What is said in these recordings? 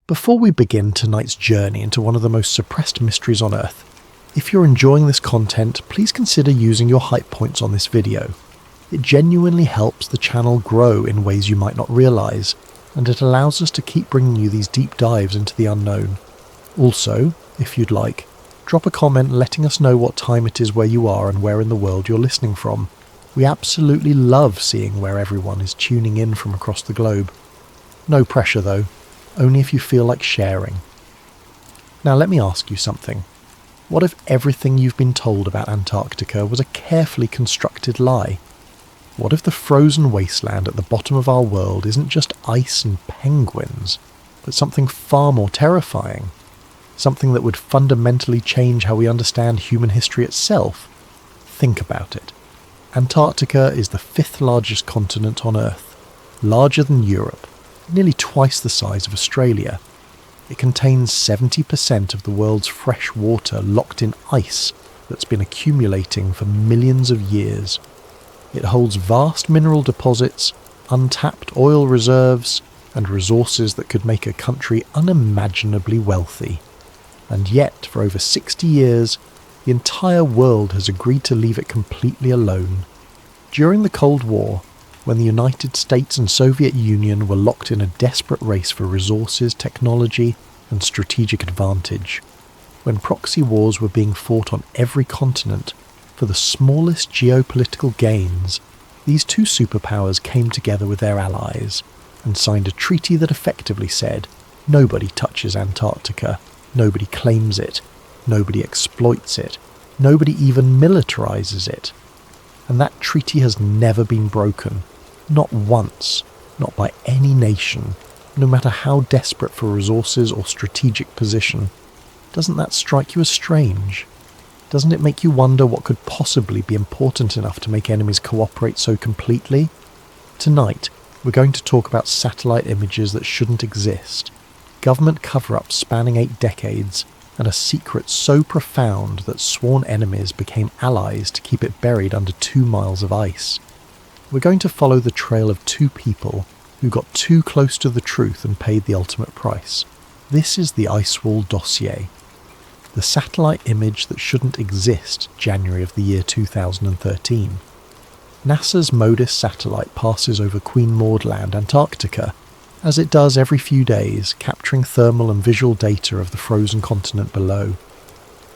Before we begin tonight's journey into one of the most suppressed mysteries on Earth, if you're enjoying this content, please consider using your hype points on this video. It genuinely helps the channel grow in ways you might not realise, and it allows us to keep bringing you these deep dives into the unknown. Also, if you'd like, drop a comment letting us know what time it is where you are and where in the world you're listening from. We absolutely love seeing where everyone is tuning in from across the globe. No pressure though, only if you feel like sharing. Now let me ask you something. What if everything you've been told about Antarctica was a carefully constructed lie? What if the frozen wasteland at the bottom of our world isn't just ice and penguins, but something far more terrifying? Something that would fundamentally change how we understand human history itself? Think about it. Antarctica is the 5th largest continent on Earth, larger than Europe, nearly twice the size of Australia. It contains 70% of the world's fresh water locked in ice that's been accumulating for millions of years. It holds vast mineral deposits, untapped oil reserves, and resources that could make a country unimaginably wealthy. And yet, for over 60 years, the entire world has agreed to leave it completely alone. During the Cold War, when the United States and Soviet Union were locked in a desperate race for resources, technology, and strategic advantage, when proxy wars were being fought on every continent for the smallest geopolitical gains, these two superpowers came together with their allies and signed a treaty that effectively said, nobody touches Antarctica, nobody claims it, nobody exploits it, nobody even militarizes it. And that treaty has never been broken. Not once, not by any nation, no matter how desperate for resources or strategic position. Doesn't that strike you as strange? Doesn't it make you wonder what could possibly be important enough to make enemies cooperate so completely? Tonight, we're going to talk about satellite images that shouldn't exist, government cover-ups spanning 8 decades, and a secret so profound that sworn enemies became allies to keep it buried under 2 miles of ice. We're going to follow the trail of 2 people who got too close to the truth and paid the ultimate price. This is the Ice Wall dossier, the satellite image that shouldn't exist, January of the year 2013. NASA's MODIS satellite passes over Queen Maud Land, Antarctica, as it does every few days, capturing thermal and visual data of the frozen continent below.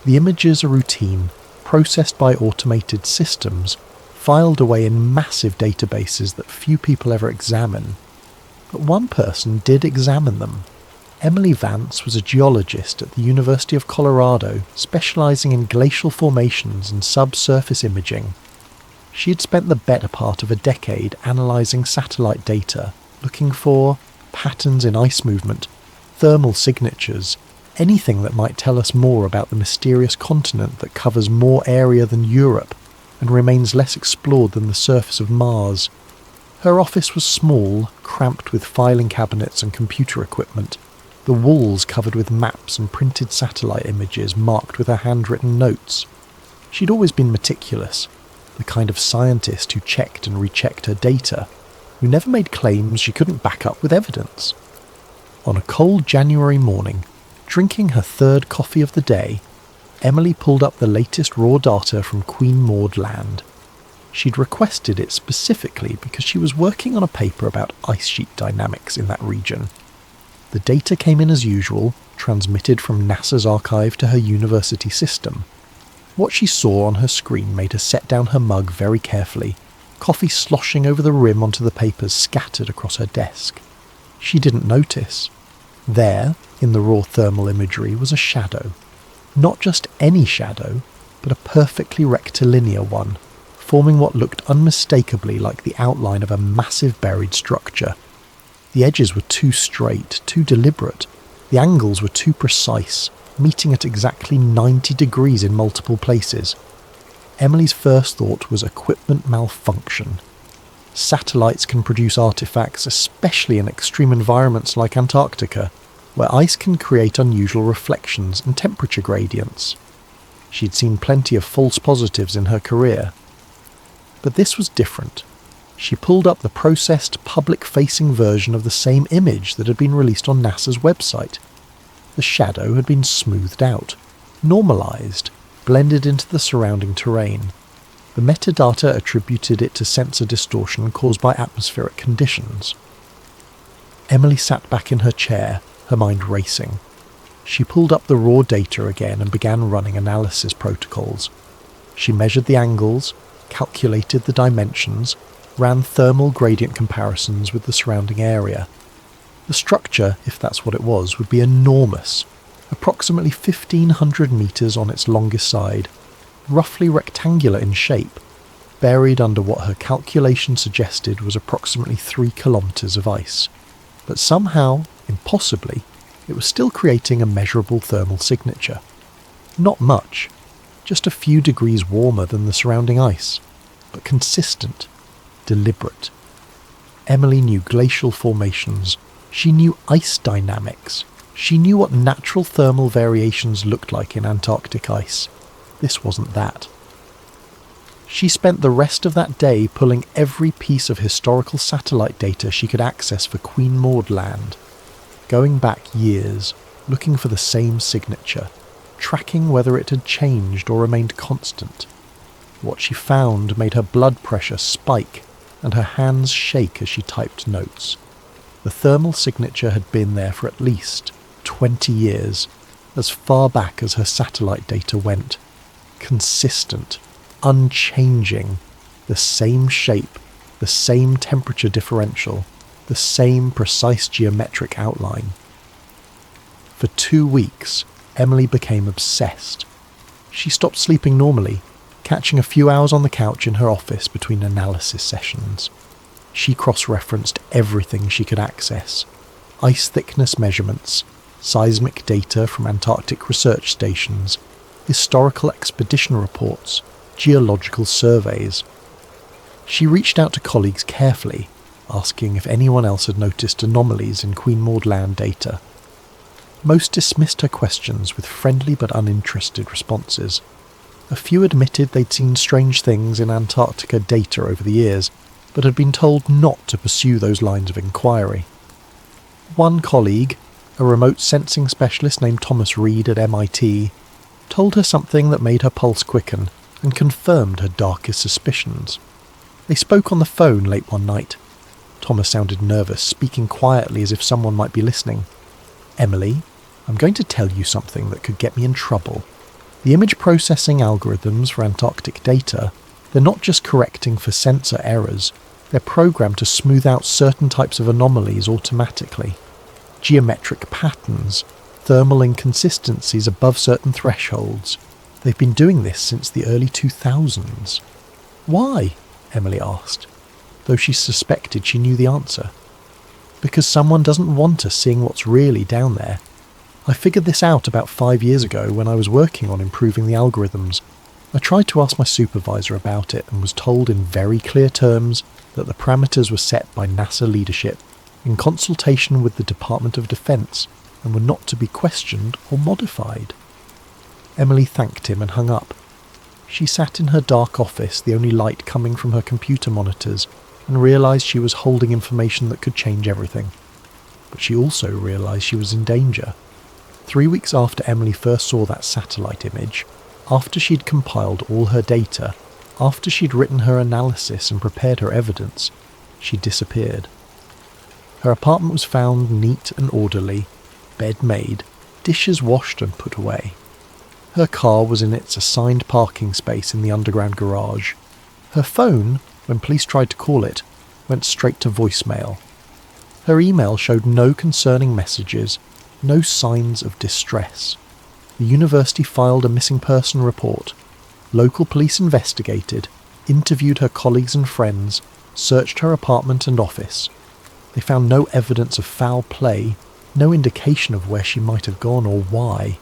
The images are routine, processed by automated systems, filed away in massive databases that few people ever examine. But one person did examine them. Emily Vance was a geologist at the University of Colorado, specializing in glacial formations and subsurface imaging. She had spent the better part of a decade analyzing satellite data, looking for patterns in ice movement, thermal signatures, anything that might tell us more about the mysterious continent that covers more area than Europe and remains less explored than the surface of Mars. Her office was small, cramped with filing cabinets and computer equipment, the walls covered with maps and printed satellite images marked with her handwritten notes. She'd always been meticulous, the kind of scientist who checked and rechecked her data, who never made claims she couldn't back up with evidence. On a cold January morning, drinking her 3rd coffee of the day, Emily pulled up the latest raw data from Queen Maud Land. She'd requested it specifically because she was working on a paper about ice sheet dynamics in that region. The data came in as usual, transmitted from NASA's archive to her university system. What she saw on her screen made her set down her mug very carefully, coffee sloshing over the rim onto the papers scattered across her desk. She didn't notice. There, in the raw thermal imagery, was a shadow. Not just any shadow, but a perfectly rectilinear one, forming what looked unmistakably like the outline of a massive buried structure. The edges were too straight, too deliberate. The angles were too precise, meeting at exactly 90 degrees in multiple places. Emily's first thought was equipment malfunction. Satellites can produce artifacts, especially in extreme environments like Antarctica, where ice can create unusual reflections and temperature gradients. She'd seen plenty of false positives in her career. But this was different. She pulled up the processed, public-facing version of the same image that had been released on NASA's website. The shadow had been smoothed out, normalized, blended into the surrounding terrain. The metadata attributed it to sensor distortion caused by atmospheric conditions. Emily sat back in her chair, her mind racing. She pulled up the raw data again and began running analysis protocols. She measured the angles, calculated the dimensions, ran thermal gradient comparisons with the surrounding area. The structure, if that's what it was, would be enormous, approximately 1,500 metres on its longest side, roughly rectangular in shape, buried under what her calculation suggested was approximately 3 kilometres of ice. But somehow, impossibly, it was still creating a measurable thermal signature. Not much, just a few degrees warmer than the surrounding ice, but consistent, deliberate. Emily knew glacial formations. She knew ice dynamics. She knew what natural thermal variations looked like in Antarctic ice. This wasn't that. She spent the rest of that day pulling every piece of historical satellite data she could access for Queen Maud Land, going back years, looking for the same signature, tracking whether it had changed or remained constant. What she found made her blood pressure spike and her hands shake as she typed notes. The thermal signature had been there for at least 20 years, as far back as her satellite data went. Consistent, unchanging, the same shape, the same temperature differential, the same precise geometric outline. For 2 weeks, Emily became obsessed. She stopped sleeping normally, catching a few hours on the couch in her office between analysis sessions. She cross-referenced everything she could access: ice thickness measurements, seismic data from Antarctic research stations, historical expedition reports, geological surveys. She reached out to colleagues carefully, asking if anyone else had noticed anomalies in Queen Maud Land data. Most dismissed her questions with friendly but uninterested responses. A few admitted they'd seen strange things in Antarctica data over the years, but had been told not to pursue those lines of inquiry. One colleague, a remote sensing specialist named Thomas Reed at MIT, told her something that made her pulse quicken and confirmed her darkest suspicions. They spoke on the phone late one night. Thomas sounded nervous, speaking quietly as if someone might be listening. "Emily, I'm going to tell you something that could get me in trouble. The image processing algorithms for Antarctic data, they're not just correcting for sensor errors, they're programmed to smooth out certain types of anomalies automatically. Geometric patterns, thermal inconsistencies above certain thresholds. They've been doing this since the early 2000s. Why? Emily asked, though she suspected she knew the answer. Because someone doesn't want us seeing what's really down there. I figured this out about 5 years ago when I was working on improving the algorithms. I tried to ask my supervisor about it and was told in very clear terms that the parameters were set by NASA leadership in consultation with the Department of Defense and were not to be questioned or modified." Emily thanked him and hung up. She sat in her dark office, the only light coming from her computer monitors, and realised she was holding information that could change everything. But she also realised she was in danger. 3 weeks after Emily first saw that satellite image, after she'd compiled all her data, after she'd written her analysis and prepared her evidence, she disappeared. Her apartment was found neat and orderly, bed made, dishes washed and put away. Her car was in its assigned parking space in the underground garage. Her phone, when police tried to call it, went straight to voicemail. Her email showed no concerning messages, no signs of distress. The university filed a missing person report. Local police investigated, interviewed her colleagues and friends, searched her apartment and office. They found no evidence of foul play, no indication of where she might have gone or why.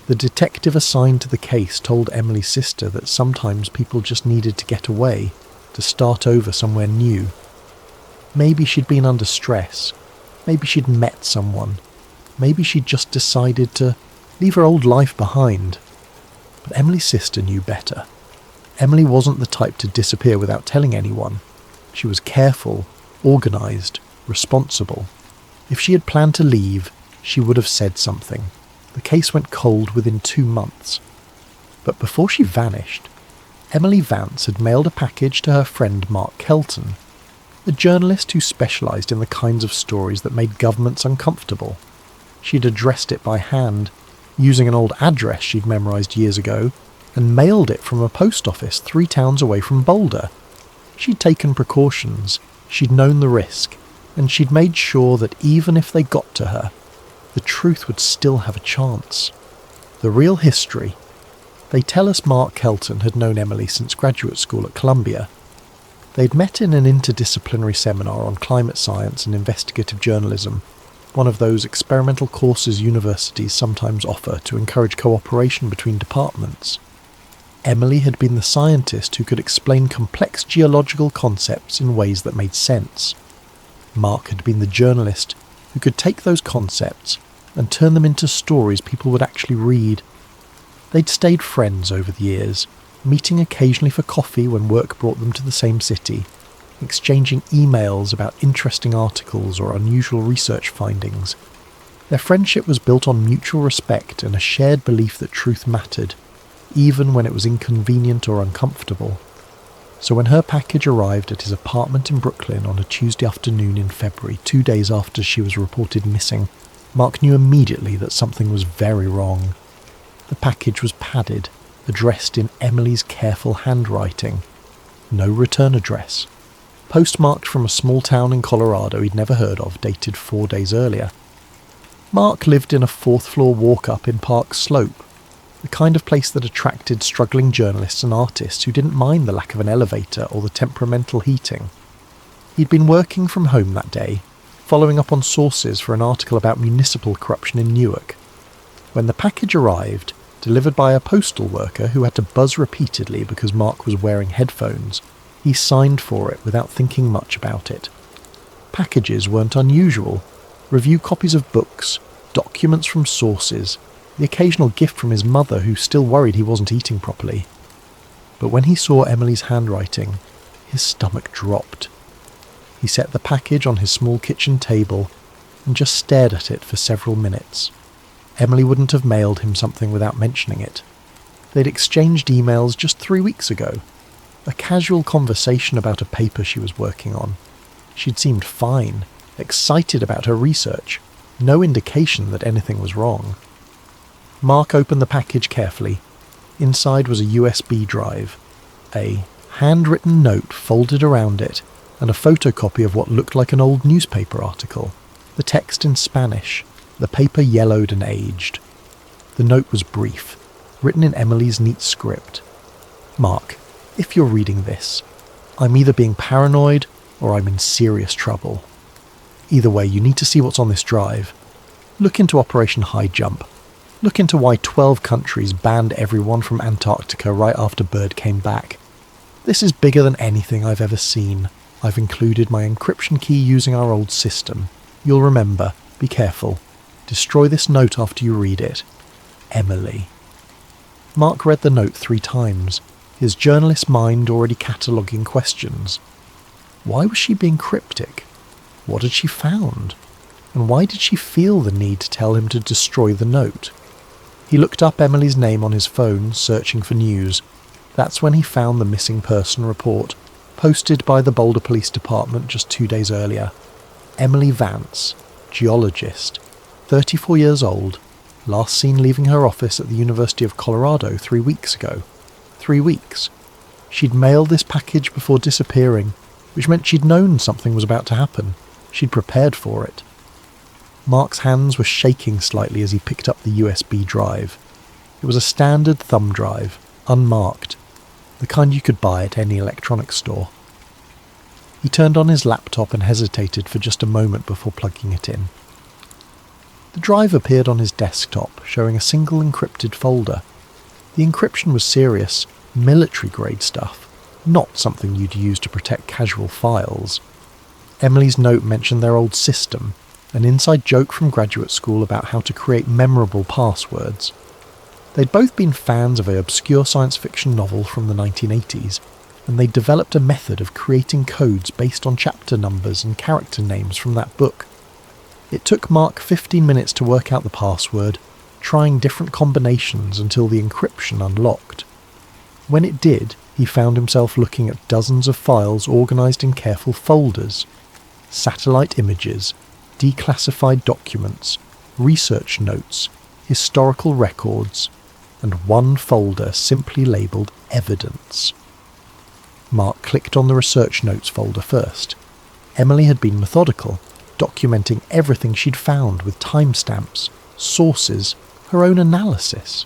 The detective assigned to the case told Emily's sister that sometimes people just needed to get away, to start over somewhere new. Maybe she'd been under stress. Maybe she'd met someone. Maybe she'd just decided to leave her old life behind. But Emily's sister knew better. Emily wasn't the type to disappear without telling anyone. She was careful, organised, responsible. If she had planned to leave, she would have said something. The case went cold within 2 months. But before she vanished, Emily Vance had mailed a package to her friend Mark Kelton, a journalist who specialised in the kinds of stories that made governments uncomfortable. She'd addressed it by hand, using an old address she'd memorised years ago, and mailed it from a post office 3 towns away from Boulder. She'd taken precautions, she'd known the risk, and she'd made sure that even if they got to her, the truth would still have a chance. The real history. They tell us Mark Kelton had known Emily since graduate school at Columbia. They'd met in an interdisciplinary seminar on climate science and investigative journalism, one of those experimental courses universities sometimes offer to encourage cooperation between departments. Emily had been the scientist who could explain complex geological concepts in ways that made sense. Mark had been the journalist who could take those concepts and turn them into stories people would actually read. They'd stayed friends over the years, meeting occasionally for coffee when work brought them to the same city, exchanging emails about interesting articles or unusual research findings. Their friendship was built on mutual respect and a shared belief that truth mattered, even when it was inconvenient or uncomfortable. So when her package arrived at his apartment in Brooklyn on a Tuesday afternoon in February, 2 days after she was reported missing, Mark knew immediately that something was very wrong. The package was padded, addressed in Emily's careful handwriting. No return address. Postmarked from a small town in Colorado he'd never heard of, dated 4 days earlier. Mark lived in a 4th-floor walk-up in Park Slope, the kind of place that attracted struggling journalists and artists who didn't mind the lack of an elevator or the temperamental heating. He'd been working from home that day, following up on sources for an article about municipal corruption in Newark. When the package arrived, delivered by a postal worker who had to buzz repeatedly because Mark was wearing headphones, he signed for it without thinking much about it. Packages weren't unusual. Review copies of books, documents from sources, the occasional gift from his mother who still worried he wasn't eating properly. But when he saw Emily's handwriting, his stomach dropped. He set the package on his small kitchen table and just stared at it for several minutes. Emily wouldn't have mailed him something without mentioning it. They'd exchanged emails just 3 weeks ago. A casual conversation about a paper she was working on. She'd seemed fine, excited about her research, no indication that anything was wrong. Mark opened the package carefully. Inside was a USB drive, a handwritten note folded around it, and a photocopy of what looked like an old newspaper article. The text in Spanish, the paper yellowed and aged. The note was brief, written in Emily's neat script. Mark, if you're reading this, I'm either being paranoid or I'm in serious trouble. Either way, you need to see what's on this drive. Look into Operation High Jump. Look into why 12 countries banned everyone from Antarctica right after Bird came back. This is bigger than anything I've ever seen. I've included my encryption key using our old system. You'll remember. Be careful. Destroy this note after you read it. Emily. Mark read the note 3 times, his journalist mind already cataloguing questions. Why was she being cryptic? What had she found? And why did she feel the need to tell him to destroy the note? He looked up Emily's name on his phone, searching for news. That's when he found the missing person report, posted by the Boulder Police Department just 2 days earlier. Emily Vance, geologist, 34 years old, last seen leaving her office at the University of Colorado 3 weeks ago. 3 weeks. She'd mailed this package before disappearing, which meant she'd known something was about to happen. She'd prepared for it. Mark's hands were shaking slightly as he picked up the USB drive. It was a standard thumb drive, unmarked, the kind you could buy at any electronics store. He turned on his laptop and hesitated for just a moment before plugging it in. The drive appeared on his desktop, showing a single encrypted folder. The encryption was serious, military-grade stuff, not something you'd use to protect casual files. Emily's note mentioned their old system, an inside joke from graduate school about how to create memorable passwords. They'd both been fans of an obscure science fiction novel from the 1980s. and they developed a method of creating codes based on chapter numbers and character names from that book. It took Mark 15 minutes to work out the password, trying different combinations until the encryption unlocked. When it did, he found himself looking at dozens of files organised in careful folders: satellite images, declassified documents, research notes, historical records, and one folder simply labelled Evidence. Mark clicked on the research notes folder first. Emily had been methodical, documenting everything she'd found with timestamps, sources, her own analysis.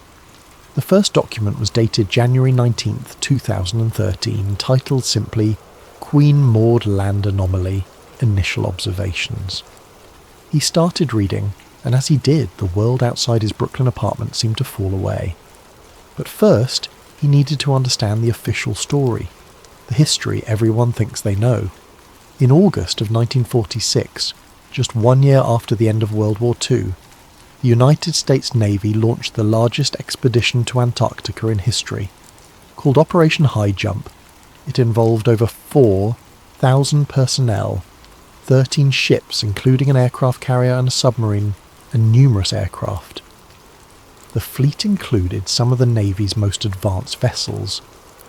The first document was dated January 19th, 2013, titled simply Queen Maud Land Anomaly, Initial Observations. He started reading, and as he did, the world outside his Brooklyn apartment seemed to fall away. But first, he needed to understand the official story, the history everyone thinks they know. In August of 1946, just 1 year after the end of World War II, the United States Navy launched the largest expedition to Antarctica in history. Called Operation High Jump, it involved over 4,000 personnel, 13 ships including an aircraft carrier and a submarine, and numerous aircraft. The fleet included some of the Navy's most advanced vessels,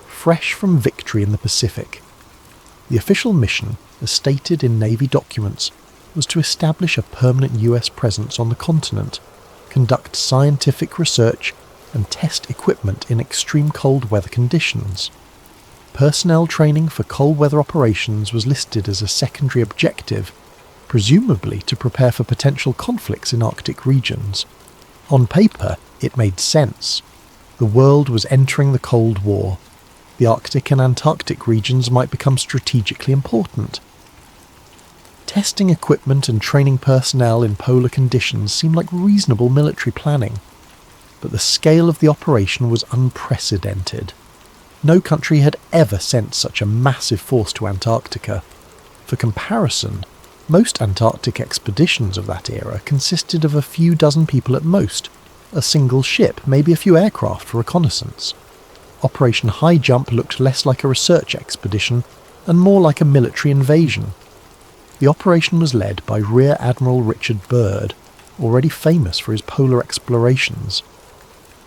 fresh from victory in the Pacific. The official mission, as stated in Navy documents, was to establish a permanent US presence on the continent, conduct scientific research, and test equipment in extreme cold weather conditions. Personnel training for cold weather operations was listed as a secondary objective, presumably to prepare for potential conflicts in Arctic regions. On paper, it made sense. The world was entering the Cold War. The Arctic and Antarctic regions might become strategically important. Testing equipment and training personnel in polar conditions seemed like reasonable military planning. But the scale of the operation was unprecedented. No country had ever sent such a massive force to Antarctica. For comparison, most Antarctic expeditions of that era consisted of a few dozen people at most, a single ship, maybe a few aircraft for reconnaissance. Operation High Jump looked less like a research expedition and more like a military invasion. The operation was led by Rear Admiral Richard Byrd, already famous for his polar explorations.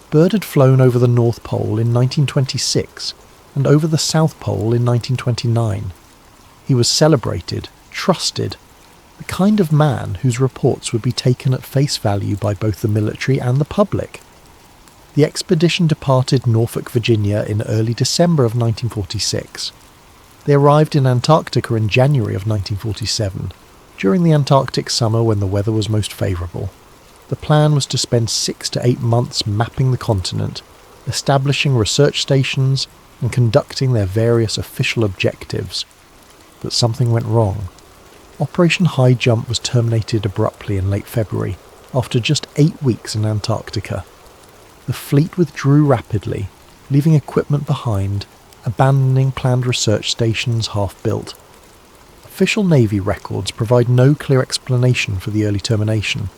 Byrd had flown over the North Pole in 1926 and over the South Pole in 1929. He was celebrated, trusted, the kind of man whose reports would be taken at face value by both the military and the public. The expedition departed Norfolk, Virginia in early December of 1946. They arrived in Antarctica in January of 1947, during the Antarctic summer when the weather was most favourable. The plan was to spend 6 to 8 months mapping the continent, establishing research stations, and conducting their various official objectives. But something went wrong. Operation High Jump was terminated abruptly in late February, after just 8 weeks in Antarctica. The fleet withdrew rapidly, leaving equipment behind, abandoning planned research stations half-built. Official Navy records provide no clear explanation for the early termination.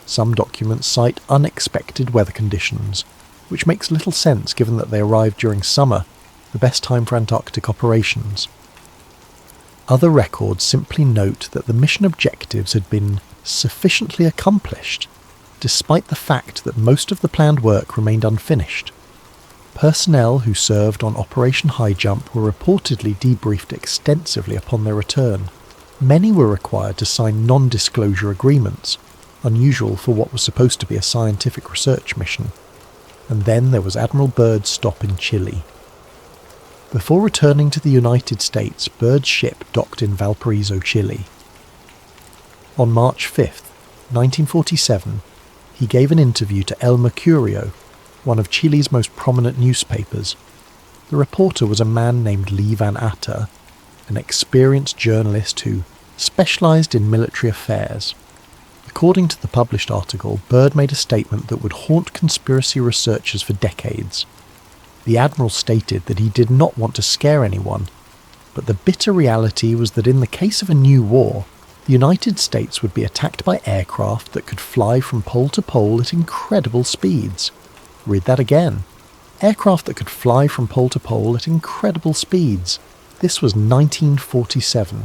Some documents cite unexpected weather conditions, which makes little sense given that they arrived during summer, the best time for Antarctic operations. Other records simply note that the mission objectives had been sufficiently accomplished, despite the fact that most of the planned work remained unfinished. Personnel who served on Operation High Jump were reportedly debriefed extensively upon their return. Many were required to sign non-disclosure agreements, unusual for what was supposed to be a scientific research mission. And then there was Admiral Byrd's stop in Chile. Before returning to the United States, Byrd's ship docked in Valparaiso, Chile. On March 5th, 1947, he gave an interview to El Mercurio, one of Chile's most prominent newspapers. The reporter was a man named Lee Van Atta, an experienced journalist who specialised in military affairs. According to the published article, Byrd made a statement that would haunt conspiracy researchers for decades. The Admiral stated that he did not want to scare anyone, but the bitter reality was that in the case of a new war, the United States would be attacked by aircraft that could fly from pole to pole at incredible speeds. Read that again. Aircraft that could fly from pole to pole at incredible speeds. This was 1947.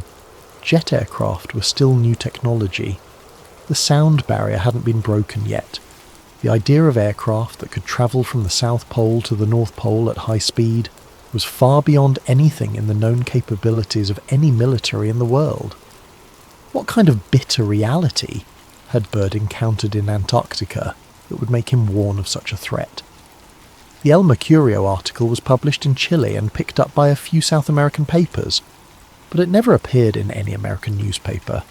Jet aircraft were still new technology. The sound barrier hadn't been broken yet. The idea of aircraft that could travel from the South Pole to the North Pole at high speed was far beyond anything in the known capabilities of any military in the world. What kind of bitter reality had Byrd encountered in Antarctica that would make him warn of such a threat? The El Mercurio article was published in Chile and picked up by a few South American papers, but it never appeared in any American newspaper.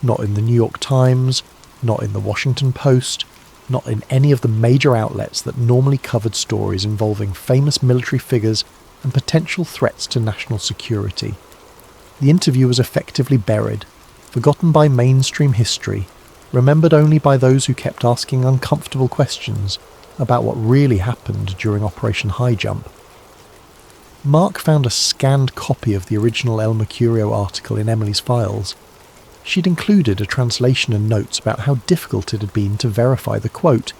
Not in the New York Times, not in the Washington Post, not in any of the major outlets that normally covered stories involving famous military figures and potential threats to national security. The interview was effectively buried, forgotten by mainstream history, remembered only by those who kept asking uncomfortable questions about what really happened during Operation High Jump. Mark found a scanned copy of the original El Mercurio article in Emily's files. She'd included a translation and notes about how difficult it had been to verify the quote.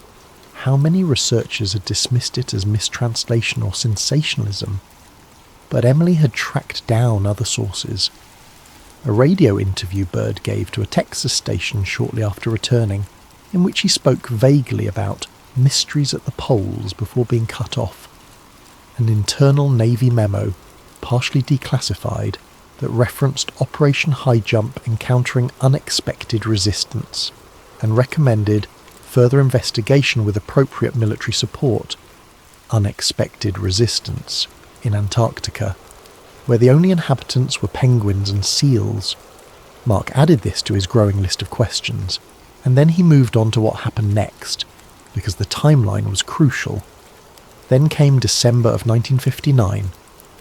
How many researchers had dismissed it as mistranslation or sensationalism? But Emily had tracked down other sources. A radio interview Byrd gave to a Texas station shortly after returning, in which he spoke vaguely about mysteries at the poles before being cut off. An internal Navy memo, partially declassified, that referenced Operation High Jump encountering unexpected resistance, and recommended further investigation with appropriate military support. Unexpected resistance in Antarctica, where the only inhabitants were penguins and seals. Mark added this to his growing list of questions, and then he moved on to what happened next, because the timeline was crucial. Then came December of 1959,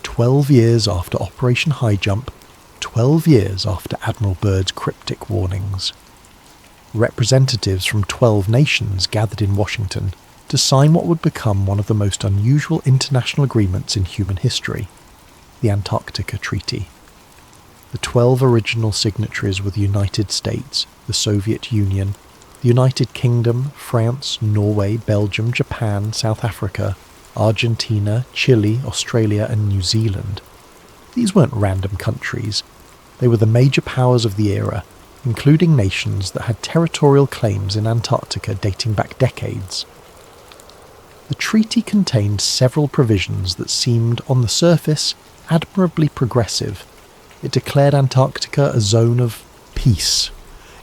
12 years after Operation High Jump, 12 years after Admiral Byrd's cryptic warnings. Representatives from 12 nations gathered in Washington to sign what would become one of the most unusual international agreements in human history, the Antarctica Treaty. The 12 original signatories were the United States, the Soviet Union, the United Kingdom, France, Norway, Belgium, Japan, South Africa, Argentina, Chile, Australia and New Zealand. These weren't random countries. They were the major powers of the era, including nations that had territorial claims in Antarctica dating back decades. The treaty contained several provisions that seemed, on the surface, admirably progressive. It declared Antarctica a zone of peace.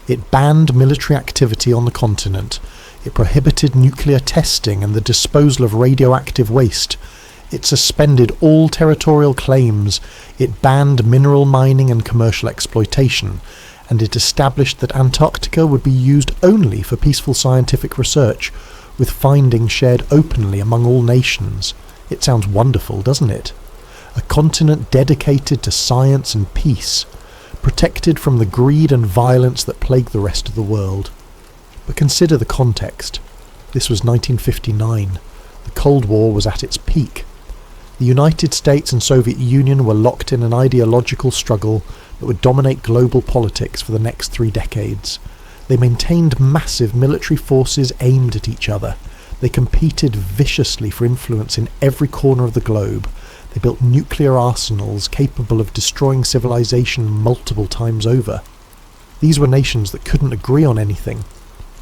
It banned military activity on the continent. It prohibited nuclear testing and the disposal of radioactive waste. It suspended all territorial claims. It banned mineral mining and commercial exploitation. And it established that Antarctica would be used only for peaceful scientific research, with findings shared openly among all nations. It sounds wonderful, doesn't it? A continent dedicated to science and peace, protected from the greed and violence that plague the rest of the world. But consider the context. This was 1959. The Cold War was at its peak. The United States and Soviet Union were locked in an ideological struggle that would dominate global politics for the next 3 decades. They maintained massive military forces aimed at each other. They competed viciously for influence in every corner of the globe. They built nuclear arsenals capable of destroying civilization multiple times over. These were nations that couldn't agree on anything.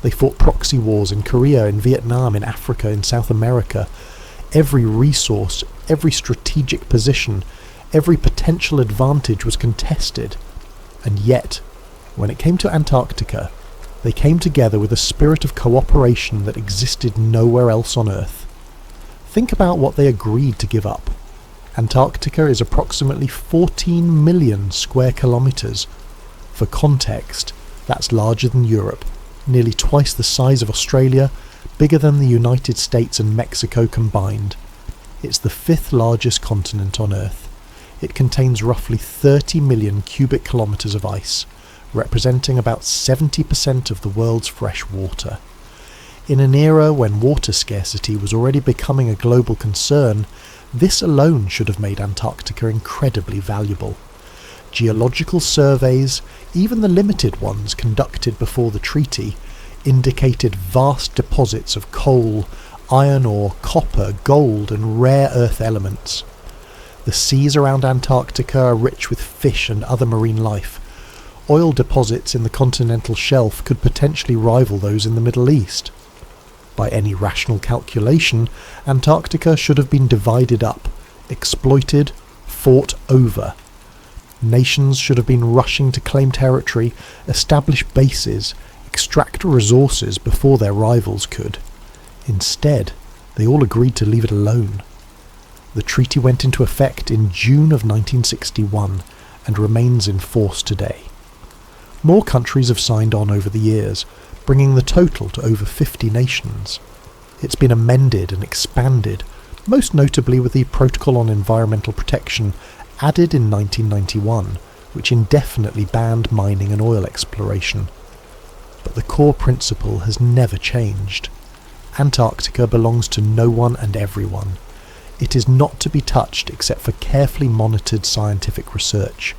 They fought proxy wars in Korea, in Vietnam, in Africa, in South America. Every resource, every strategic position, every potential advantage was contested. And yet, when it came to Antarctica, they came together with a spirit of cooperation that existed nowhere else on Earth. Think about what they agreed to give up. Antarctica is approximately 14 million square kilometres. For context, that's larger than Europe, nearly twice the size of Australia, bigger than the United States and Mexico combined. It's the 5th largest continent on Earth. It contains roughly 30 million cubic kilometres of ice, representing about 70% of the world's fresh water. In an era when water scarcity was already becoming a global concern, this alone should have made Antarctica incredibly valuable. Geological surveys, even the limited ones conducted before the treaty, indicated vast deposits of coal, iron ore, copper, gold and rare earth elements. The seas around Antarctica are rich with fish and other marine life. Oil deposits in the continental shelf could potentially rival those in the Middle East. By any rational calculation, Antarctica should have been divided up, exploited, fought over. Nations should have been rushing to claim territory, establish bases, extract resources before their rivals could. Instead, they all agreed to leave it alone. The treaty went into effect in June of 1961 and remains in force today. More countries have signed on over the years, bringing the total to over 50 nations. It's been amended and expanded, most notably with the Protocol on Environmental Protection added in 1991, which indefinitely banned mining and oil exploration. But the core principle has never changed. Antarctica belongs to no one and everyone. It is not to be touched except for carefully monitored scientific research.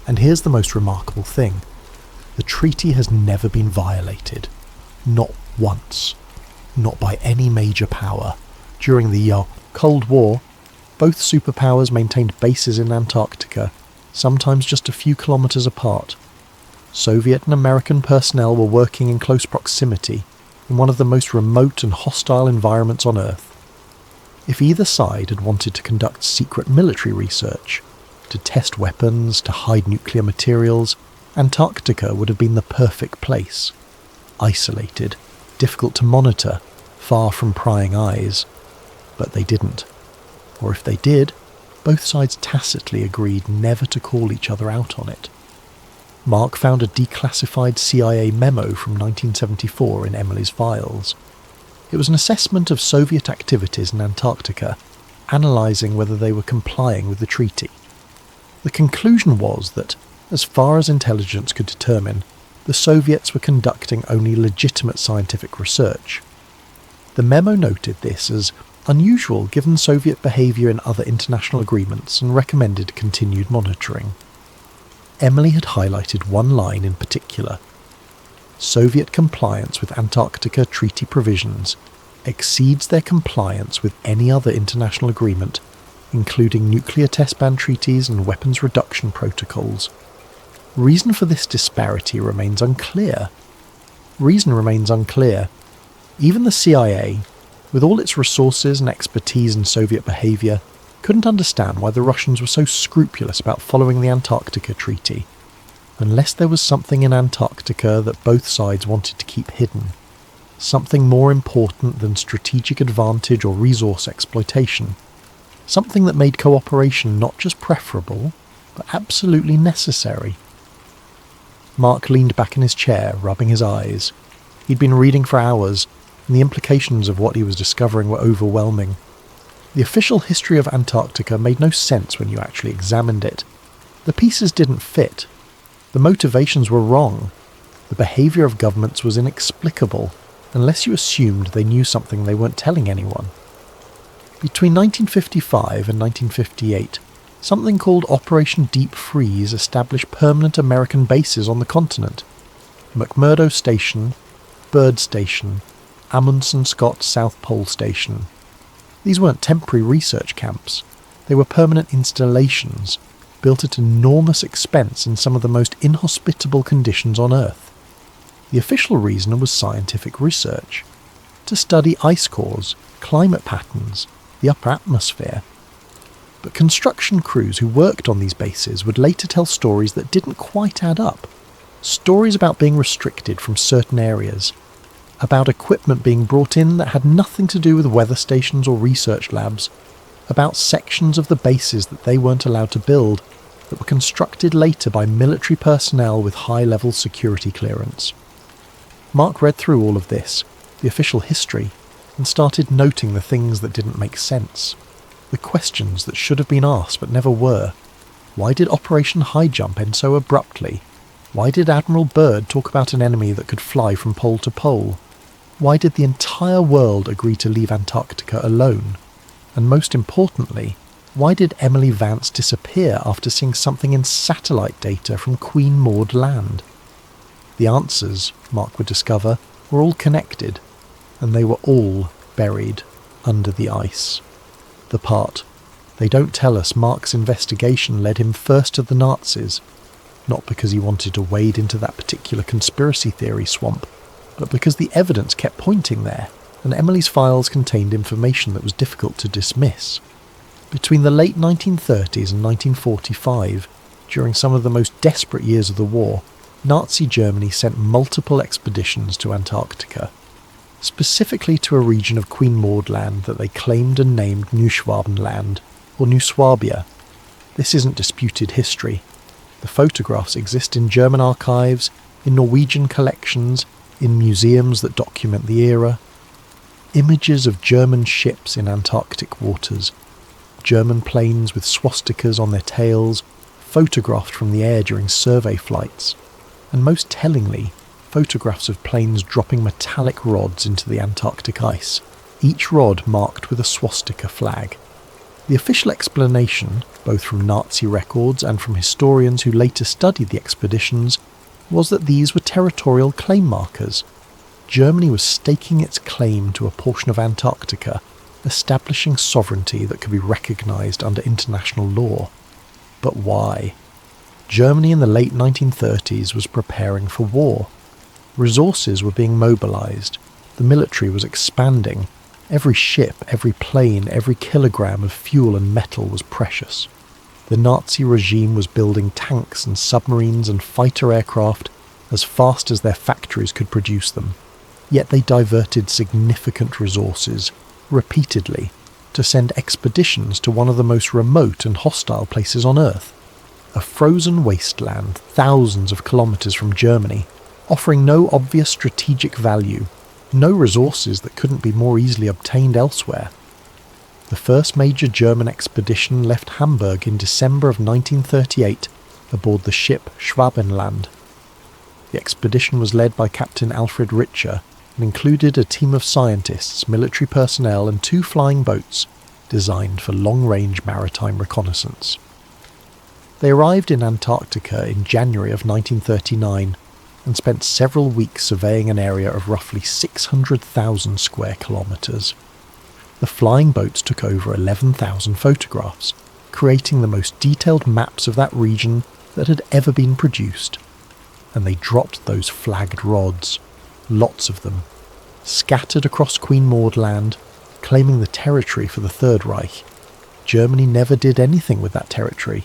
And here's the most remarkable thing. The treaty has never been violated. Not once. Not by any major power. During the Cold War, both superpowers maintained bases in Antarctica, sometimes just a few kilometers apart. Soviet and American personnel were working in close proximity, in one of the most remote and hostile environments on Earth. If either side had wanted to conduct secret military research, to test weapons, to hide nuclear materials, Antarctica would have been the perfect place. Isolated, difficult to monitor, far from prying eyes. But they didn't. Or if they did, both sides tacitly agreed never to call each other out on it. Mark found a declassified CIA memo from 1974 in Emily's files. It was an assessment of Soviet activities in Antarctica, analysing whether they were complying with the treaty. The conclusion was that, as far as intelligence could determine, the Soviets were conducting only legitimate scientific research. The memo noted this as unusual given Soviet behaviour in other international agreements and recommended continued monitoring. Emily had highlighted one line in particular. Soviet compliance with Antarctica treaty provisions exceeds their compliance with any other international agreement, including nuclear test ban treaties and weapons reduction protocols. Reason for this disparity remains unclear. Even the CIA, with all its resources and expertise in Soviet behaviour, couldn't understand why the Russians were so scrupulous about following the Antarctica Treaty, unless there was something in Antarctica that both sides wanted to keep hidden, something more important than strategic advantage or resource exploitation, something that made cooperation not just preferable, but absolutely necessary. Mark leaned back in his chair, rubbing his eyes. He'd been reading for hours, and the implications of what he was discovering were overwhelming. The official history of Antarctica made no sense when you actually examined it. The pieces didn't fit. The motivations were wrong. The behaviour of governments was inexplicable, unless you assumed they knew something they weren't telling anyone. Between 1955 and 1958, something called Operation Deep Freeze established permanent American bases on the continent. McMurdo Station, Byrd Station, Amundsen Scott South Pole Station. These weren't temporary research camps. They were permanent installations, built at enormous expense in some of the most inhospitable conditions on Earth. The official reason was scientific research, to study ice cores, climate patterns, the upper atmosphere. But construction crews who worked on these bases would later tell stories that didn't quite add up. Stories about being restricted from certain areas, about equipment being brought in that had nothing to do with weather stations or research labs, about sections of the bases that they weren't allowed to build that were constructed later by military personnel with high-level security clearance. Mark read through all of this, the official history, and started noting the things that didn't make sense. The questions that should have been asked but never were. Why did Operation High Jump end so abruptly? Why did Admiral Byrd talk about an enemy that could fly from pole to pole? Why did the entire world agree to leave Antarctica alone? And most importantly, why did Emily Vance disappear after seeing something in satellite data from Queen Maud Land? The answers, Mark would discover, were all connected, and they were all buried under the ice. The part they don't tell us Mark's investigation led him first to the Nazis, not because he wanted to wade into that particular conspiracy theory swamp, but because the evidence kept pointing there, and Emily's files contained information that was difficult to dismiss. Between the late 1930s and 1945, during some of the most desperate years of the war, Nazi Germany sent multiple expeditions to Antarctica, specifically to a region of Queen Maud Land that they claimed and named New Schwabenland, or New Swabia. This isn't disputed history. The photographs exist in German archives, in Norwegian collections, in museums that document the era. Images of German ships in Antarctic waters, German planes with swastikas on their tails, photographed from the air during survey flights, and most tellingly, photographs of planes dropping metallic rods into the Antarctic ice, each rod marked with a swastika flag. The official explanation, both from Nazi records and from historians who later studied the expeditions, was that these were territorial claim markers. Germany was staking its claim to a portion of Antarctica, establishing sovereignty that could be recognised under international law. But why? Germany in the late 1930s was preparing for war. Resources were being mobilised, the military was expanding, every ship, every plane, every kilogram of fuel and metal was precious. The Nazi regime was building tanks and submarines and fighter aircraft as fast as their factories could produce them. Yet they diverted significant resources, repeatedly, to send expeditions to one of the most remote and hostile places on Earth. A frozen wasteland thousands of kilometres from Germany, offering no obvious strategic value, no resources that couldn't be more easily obtained elsewhere. The first major German expedition left Hamburg in December of 1938 aboard the ship Schwabenland. The expedition was led by Captain Alfred Richer and included a team of scientists, military personnel and 2 flying boats designed for long-range maritime reconnaissance. They arrived in Antarctica in January of 1939 and spent several weeks surveying an area of roughly 600,000 square kilometres. The flying boats took over 11,000 photographs, creating the most detailed maps of that region that had ever been produced. And they dropped those flagged rods, lots of them, scattered across Queen Maud Land, claiming the territory for the Third Reich. Germany never did anything with that territory,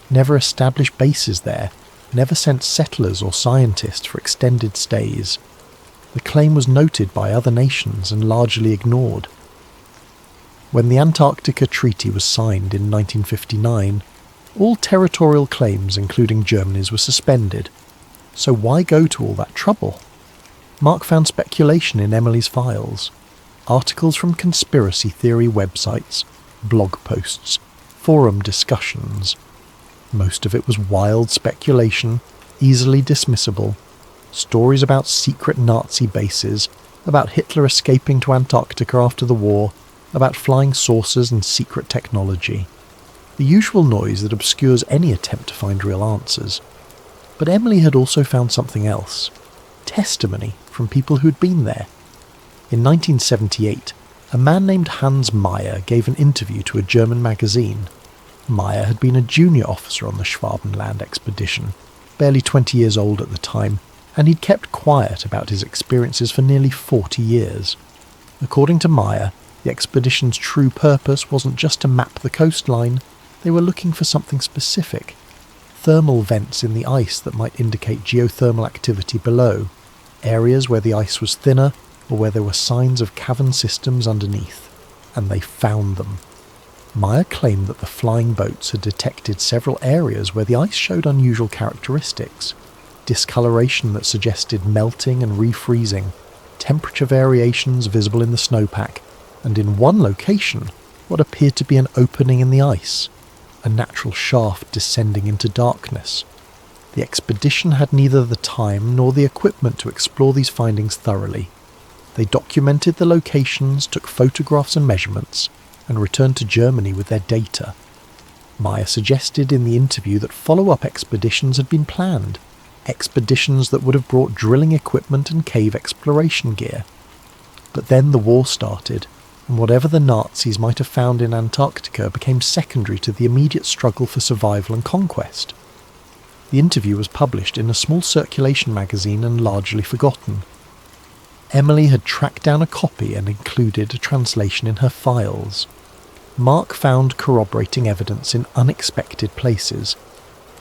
never established bases there, never sent settlers or scientists for extended stays. The claim was noted by other nations and largely ignored. When the Antarctica Treaty was signed in 1959, all territorial claims, including Germany's, were suspended. So why go to all that trouble? Mark found speculation in Emily's files, articles from conspiracy theory websites, blog posts, forum discussions. Most of it was wild speculation, easily dismissible, stories about secret Nazi bases, about Hitler escaping to Antarctica after the war, about flying saucers and secret technology. The usual noise that obscures any attempt to find real answers. But Emily had also found something else. Testimony from people who'd been there. In 1978, a man named Hans Meyer gave an interview to a German magazine. Meyer had been a junior officer on the Schwabenland expedition, barely 20 years old at the time, and he'd kept quiet about his experiences for nearly 40 years. According to Meyer, the expedition's true purpose wasn't just to map the coastline, they were looking for something specific. Thermal vents in the ice that might indicate geothermal activity below, areas where the ice was thinner or where there were signs of cavern systems underneath. And they found them. Meyer claimed that the flying boats had detected several areas where the ice showed unusual characteristics, discoloration that suggested melting and refreezing, temperature variations visible in the snowpack, and in one location, what appeared to be an opening in the ice, a natural shaft descending into darkness. The expedition had neither the time nor the equipment to explore these findings thoroughly. They documented the locations, took photographs and measurements, and returned to Germany with their data. Meyer suggested in the interview that follow-up expeditions had been planned, expeditions that would have brought drilling equipment and cave exploration gear. But then the war started, and whatever the Nazis might have found in Antarctica became secondary to the immediate struggle for survival and conquest. The interview was published in a small circulation magazine and largely forgotten. Emily had tracked down a copy and included a translation in her files. Mark found corroborating evidence in unexpected places.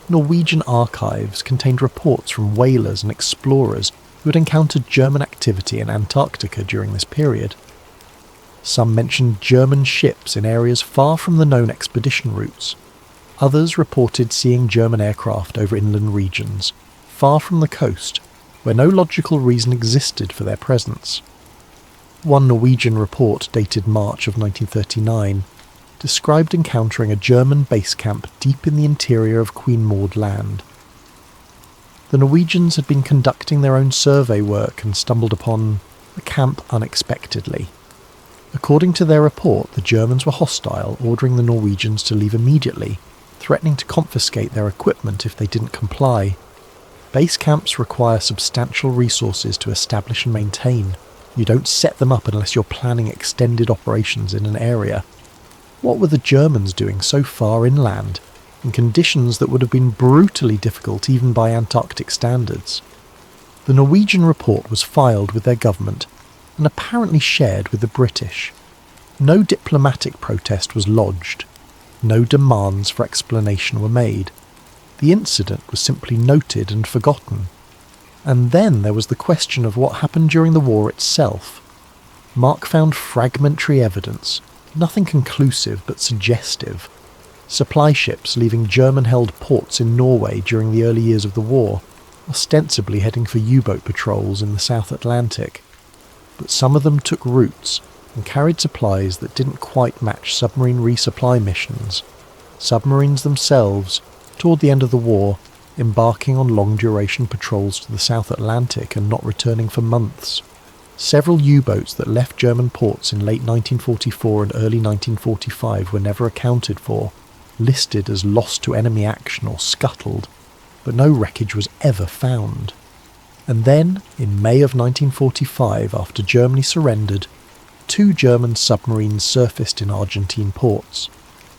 Norwegian archives contained reports from whalers and explorers who had encountered German activity in Antarctica during this period. Some mentioned German ships in areas far from the known expedition routes. Others reported seeing German aircraft over inland regions, far from the coast, where no logical reason existed for their presence. One Norwegian report dated March of 1939 described encountering a German base camp deep in the interior of Queen Maud Land. The Norwegians had been conducting their own survey work and stumbled upon the camp unexpectedly. According to their report, the Germans were hostile, ordering the Norwegians to leave immediately, threatening to confiscate their equipment if they didn't comply. Base camps require substantial resources to establish and maintain. You don't set them up unless you're planning extended operations in an area. What were the Germans doing so far inland, in conditions that would have been brutally difficult even by Antarctic standards? The Norwegian report was filed with their government and apparently shared with the British. No diplomatic protest was lodged. No demands for explanation were made. The incident was simply noted and forgotten. And then there was the question of what happened during the war itself. Mark found fragmentary evidence, nothing conclusive but suggestive. Supply ships leaving German-held ports in Norway during the early years of the war, ostensibly heading for U-boat patrols in the South Atlantic. But some of them took routes and carried supplies that didn't quite match submarine resupply missions. Submarines themselves, toward the end of the war, embarking on long-duration patrols to the South Atlantic and not returning for months. Several U-boats that left German ports in late 1944 and early 1945 were never accounted for, listed as lost to enemy action or scuttled, but no wreckage was ever found. And then, in May of 1945, after Germany surrendered, 2 German submarines surfaced in Argentine ports,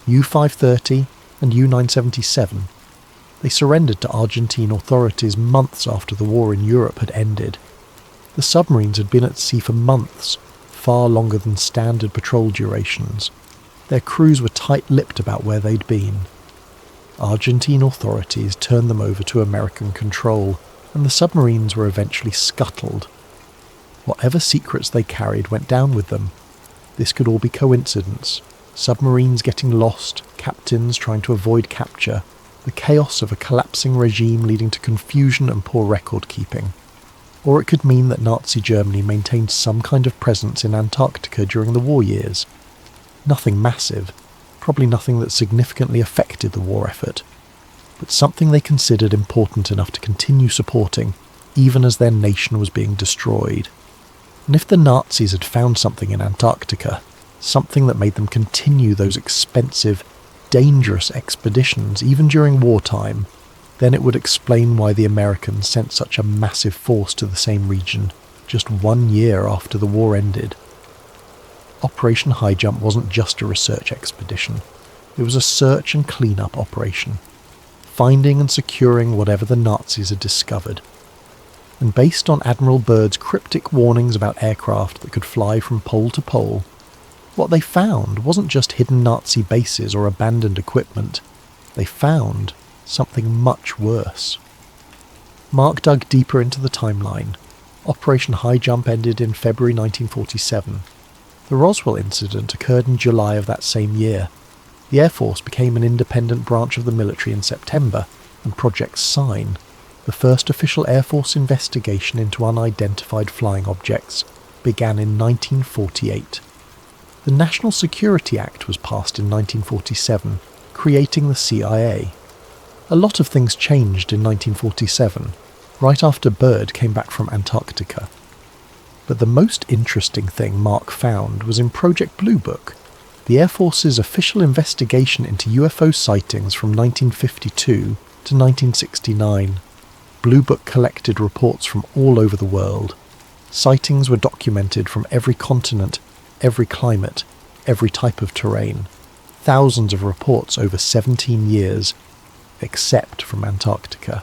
U-530 and U-977. They surrendered to Argentine authorities months after the war in Europe had ended. The submarines had been at sea for months, far longer than standard patrol durations. Their crews were tight-lipped about where they'd been. Argentine authorities turned them over to American control, and the submarines were eventually scuttled. Whatever secrets they carried went down with them. This could all be coincidence. Submarines getting lost, captains trying to avoid capture, the chaos of a collapsing regime leading to confusion and poor record-keeping. Or it could mean that Nazi Germany maintained some kind of presence in Antarctica during the war years. Nothing massive, probably nothing that significantly affected the war effort, but something they considered important enough to continue supporting, even as their nation was being destroyed. And if the Nazis had found something in Antarctica, something that made them continue those expensive, dangerous expeditions even during wartime, then it would explain why the Americans sent such a massive force to the same region just 1 year after the war ended. Operation High Jump wasn't just a research expedition. It was a search and clean-up operation, finding and securing whatever the Nazis had discovered. And based on Admiral Byrd's cryptic warnings about aircraft that could fly from pole to pole, what they found wasn't just hidden Nazi bases or abandoned equipment. They found something much worse. Mark dug deeper into the timeline. Operation High Jump ended in February 1947. The Roswell incident occurred in July of that same year. The Air Force became an independent branch of the military in September, and Project Sign, the first official Air Force investigation into unidentified flying objects, began in 1948. The National Security Act was passed in 1947, creating the CIA. A lot of things changed in 1947, right after Byrd came back from Antarctica. But the most interesting thing Mark found was in Project Blue Book, the Air Force's official investigation into UFO sightings from 1952 to 1969. Blue Book collected reports from all over the world. Sightings were documented from every continent, every climate, every type of terrain, thousands of reports over 17 years, except from Antarctica.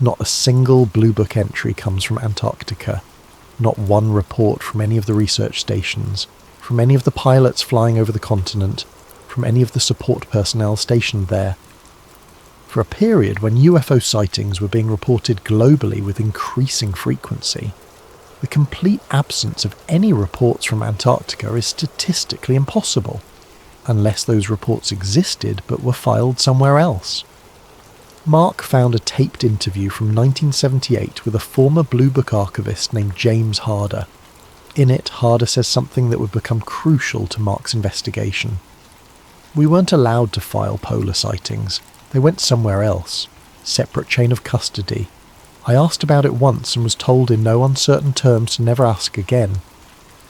Not a single Blue Book entry comes from Antarctica, not one report from any of the research stations, from any of the pilots flying over the continent, from any of the support personnel stationed there. For a period when UFO sightings were being reported globally with increasing frequency, the complete absence of any reports from Antarctica is statistically impossible, unless those reports existed but were filed somewhere else. Mark found a taped interview from 1978 with a former Blue Book archivist named James Harder. In it, Harder says something that would become crucial to Mark's investigation. We weren't allowed to file polar sightings. They went somewhere else, separate chain of custody. I asked about it once and was told in no uncertain terms to never ask again.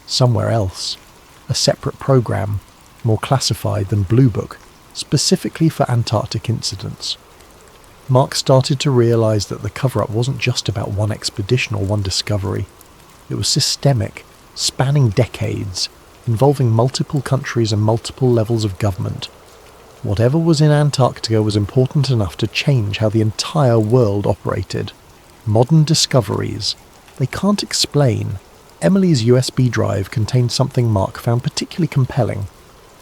Somewhere else. A separate program, more classified than Blue Book, specifically for Antarctic incidents. Mark started to realise that the cover-up wasn't just about one expedition or one discovery. It was systemic, spanning decades, involving multiple countries and multiple levels of government. Whatever was in Antarctica was important enough to change how the entire world operated. Modern discoveries. They can't explain. Emily's USB drive contained something Mark found particularly compelling.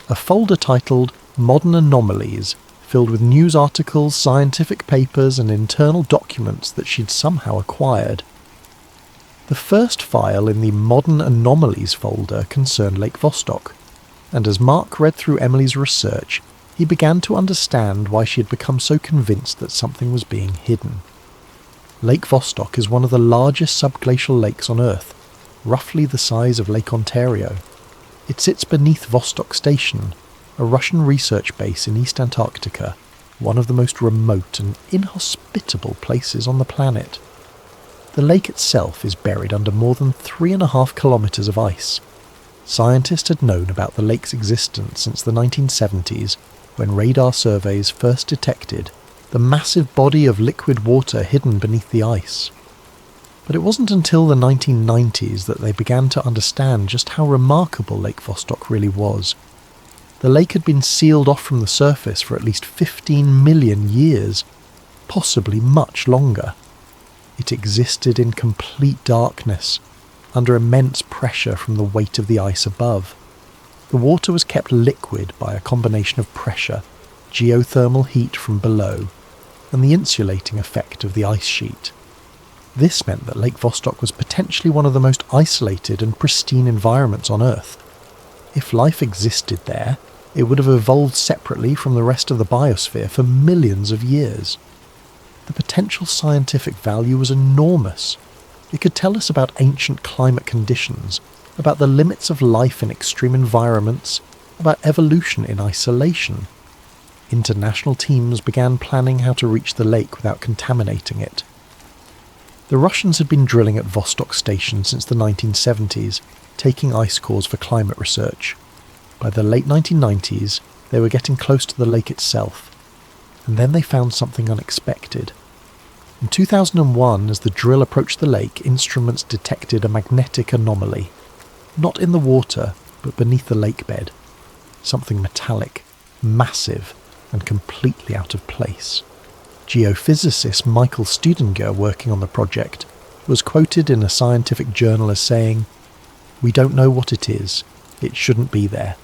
A folder titled Modern Anomalies, filled with news articles, scientific papers and internal documents that she'd somehow acquired. The first file in the Modern Anomalies folder concerned Lake Vostok, and as Mark read through Emily's research, he began to understand why she had become so convinced that something was being hidden. Lake Vostok is one of the largest subglacial lakes on Earth, roughly the size of Lake Ontario. It sits beneath Vostok Station, a Russian research base in East Antarctica, one of the most remote and inhospitable places on the planet. The lake itself is buried under more than 3.5 kilometres of ice. Scientists had known about the lake's existence since the 1970s, when radar surveys first detected the massive body of liquid water hidden beneath the ice. But it wasn't until the 1990s that they began to understand just how remarkable Lake Vostok really was. The lake had been sealed off from the surface for at least 15 million years, possibly much longer. It existed in complete darkness, under immense pressure from the weight of the ice above. The water was kept liquid by a combination of pressure, geothermal heat from below, and the insulating effect of the ice sheet. This meant that Lake Vostok was potentially one of the most isolated and pristine environments on Earth. If life existed there, it would have evolved separately from the rest of the biosphere for millions of years. The potential scientific value was enormous. It could tell us about ancient climate conditions, about the limits of life in extreme environments, about evolution in isolation. International teams began planning how to reach the lake without contaminating it. The Russians had been drilling at Vostok Station since the 1970s, taking ice cores for climate research. By the late 1990s, they were getting close to the lake itself. And then they found something unexpected. In 2001, as the drill approached the lake, instruments detected a magnetic anomaly. Not in the water, but beneath the lake bed. Something metallic, massive, and completely out of place. Geophysicist Michael Studinger, working on the project, was quoted in a scientific journal as saying, "We don't know what it is. It shouldn't be there."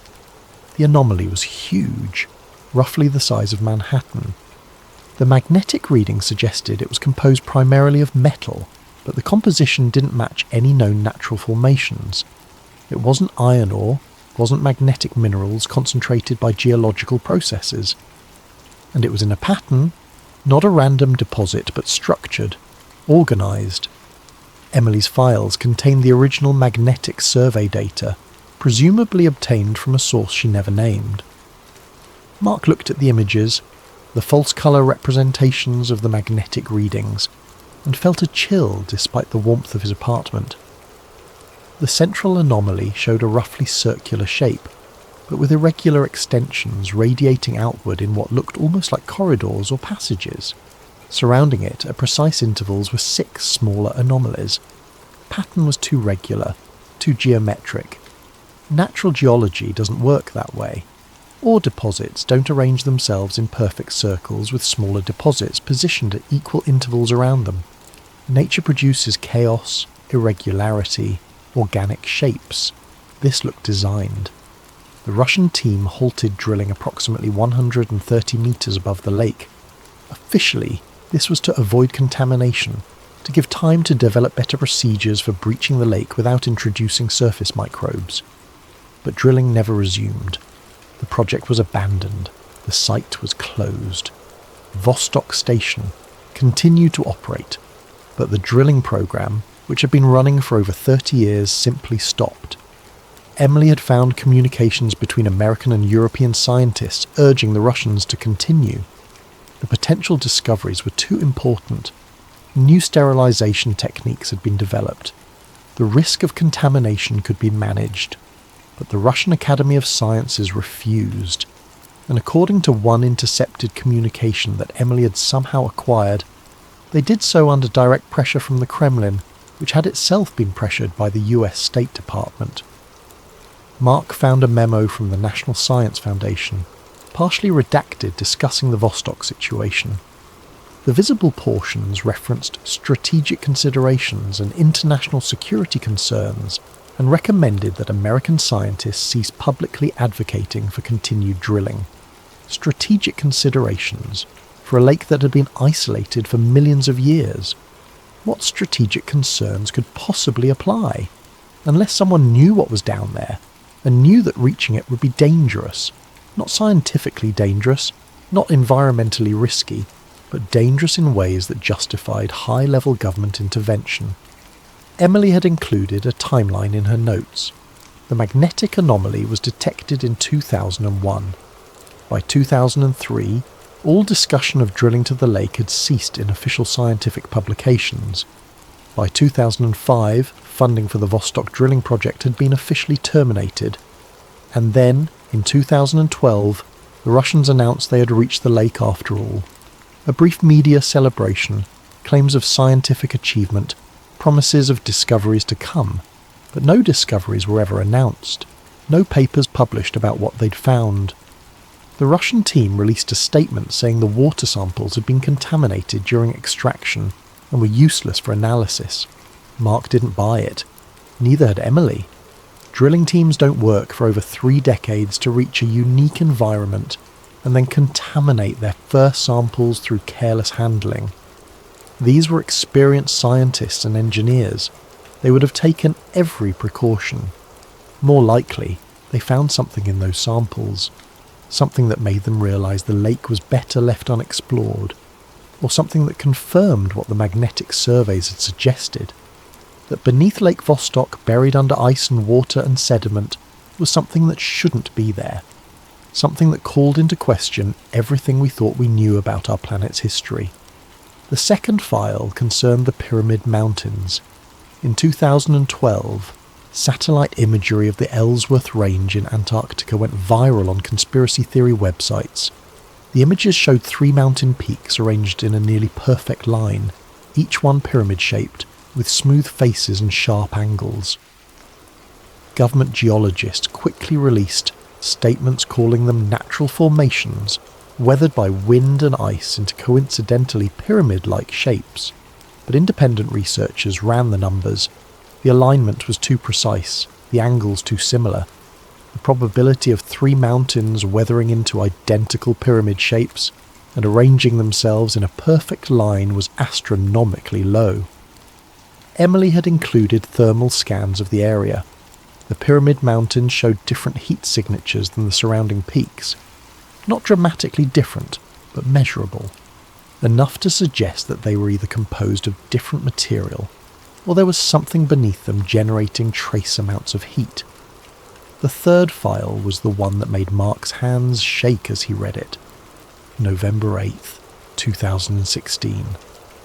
The anomaly was huge, roughly the size of Manhattan. The magnetic reading suggested it was composed primarily of metal, but the composition didn't match any known natural formations. It wasn't iron ore, wasn't magnetic minerals concentrated by geological processes. And it was in a pattern, not a random deposit, but structured, organised. Emily's files contained the original magnetic survey data, presumably obtained from a source she never named. Mark looked at the images, the false colour representations of the magnetic readings, and felt a chill despite the warmth of his apartment. The central anomaly showed a roughly circular shape, but with irregular extensions radiating outward in what looked almost like corridors or passages. Surrounding it, at precise intervals, were 6 smaller anomalies. Pattern was too regular, too geometric. Natural geology doesn't work that way. Ore deposits don't arrange themselves in perfect circles with smaller deposits positioned at equal intervals around them. Nature produces chaos, irregularity, organic shapes. This looked designed. The Russian team halted drilling approximately 130 meters above the lake. Officially, this was to avoid contamination, to give time to develop better procedures for breaching the lake without introducing surface microbes. But drilling never resumed. The project was abandoned. The site was closed. Vostok Station continued to operate, but the drilling program, which had been running for over 30 years, simply stopped. Emily had found communications between American and European scientists urging the Russians to continue. The potential discoveries were too important. New sterilization techniques had been developed. The risk of contamination could be managed, but the Russian Academy of Sciences refused, and according to one intercepted communication that Emily had somehow acquired, they did so under direct pressure from the Kremlin, which had itself been pressured by the US State Department. Mark found a memo from the National Science Foundation, partially redacted, discussing the Vostok situation. The visible portions referenced strategic considerations and international security concerns, and recommended that American scientists cease publicly advocating for continued drilling. Strategic considerations for a lake that had been isolated for millions of years. What strategic concerns could possibly apply? Unless someone knew what was down there, and knew that reaching it would be dangerous. Not scientifically dangerous, not environmentally risky, but dangerous in ways that justified high-level government intervention. Emily had included a timeline in her notes. The magnetic anomaly was detected in 2001. By 2003, all discussion of drilling to the lake had ceased in official scientific publications. By 2005, funding for the Vostok drilling project had been officially terminated. And then, in 2012, the Russians announced they had reached the lake after all. A brief media celebration, claims of scientific achievement, promises of discoveries to come, but no discoveries were ever announced. No papers published about what they'd found. The Russian team released a statement saying the water samples had been contaminated during extraction and were useless for analysis. Mark didn't buy it. Neither had Emily. Drilling teams don't work for over 3 decades to reach a unique environment and then contaminate their first samples through careless handling. These were experienced scientists and engineers. They would have taken every precaution. More likely, they found something in those samples. Something that made them realise the lake was better left unexplored. Or something that confirmed what the magnetic surveys had suggested. That beneath Lake Vostok, buried under ice and water and sediment, was something that shouldn't be there. Something that called into question everything we thought we knew about our planet's history. The second file concerned the Pyramid Mountains. In 2012, satellite imagery of the Ellsworth Range in Antarctica went viral on conspiracy theory websites. The images showed 3 mountain peaks arranged in a nearly perfect line, each one pyramid-shaped, with smooth faces and sharp angles. Government geologists quickly released statements calling them natural formations, weathered by wind and ice into coincidentally pyramid-like shapes. But independent researchers ran the numbers. The alignment was too precise, the angles too similar. The probability of 3 mountains weathering into identical pyramid shapes and arranging themselves in a perfect line was astronomically low. Emily had included thermal scans of the area. The Pyramid Mountains showed different heat signatures than the surrounding peaks. Not dramatically different, but measurable. Enough to suggest that they were either composed of different material, or there was something beneath them generating trace amounts of heat. The third file was the one that made Mark's hands shake as he read it. November 8th, 2016.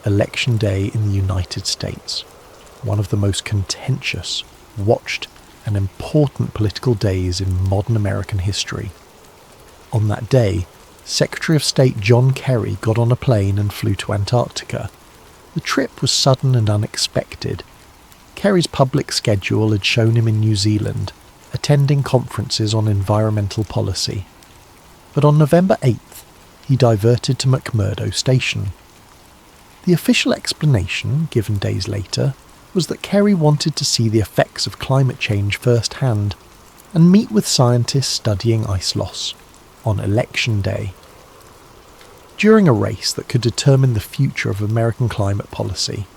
Election Day in the United States. One of the most contentious, watched, and important political days in modern American history. On that day, Secretary of State John Kerry got on a plane and flew to Antarctica. The trip was sudden and unexpected. Kerry's public schedule had shown him in New Zealand, attending conferences on environmental policy. But on November 8th, he diverted to McMurdo Station. The official explanation, given days later, was that Kerry wanted to see the effects of climate change firsthand and meet with scientists studying ice loss on Election Day. During a race that could determine the future of American climate policy,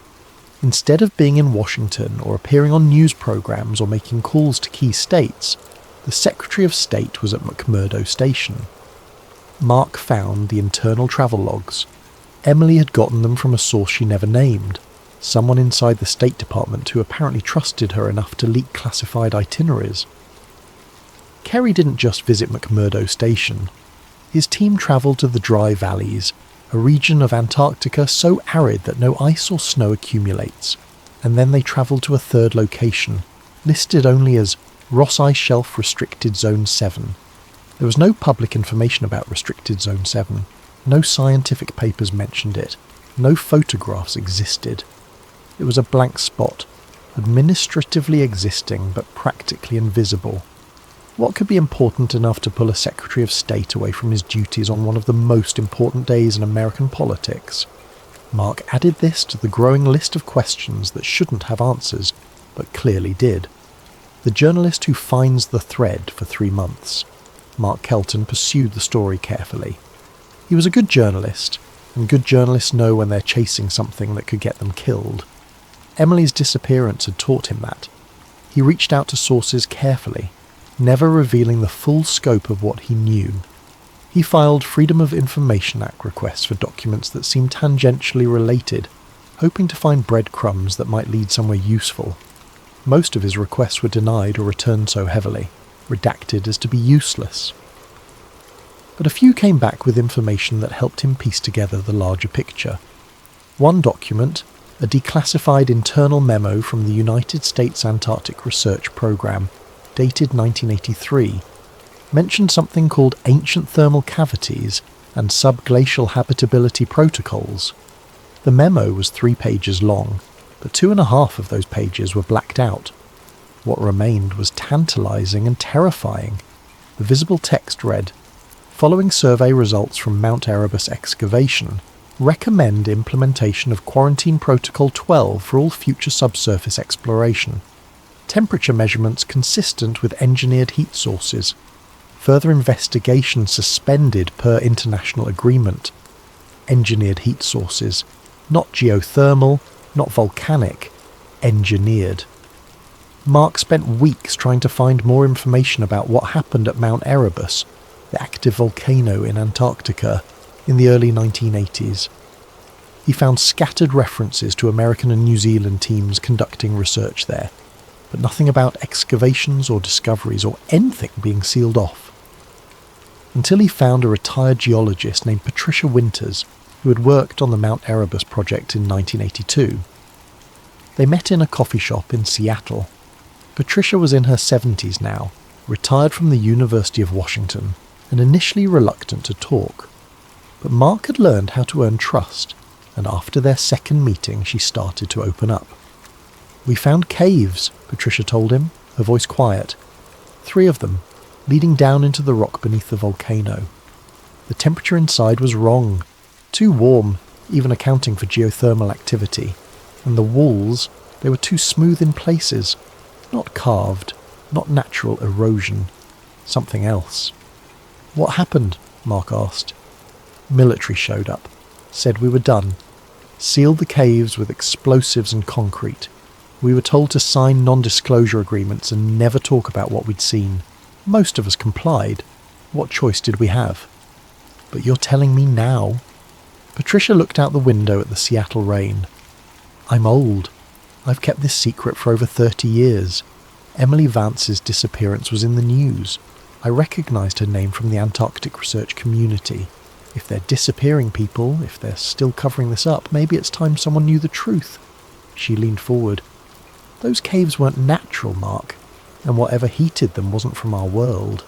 instead of being in Washington or appearing on news programs or making calls to key states, the Secretary of State was at McMurdo Station. Mark found the internal travel logs. Emily had gotten them from a source she never named, someone inside the State Department who apparently trusted her enough to leak classified itineraries. Kerry didn't just visit McMurdo Station. His team travelled to the Dry Valleys, a region of Antarctica so arid that no ice or snow accumulates, and then they travelled to a third location, listed only as Ross Ice Shelf Restricted Zone 7. There was no public information about Restricted Zone 7, no scientific papers mentioned it, no photographs existed. It was a blank spot, administratively existing but practically invisible. What could be important enough to pull a Secretary of State away from his duties on one of the most important days in American politics? Mark added this to the growing list of questions that shouldn't have answers, but clearly did. The journalist who finds the thread for 3 months. Mark Kelton pursued the story carefully. He was a good journalist, and good journalists know when they're chasing something that could get them killed. Emily's disappearance had taught him that. He reached out to sources carefully, never revealing the full scope of what he knew. He filed Freedom of Information Act requests for documents that seemed tangentially related, hoping to find breadcrumbs that might lead somewhere useful. Most of his requests were denied or returned so heavily, redacted as to be useless. But a few came back with information that helped him piece together the larger picture. One document, a declassified internal memo from the United States Antarctic Research Program, dated 1983, mentioned something called ancient thermal cavities and subglacial habitability protocols. The memo was 3 pages long, but 2.5 of those pages were blacked out. What remained was tantalizing and terrifying. The visible text read, "Following survey results from Mount Erebus excavation, recommend implementation of Quarantine Protocol 12 for all future subsurface exploration. Temperature measurements consistent with engineered heat sources. Further investigation suspended per international agreement. Engineered heat sources. Not geothermal, not volcanic. Engineered." Mark spent weeks trying to find more information about what happened at Mount Erebus, the active volcano in Antarctica, in the early 1980s. He found scattered references to American and New Zealand teams conducting research there, but nothing about excavations or discoveries or anything being sealed off. Until he found a retired geologist named Patricia Winters, who had worked on the Mount Erebus project in 1982. They met in a coffee shop in Seattle. Patricia was in her 70s now, retired from the University of Washington, and initially reluctant to talk. But Mark had learned how to earn trust, and after their second meeting she started to open up. "We found caves," Patricia told him, her voice quiet. 3 of them, leading down into the rock beneath the volcano. The temperature inside was wrong, too warm, even accounting for geothermal activity, and the walls, they were too smooth in places, not carved, not natural erosion, something else. "What happened?" Mark asked. "Military showed up, said we were done, sealed the caves with explosives and concrete. We were told to sign non-disclosure agreements and never talk about what we'd seen. Most of us complied. What choice did we have?" "But you're telling me now?" Patricia looked out the window at the Seattle rain. "I'm old. I've kept this secret for over 30 years. Emily Vance's disappearance was in the news. I recognised her name from the Antarctic research community. If they're disappearing people, if they're still covering this up, maybe it's time someone knew the truth." She leaned forward. "Those caves weren't natural, Mark, and whatever heated them wasn't from our world."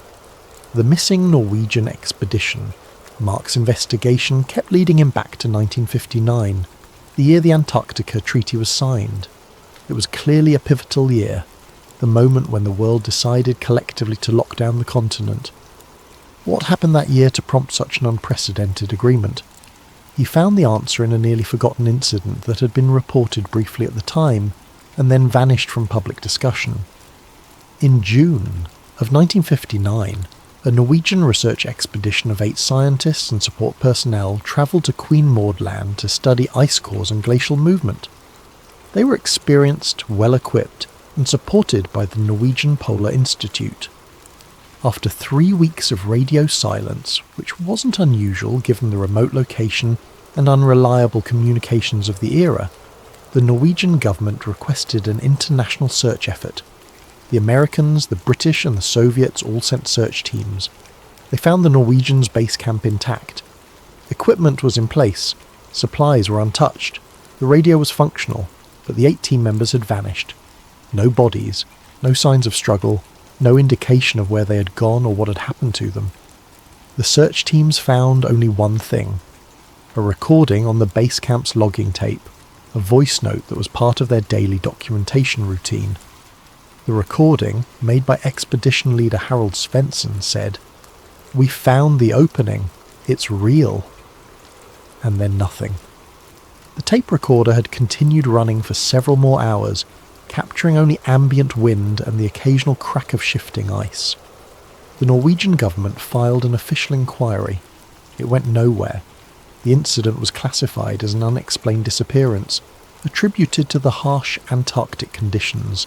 The missing Norwegian expedition. Mark's investigation kept leading him back to 1959, the year the Antarctica Treaty was signed. It was clearly a pivotal year. the moment when the world decided collectively to lock down the continent. What happened that year to prompt such an unprecedented agreement? He found the answer in a nearly forgotten incident that had been reported briefly at the time, and then vanished from public discussion. In June of 1959, a Norwegian research expedition of 8 scientists and support personnel travelled to Queen Maud Land to study ice cores and glacial movement. They were experienced, well-equipped, and supported by the Norwegian Polar Institute. After 3 weeks of radio silence, which wasn't unusual given the remote location and unreliable communications of the era, the Norwegian government requested an international search effort. The Americans, the British and the Soviets all sent search teams. They found the Norwegians' base camp intact. Equipment was in place, supplies were untouched, the radio was functional, but the 8 team members had vanished. No bodies, no signs of struggle, no indication of where they had gone or what had happened to them. The search teams found only one thing: a recording on the base camp's logging tape, a voice note that was part of their daily documentation routine. The recording, made by expedition leader Harold Svensson, said, "We found the opening. It's real." And then nothing. The tape recorder had continued running for several more hours, capturing only ambient wind and the occasional crack of shifting ice. The Norwegian government filed an official inquiry. It went nowhere. The incident was classified as an unexplained disappearance, attributed to the harsh Antarctic conditions,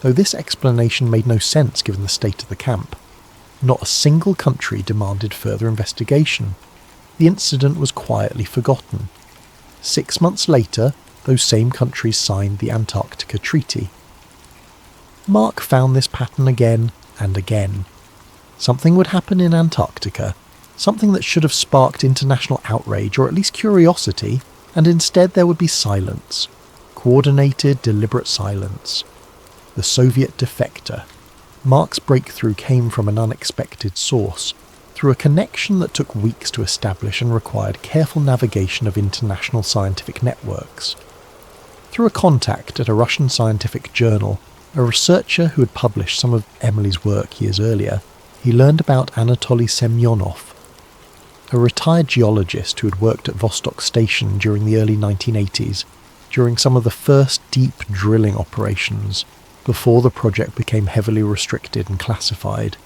though this explanation made no sense given the state of the camp. Not a single country demanded further investigation. The incident was quietly forgotten. 6 months later, those same countries signed the Antarctica Treaty. Mark found this pattern again and again. Something would happen in Antarctica, something that should have sparked international outrage or at least curiosity, and instead there would be silence. Coordinated, deliberate silence. The Soviet defector. Mark's breakthrough came from an unexpected source, through a connection that took weeks to establish and required careful navigation of international scientific networks. Through a contact at a Russian scientific journal, a researcher who had published some of Emily's work years earlier, he learned about Anatoly Semyonov, a retired geologist who had worked at Vostok Station during the early 1980s, during some of the first deep drilling operations, before the project became heavily restricted and classified.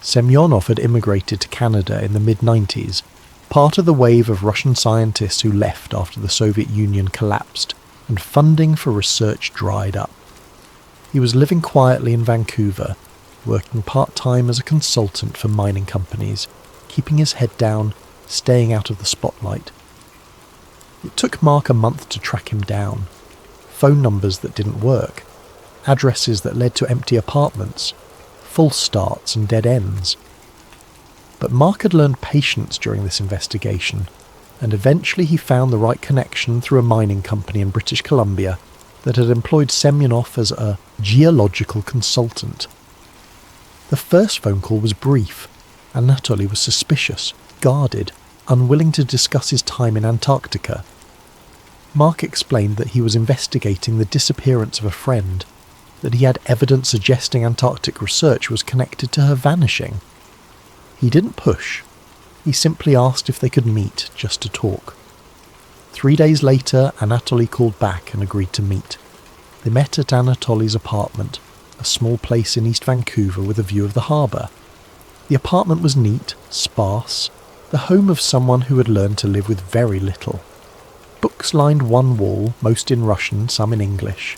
Semyonov had immigrated to Canada in the mid-90s, part of the wave of Russian scientists who left after the Soviet Union collapsed and funding for research dried up. He was living quietly in Vancouver, working part-time as a consultant for mining companies, keeping his head down, staying out of the spotlight. It took Mark a month to track him down. Phone numbers that didn't work, addresses that led to empty apartments, false starts and dead ends. But Mark had learned patience during this investigation, and eventually he found the right connection through a mining company in British Columbia that had employed Semyonov as a geological consultant. The first phone call was brief. Anatoly was suspicious, guarded, unwilling to discuss his time in Antarctica. Mark explained that he was investigating the disappearance of a friend, that he had evidence suggesting Antarctic research was connected to her vanishing. He didn't push. He simply asked if they could meet just to talk. 3 days later, Anatoly called back and agreed to meet. They met at Anatoly's apartment, a small place in East Vancouver with a view of the harbour. The apartment was neat, sparse, the home of someone who had learned to live with very little. Books lined one wall, most in Russian, some in English.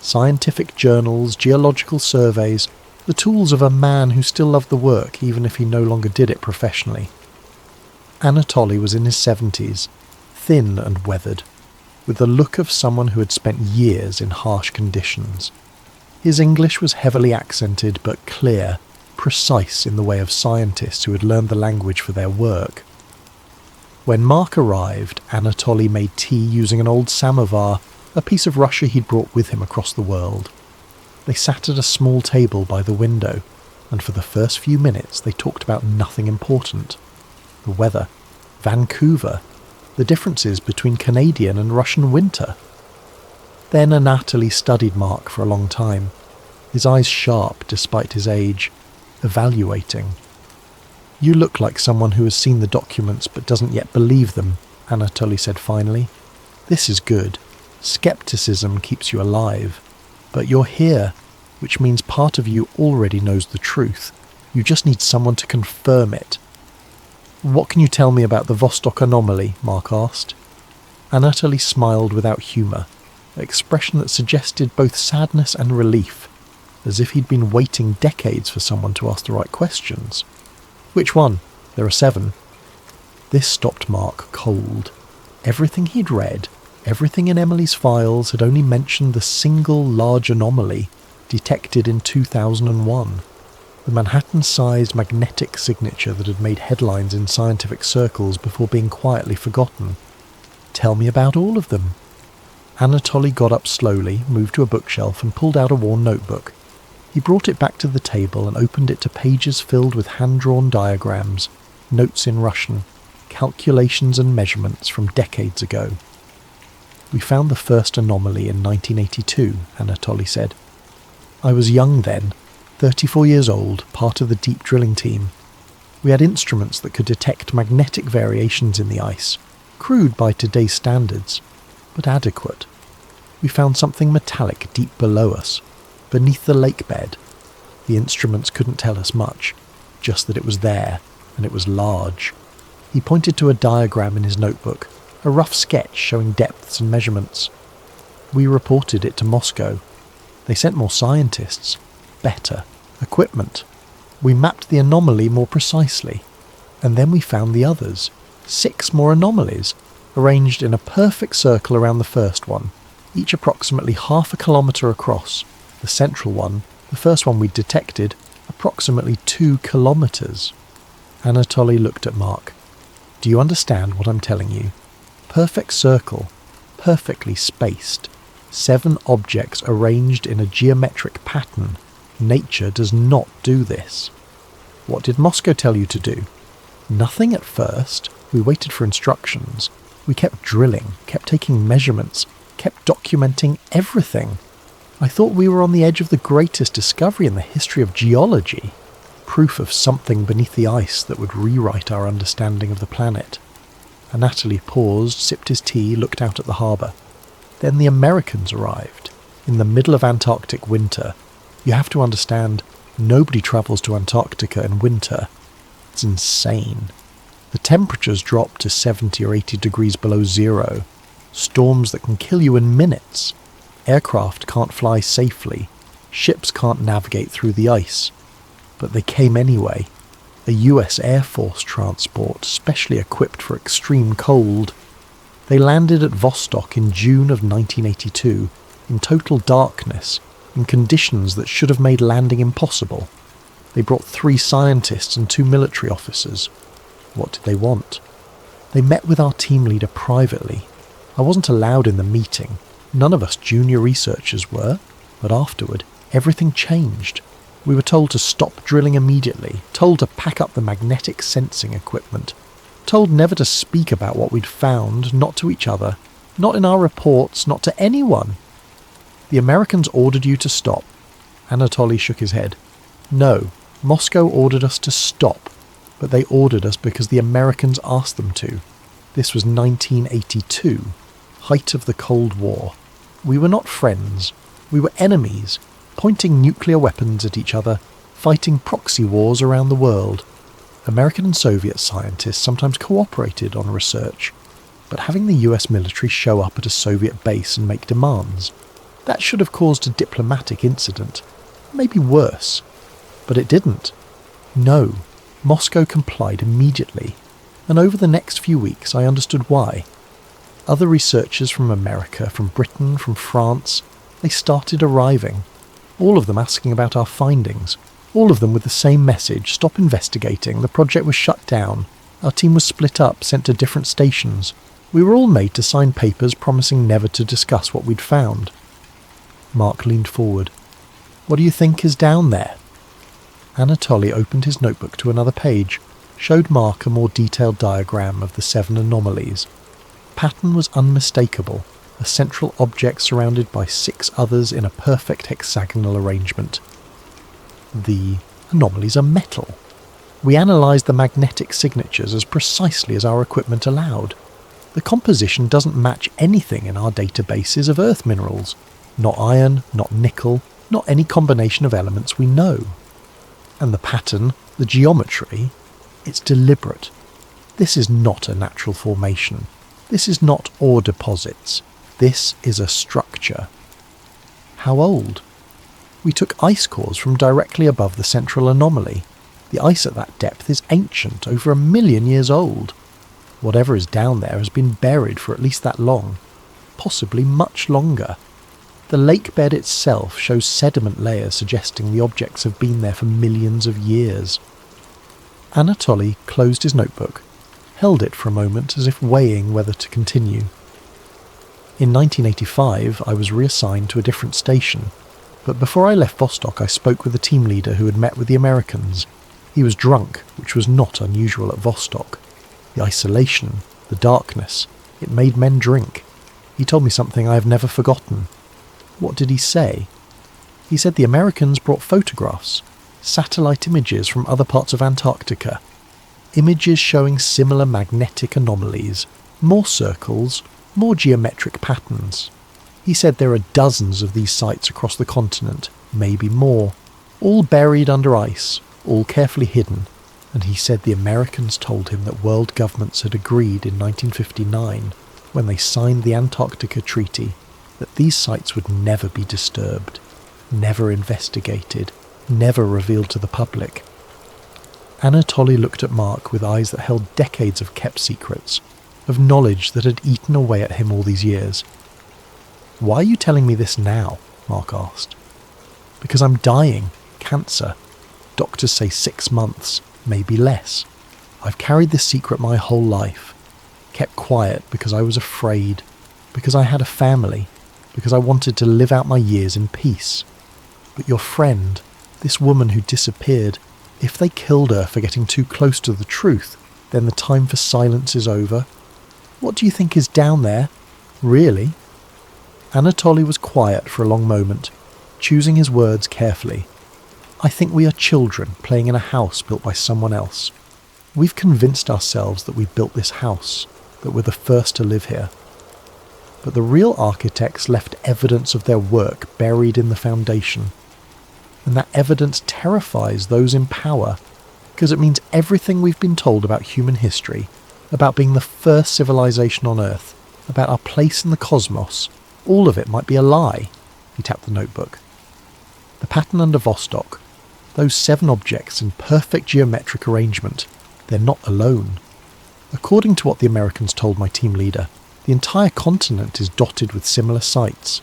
Scientific journals, geological surveys, the tools of a man who still loved the work even if he no longer did it professionally. Anatoly was in his 70s, thin and weathered, with the look of someone who had spent years in harsh conditions. His English was heavily accented but clear, precise in the way of scientists who had learned the language for their work. When Mark arrived, Anatoly made tea using an old samovar, a piece of Russia he'd brought with him across the world. They sat at a small table by the window, and for the first few minutes they talked about nothing important. The weather, Vancouver, the differences between Canadian and Russian winter. Then Anatoly studied Mark for a long time. his eyes sharp despite his age, evaluating. "You look like someone who has seen the documents but doesn't yet believe them," Anatoly said finally. "This is good. Skepticism keeps you alive. But you're here, which means part of you already knows the truth. You just need someone to confirm it." "What can you tell me about the Vostok anomaly?" Mark asked. Anatoly smiled without humour, an expression that suggested both sadness and relief, as if he'd been waiting decades for someone to ask the right questions. "Which one? There are 7. This stopped Mark cold. Everything he'd read, everything in Emily's files had only mentioned the single large anomaly detected in 2001. The Manhattan-sized magnetic signature that had made headlines in scientific circles before being quietly forgotten. "Tell me about all of them." Anatoly got up slowly, moved to a bookshelf and pulled out a worn notebook. He brought it back to the table and opened it to pages filled with hand-drawn diagrams, notes in Russian, calculations and measurements from decades ago. "We found the first anomaly in 1982, Anatoly said. "I was young then, 34 years old, part of the deep drilling team. We had instruments that could detect magnetic variations in the ice, crude by today's standards, but adequate. We found something metallic deep below us, beneath the lake bed. The instruments couldn't tell us much, just that it was there, and it was large." He pointed to a diagram in his notebook, a rough sketch showing depths and measurements. "We reported it to Moscow. They sent more scientists, better equipment. We mapped the anomaly more precisely, and then we found the others, 6 more anomalies, arranged in a perfect circle around the first one, each approximately half a kilometre across. The central one, the first one we detected, approximately 2 kilometres. Anatoly looked at Mark. "Do you understand what I'm telling you? Perfect circle, perfectly spaced. 7 objects arranged in a geometric pattern. Nature does not do this." "What did Moscow tell you to do?" "Nothing at first. We waited for instructions. We kept drilling, kept taking measurements, kept documenting everything. I thought we were on the edge of the greatest discovery in the history of geology. Proof of something beneath the ice that would rewrite our understanding of the planet." Anatoly paused, sipped his tea, looked out at the harbour. "Then the Americans arrived, in the middle of Antarctic winter. You have to understand, nobody travels to Antarctica in winter. It's insane. The temperatures drop to 70 or 80 degrees below zero. Storms that can kill you in minutes. Aircraft can't fly safely. Ships can't navigate through the ice. But they came anyway. A US Air Force transport specially equipped for extreme cold. They landed at Vostok in June of 1982, in total darkness, in conditions that should have made landing impossible. They brought 3 scientists and 2 military officers. What did they want? They met with our team leader privately. I wasn't allowed in the meeting. None of us junior researchers were, but afterward, everything changed. We were told to stop drilling immediately, told to pack up the magnetic sensing equipment, told never to speak about what we'd found, not to each other, not in our reports, not to anyone. The Americans ordered you to stop." Anatoly shook his head. "No, Moscow ordered us to stop, but they ordered us because the Americans asked them to. This was 1982, height of the Cold War. We were not friends. We were enemies, pointing nuclear weapons at each other, fighting proxy wars around the world. American and Soviet scientists sometimes cooperated on research, but having the US military show up at a Soviet base and make demands, that should have caused a diplomatic incident, maybe worse. But it didn't. No, Moscow complied immediately, and over the next few weeks I understood why. Other researchers from America, from Britain, from France, they started arriving, all of them asking about our findings, all of them with the same message: stop investigating, the project was shut down, our team was split up, sent to different stations. We were all made to sign papers promising never to discuss what we'd found." Mark leaned forward. "What do you think is down there?" Anatoly opened his notebook to another page, showed Mark a more detailed diagram of the 7 anomalies. Pattern was unmistakable. a central object surrounded by 6 others in a perfect hexagonal arrangement. The anomalies are metal. We analysed the magnetic signatures as precisely as our equipment allowed. The composition doesn't match anything in our databases of Earth minerals. Not iron, not nickel, not any combination of elements we know. And the pattern, the geometry, it's deliberate. This is not a natural formation. This is not ore deposits. This is a structure. How old? We took ice cores from directly above the central anomaly. The ice at that depth is ancient, over 1 million years old. Whatever is down there has been buried for at least that long, possibly much longer. The lake bed itself shows sediment layers suggesting the objects have been there for millions of years. Anatoly closed his notebook, held it for a moment as if weighing whether to continue. In 1985, I was reassigned to a different station, but before I left Vostok I spoke with the team leader who had met with the Americans. He was drunk, which was not unusual at Vostok. The isolation, the darkness, it made men drink. He told me something I have never forgotten. What did he say? He said the Americans brought photographs, satellite images from other parts of Antarctica, images showing similar magnetic anomalies, more circles, more geometric patterns. He said there are dozens of these sites across the continent, maybe more, all buried under ice, all carefully hidden, and he said the Americans told him that world governments had agreed in 1959, when they signed the Antarctica Treaty, that these sites would never be disturbed, never investigated, never revealed to the public. Anatoly looked at Mark with eyes that held decades of kept secrets, of knowledge that had eaten away at him all these years. "Why are you telling me this now?" Mark asked. "Because I'm dying. Cancer. Doctors say 6 months, maybe less. I've carried this secret my whole life. Kept quiet because I was afraid, because I had a family, because I wanted to live out my years in peace. But your friend, this woman who disappeared, if they killed her for getting too close to the truth, then the time for silence is over. What do you think is down there? Really?" Anatoly was quiet for a long moment, choosing his words carefully. "I think we are children playing in a house built by someone else. We've convinced ourselves that we built this house, that we're the first to live here. But the real architects left evidence of their work buried in the foundation. And that evidence terrifies those in power, because it means everything we've been told about human history, about being the first civilization on Earth, about our place in the cosmos, all of it might be a lie." He tapped the notebook. "The pattern under Vostok, those 7 objects in perfect geometric arrangement, they're not alone. According to what the Americans told my team leader, the entire continent is dotted with similar sites.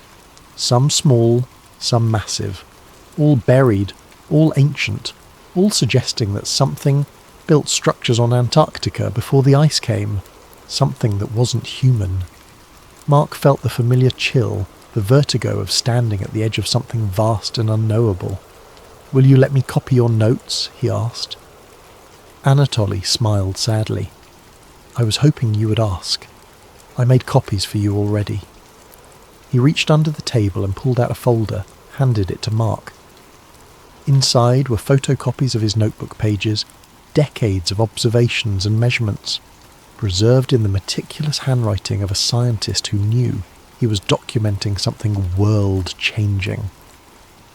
Some small, some massive, all buried, all ancient, all suggesting that something built structures on Antarctica before the ice came, something that wasn't human." Mark felt the familiar chill, the vertigo of standing at the edge of something vast and unknowable. "Will you let me copy your notes?" he asked. Anatoly smiled sadly. "I was hoping you would ask. I made copies for you already." He reached under the table and pulled out a folder, handed it to Mark. Inside were photocopies of his notebook pages, decades of observations and measurements, preserved in the meticulous handwriting of a scientist who knew he was documenting something world-changing.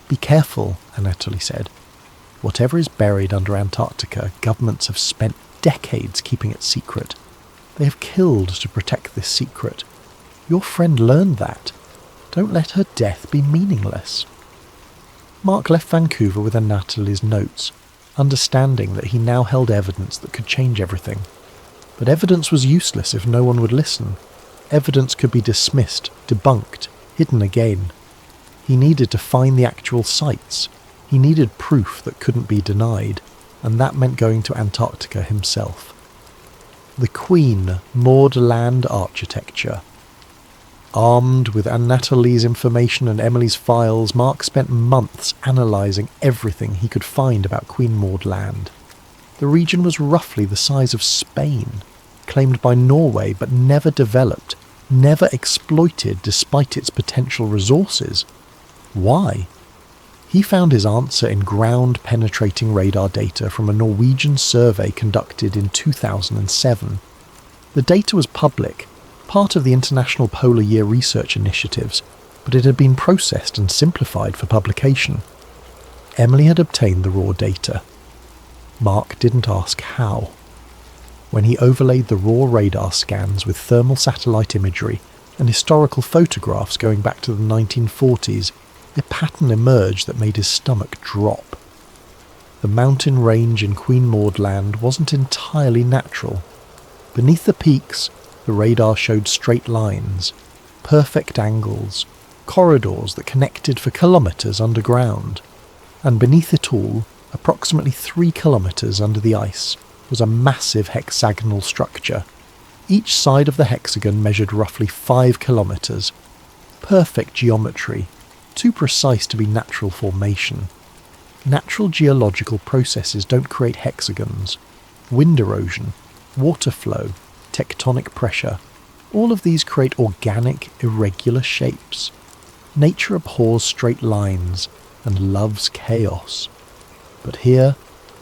"Be careful," Anatoly said. "Whatever is buried under Antarctica, governments have spent decades keeping it secret. They have killed to protect this secret. Your friend learned that. Don't let her death be meaningless." Mark left Vancouver with Anatoly's notes, understanding that he now held evidence that could change everything. But evidence was useless if no one would listen. Evidence could be dismissed, debunked, hidden again. He needed to find the actual sites. He needed proof that couldn't be denied, and that meant going to Antarctica himself. The Queen moored land architecture. Armed with Anatoly's information and Emily's files, Mark spent months analysing everything he could find about Queen moored land. The region was roughly the size of Spain, claimed by Norway but never developed, never exploited despite its potential resources. Why? He found his answer in ground-penetrating radar data from a Norwegian survey conducted in 2007. The data was public, part of the International Polar Year research initiatives, but it had been processed and simplified for publication. Emily had obtained the raw data. Mark didn't ask how. When he overlaid the raw radar scans with thermal satellite imagery and historical photographs going back to the 1940s, a pattern emerged that made his stomach drop. The mountain range in Queen Maud Land wasn't entirely natural. Beneath the peaks, the radar showed straight lines, perfect angles, corridors that connected for kilometres underground. And beneath it all, approximately 3 kilometres under the ice, was a massive hexagonal structure. Each side of the hexagon measured roughly 5 kilometres. Perfect geometry, too precise to be natural formation. Natural geological processes don't create hexagons. Wind erosion, water flow, tectonic pressure, all of these create organic, irregular shapes. Nature abhors straight lines and loves chaos. But here,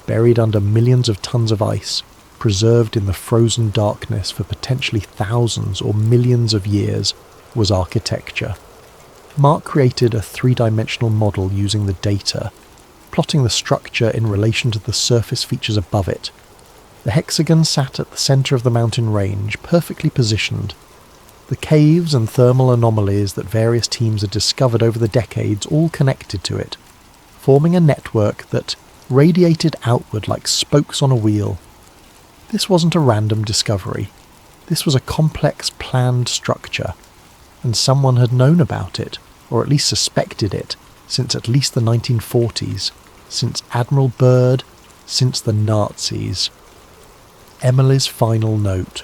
buried under millions of tons of ice, preserved in the frozen darkness for potentially thousands or millions of years, was architecture. Mark created a 3-dimensional model using the data, plotting the structure in relation to the surface features above it. The hexagon sat at the centre of the mountain range, perfectly positioned. The caves and thermal anomalies that various teams had discovered over the decades all connected to it, forming a network that radiated outward like spokes on a wheel. This wasn't a random discovery. This was a complex, planned structure, and someone had known about it, or at least suspected it, since at least the 1940s, since Admiral Byrd, since the Nazis. Emily's final note.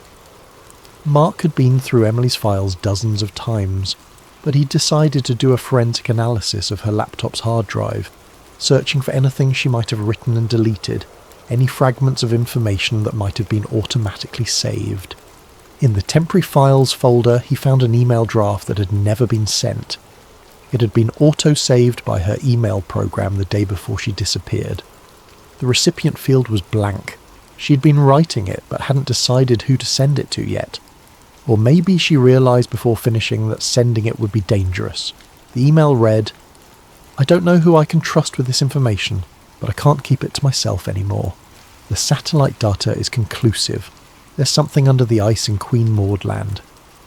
Mark had been through Emily's files dozens of times, but he decided to do a forensic analysis of her laptop's hard drive, searching for anything she might have written and deleted, any fragments of information that might have been automatically saved. In the temporary files folder, he found an email draft that had never been sent. It had been auto-saved by her email program the day before she disappeared. The recipient field was blank. She'd been writing it, but hadn't decided who to send it to yet. Or maybe she realised before finishing that sending it would be dangerous. The email read, "I don't know who I can trust with this information, but I can't keep it to myself anymore. The satellite data is conclusive. There's something under the ice in Queen Maud Land.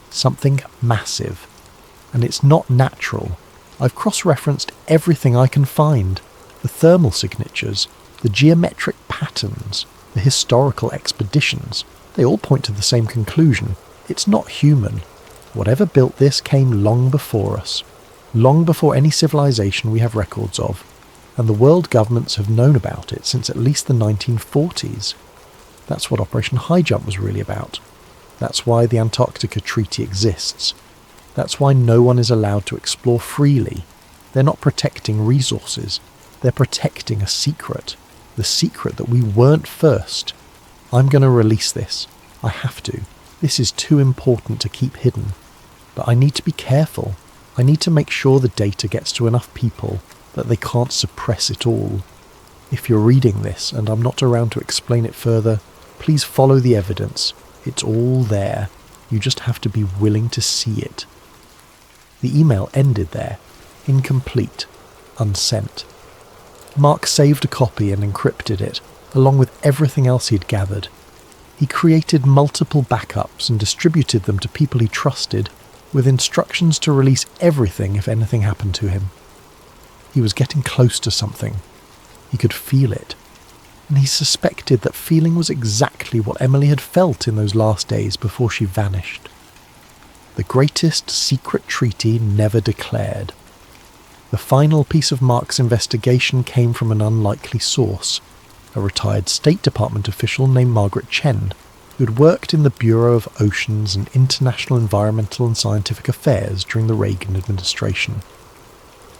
Something massive. And it's not natural. I've cross-referenced everything I can find. The thermal signatures, the geometric patterns, the historical expeditions. They all point to the same conclusion. It's not human. Whatever built this came long before us. Long before any civilization we have records of. And the world governments have known about it since at least the 1940s. That's what Operation High Jump was really about. That's why the Antarctica Treaty exists. That's why no one is allowed to explore freely. They're not protecting resources. They're protecting a secret. The secret that we weren't first. I'm going to release this. I have to. This is too important to keep hidden. But I need to be careful. I need to make sure the data gets to enough people that they can't suppress it all. If you're reading this and I'm not around to explain it further, please follow the evidence. It's all there. You just have to be willing to see it." The email ended there, incomplete, unsent. Mark saved a copy and encrypted it, along with everything else he'd gathered. He created multiple backups and distributed them to people he trusted, with instructions to release everything if anything happened to him. He was getting close to something. He could feel it. And he suspected that feeling was exactly what Emily had felt in those last days before she vanished. The greatest secret treaty never declared. The final piece of Mark's investigation came from an unlikely source, a retired State Department official named Margaret Chen, who had worked in the Bureau of Oceans and International Environmental and Scientific Affairs during the Reagan administration.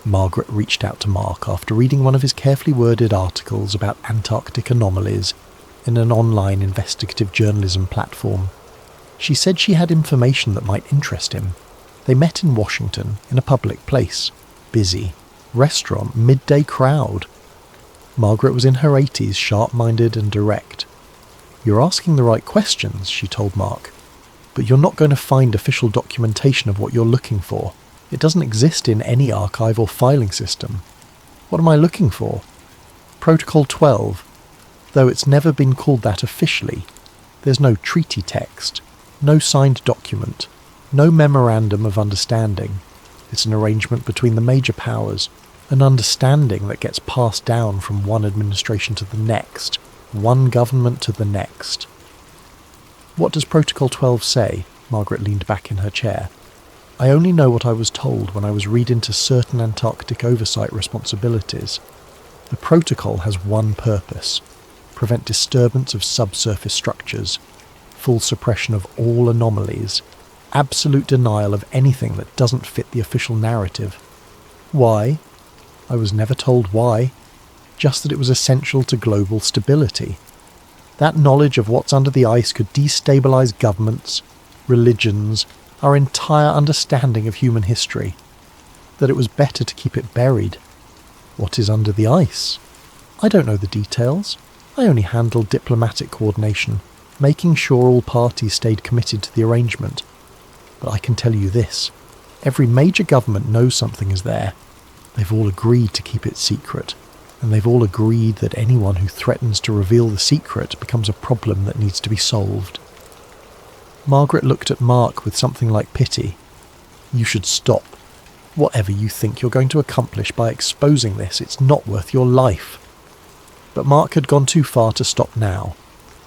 Margaret reached out to Mark after reading one of his carefully worded articles about Antarctic anomalies in an online investigative journalism platform. She said she had information that might interest him. They met in Washington, in a public place. Busy. Restaurant, midday crowd. Margaret was in her 80s, sharp-minded and direct. "You're asking the right questions," she told Mark, "but you're not going to find official documentation of what you're looking for. It doesn't exist in any archive or filing system." "What am I looking for?" "Protocol 12. Though it's never been called that officially. There's no treaty text, no signed document, no memorandum of understanding. It's an arrangement between the major powers, an understanding that gets passed down from one administration to the next, one government to the next." "What does Protocol 12 say?" Margaret leaned back in her chair. "I only know what I was told when I was read into certain Antarctic oversight responsibilities. The protocol has one purpose: prevent disturbance of subsurface structures, full suppression of all anomalies, absolute denial of anything that doesn't fit the official narrative. Why? I was never told why, just that it was essential to global stability. That knowledge of what's under the ice could destabilize governments, religions, our entire understanding of human history. That it was better to keep it buried. What is under the ice? I don't know the details. I only handled diplomatic coordination, making sure all parties stayed committed to the arrangement. But I can tell you this. Every major government knows something is there. They've all agreed to keep it secret, and they've all agreed that anyone who threatens to reveal the secret becomes a problem that needs to be solved." Margaret looked at Mark with something like pity. "You should stop. Whatever you think you're going to accomplish by exposing this, it's not worth your life." But Mark had gone too far to stop now.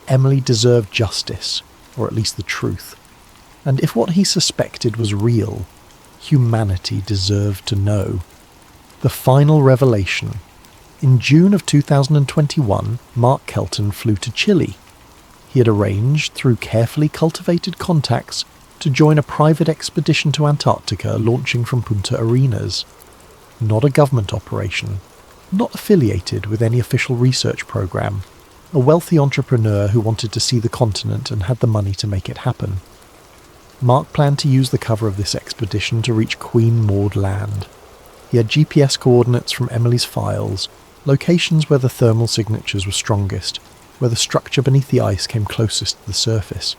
Emily deserved justice, or at least the truth. And if what he suspected was real, humanity deserved to know. The final revelation. In June of 2021, Mark Kelton flew to Chile. He had arranged, through carefully cultivated contacts, to join a private expedition to Antarctica launching from Punta Arenas. Not a government operation, not affiliated with any official research program. A wealthy entrepreneur who wanted to see the continent and had the money to make it happen. Mark planned to use the cover of this expedition to reach Queen Maud Land. He had GPS coordinates from Emily's files, locations where the thermal signatures were strongest, where the structure beneath the ice came closest to the surface.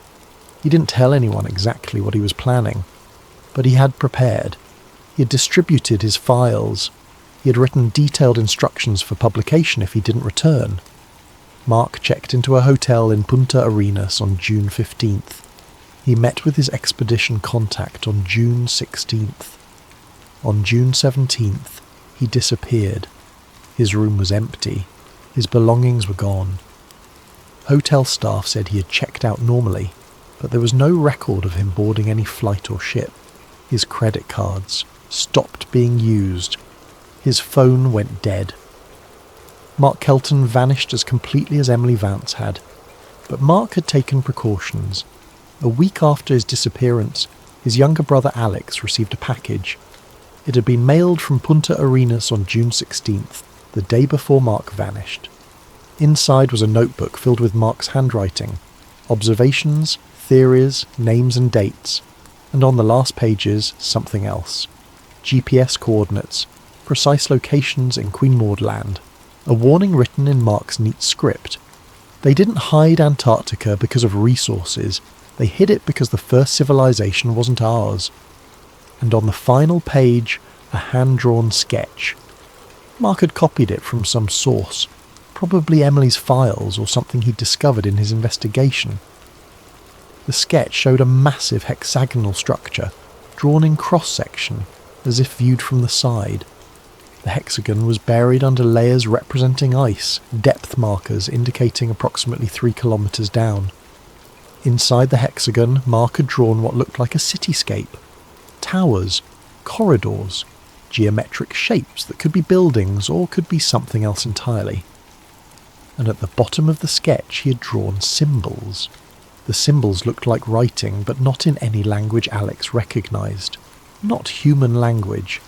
He didn't tell anyone exactly what he was planning, but he had prepared. He had distributed his files. He had written detailed instructions for publication if he didn't return. Mark checked into a hotel in Punta Arenas on June 15th. He met with his expedition contact on June 16th. On June 17th, he disappeared. His room was empty. His belongings were gone. Hotel staff said he had checked out normally, but there was no record of him boarding any flight or ship. His credit cards stopped being used. His phone went dead. Mark Kelton vanished as completely as Emily Vance had, but Mark had taken precautions. A week after his disappearance, his younger brother Alex received a package. It had been mailed from Punta Arenas on June 16th, the day before Mark vanished. Inside was a notebook filled with Mark's handwriting, observations, theories, names and dates, and on the last pages, something else. GPS coordinates, precise locations in Queen Maud Land, a warning written in Mark's neat script. They didn't hide Antarctica because of resources, they hid it because the first civilization wasn't ours. And on the final page, a hand-drawn sketch. Mark had copied it from some source, probably Emily's files or something he'd discovered in his investigation. The sketch showed a massive hexagonal structure, drawn in cross-section, as if viewed from the side. The hexagon was buried under layers representing ice, depth markers indicating approximately 3 kilometers down. Inside the hexagon, Mark had drawn what looked like a cityscape. Towers, corridors, geometric shapes that could be buildings or could be something else entirely. And at the bottom of the sketch he had drawn symbols. The symbols looked like writing, but not in any language Alex recognised. Not human language.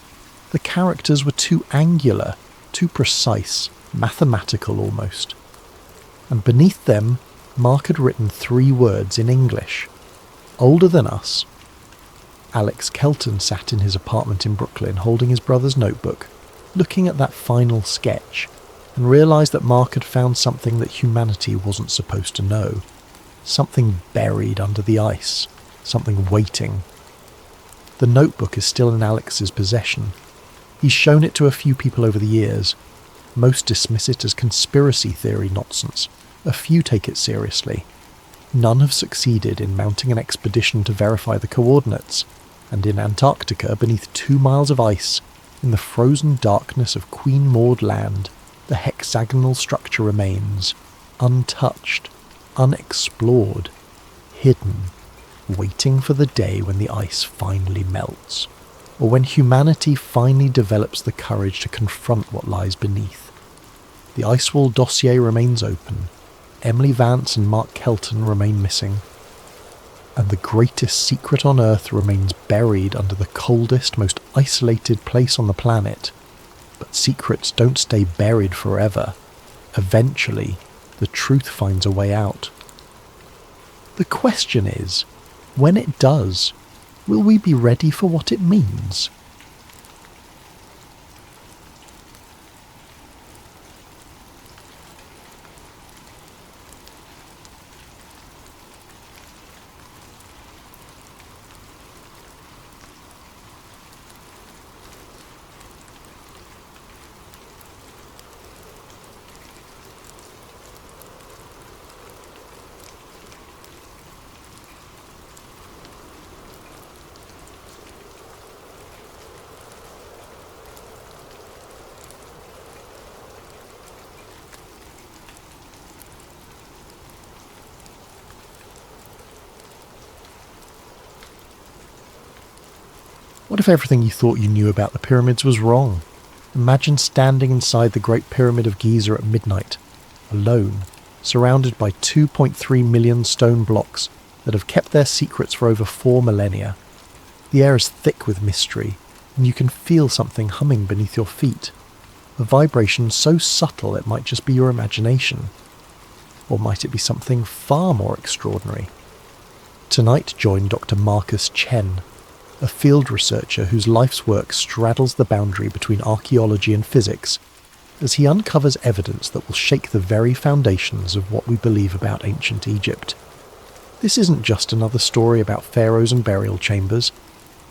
The characters were too angular, too precise, mathematical almost. And beneath them, Mark had written 3 words in English. older than us. Alex Kelton sat in his apartment in Brooklyn holding his brother's notebook, looking at that final sketch, and realised that Mark had found something that humanity wasn't supposed to know. Something buried under the ice, something waiting. The notebook is still in Alex's possession. He's shown it to a few people over the years. Most dismiss it as conspiracy theory nonsense. A few take it seriously. None have succeeded in mounting an expedition to verify the coordinates, and in Antarctica, beneath 2 miles of ice, in the frozen darkness of Queen Maud Land, the hexagonal structure remains, untouched, unexplored, hidden, waiting for the day when the ice finally melts, or when humanity finally develops the courage to confront what lies beneath. The Icewall dossier remains open, Emily Vance and Mark Kelton remain missing, and the greatest secret on Earth remains buried under the coldest, most isolated place on the planet. But secrets don't stay buried forever. Eventually, the truth finds a way out. The question is, when it does, will we be ready for what it means? What if everything you thought you knew about the pyramids was wrong? Imagine standing inside the Great Pyramid of Giza at midnight, alone, surrounded by 2.3 million stone blocks that have kept their secrets for over 4 millennia. The air is thick with mystery, and you can feel something humming beneath your feet, a vibration so subtle it might just be your imagination. Or might it be something far more extraordinary? Tonight join Dr. Marcus Chen, a field researcher whose life's work straddles the boundary between archaeology and physics, as he uncovers evidence that will shake the very foundations of what we believe about ancient Egypt. This isn't just another story about pharaohs and burial chambers.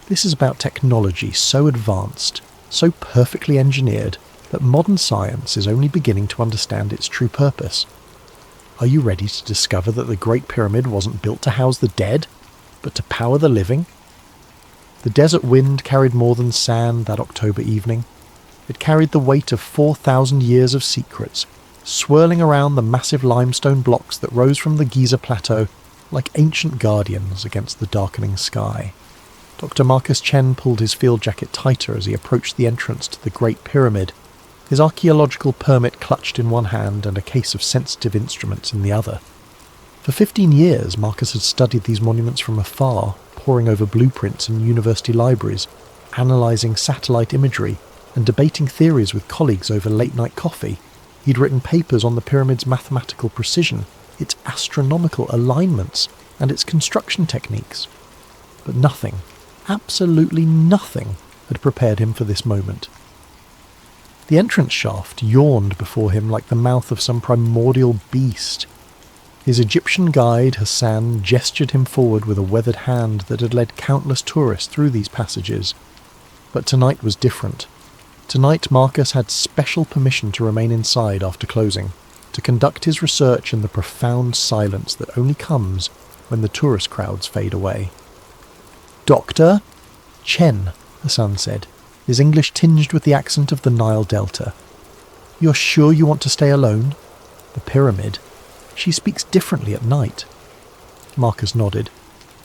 This is about technology so advanced, so perfectly engineered, that modern science is only beginning to understand its true purpose. Are you ready to discover that the Great Pyramid wasn't built to house the dead, but to power the living? The desert wind carried more than sand that October evening. It carried the weight of 4,000 years of secrets, swirling around the massive limestone blocks that rose from the Giza Plateau like ancient guardians against the darkening sky. Dr. Marcus Chen pulled his field jacket tighter as he approached the entrance to the Great Pyramid, his archaeological permit clutched in one hand and a case of sensitive instruments in the other. For 15 years, Marcus had studied these monuments from afar, poring over blueprints in university libraries, analysing satellite imagery, and debating theories with colleagues over late-night coffee. He'd written papers on the pyramid's mathematical precision, its astronomical alignments, and its construction techniques. But nothing, absolutely nothing, had prepared him for this moment. The entrance shaft yawned before him like the mouth of some primordial beast. His Egyptian guide, Hassan, gestured him forward with a weathered hand that had led countless tourists through these passages. But tonight was different. Tonight Marcus had special permission to remain inside after closing, to conduct his research in the profound silence that only comes when the tourist crowds fade away. "Doctor?" "Chen," Hassan said, his English tinged with the accent of the Nile Delta. "You're sure you want to stay alone? The pyramid. She speaks differently at night." Marcus nodded,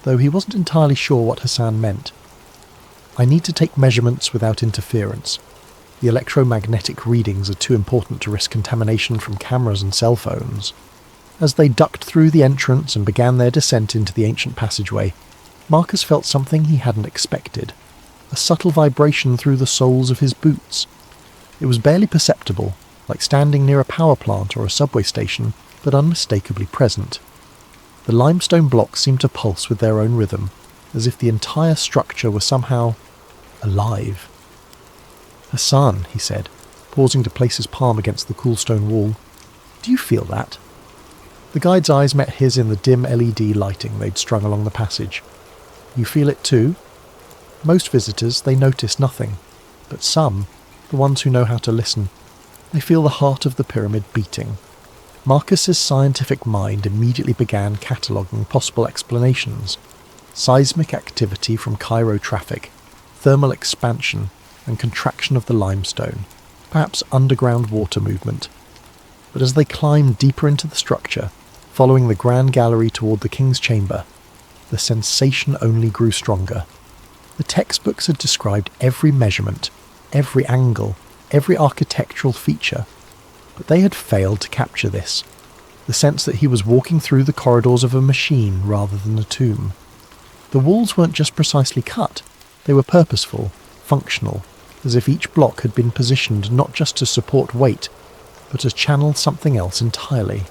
though he wasn't entirely sure what Hassan meant. "I need to take measurements without interference. The electromagnetic readings are too important to risk contamination from cameras and cell phones." As they ducked through the entrance and began their descent into the ancient passageway, Marcus felt something he hadn't expected, a subtle vibration through the soles of his boots. It was barely perceptible, like standing near a power plant or a subway station, but unmistakably present. The limestone blocks seemed to pulse with their own rhythm, as if the entire structure were somehow alive. "Hassan," he said, pausing to place his palm against the cool stone wall, "do you feel that?" The guide's eyes met his in the dim LED lighting they'd strung along the passage. "You feel it too?" Most visitors, they notice nothing, but some, the ones who know how to listen, they feel the heart of the pyramid beating. Marcus's scientific mind immediately began cataloguing possible explanations. Seismic activity from Cairo traffic, thermal expansion and contraction of the limestone, perhaps underground water movement. But as they climbed deeper into the structure, following the grand gallery toward the king's chamber, the sensation only grew stronger. The textbooks had described every measurement, every angle, every architectural feature, but they had failed to capture this, the sense that he was walking through the corridors of a machine rather than a tomb. The walls weren't just precisely cut, they were purposeful, functional, as if each block had been positioned not just to support weight, but to channel something else entirely.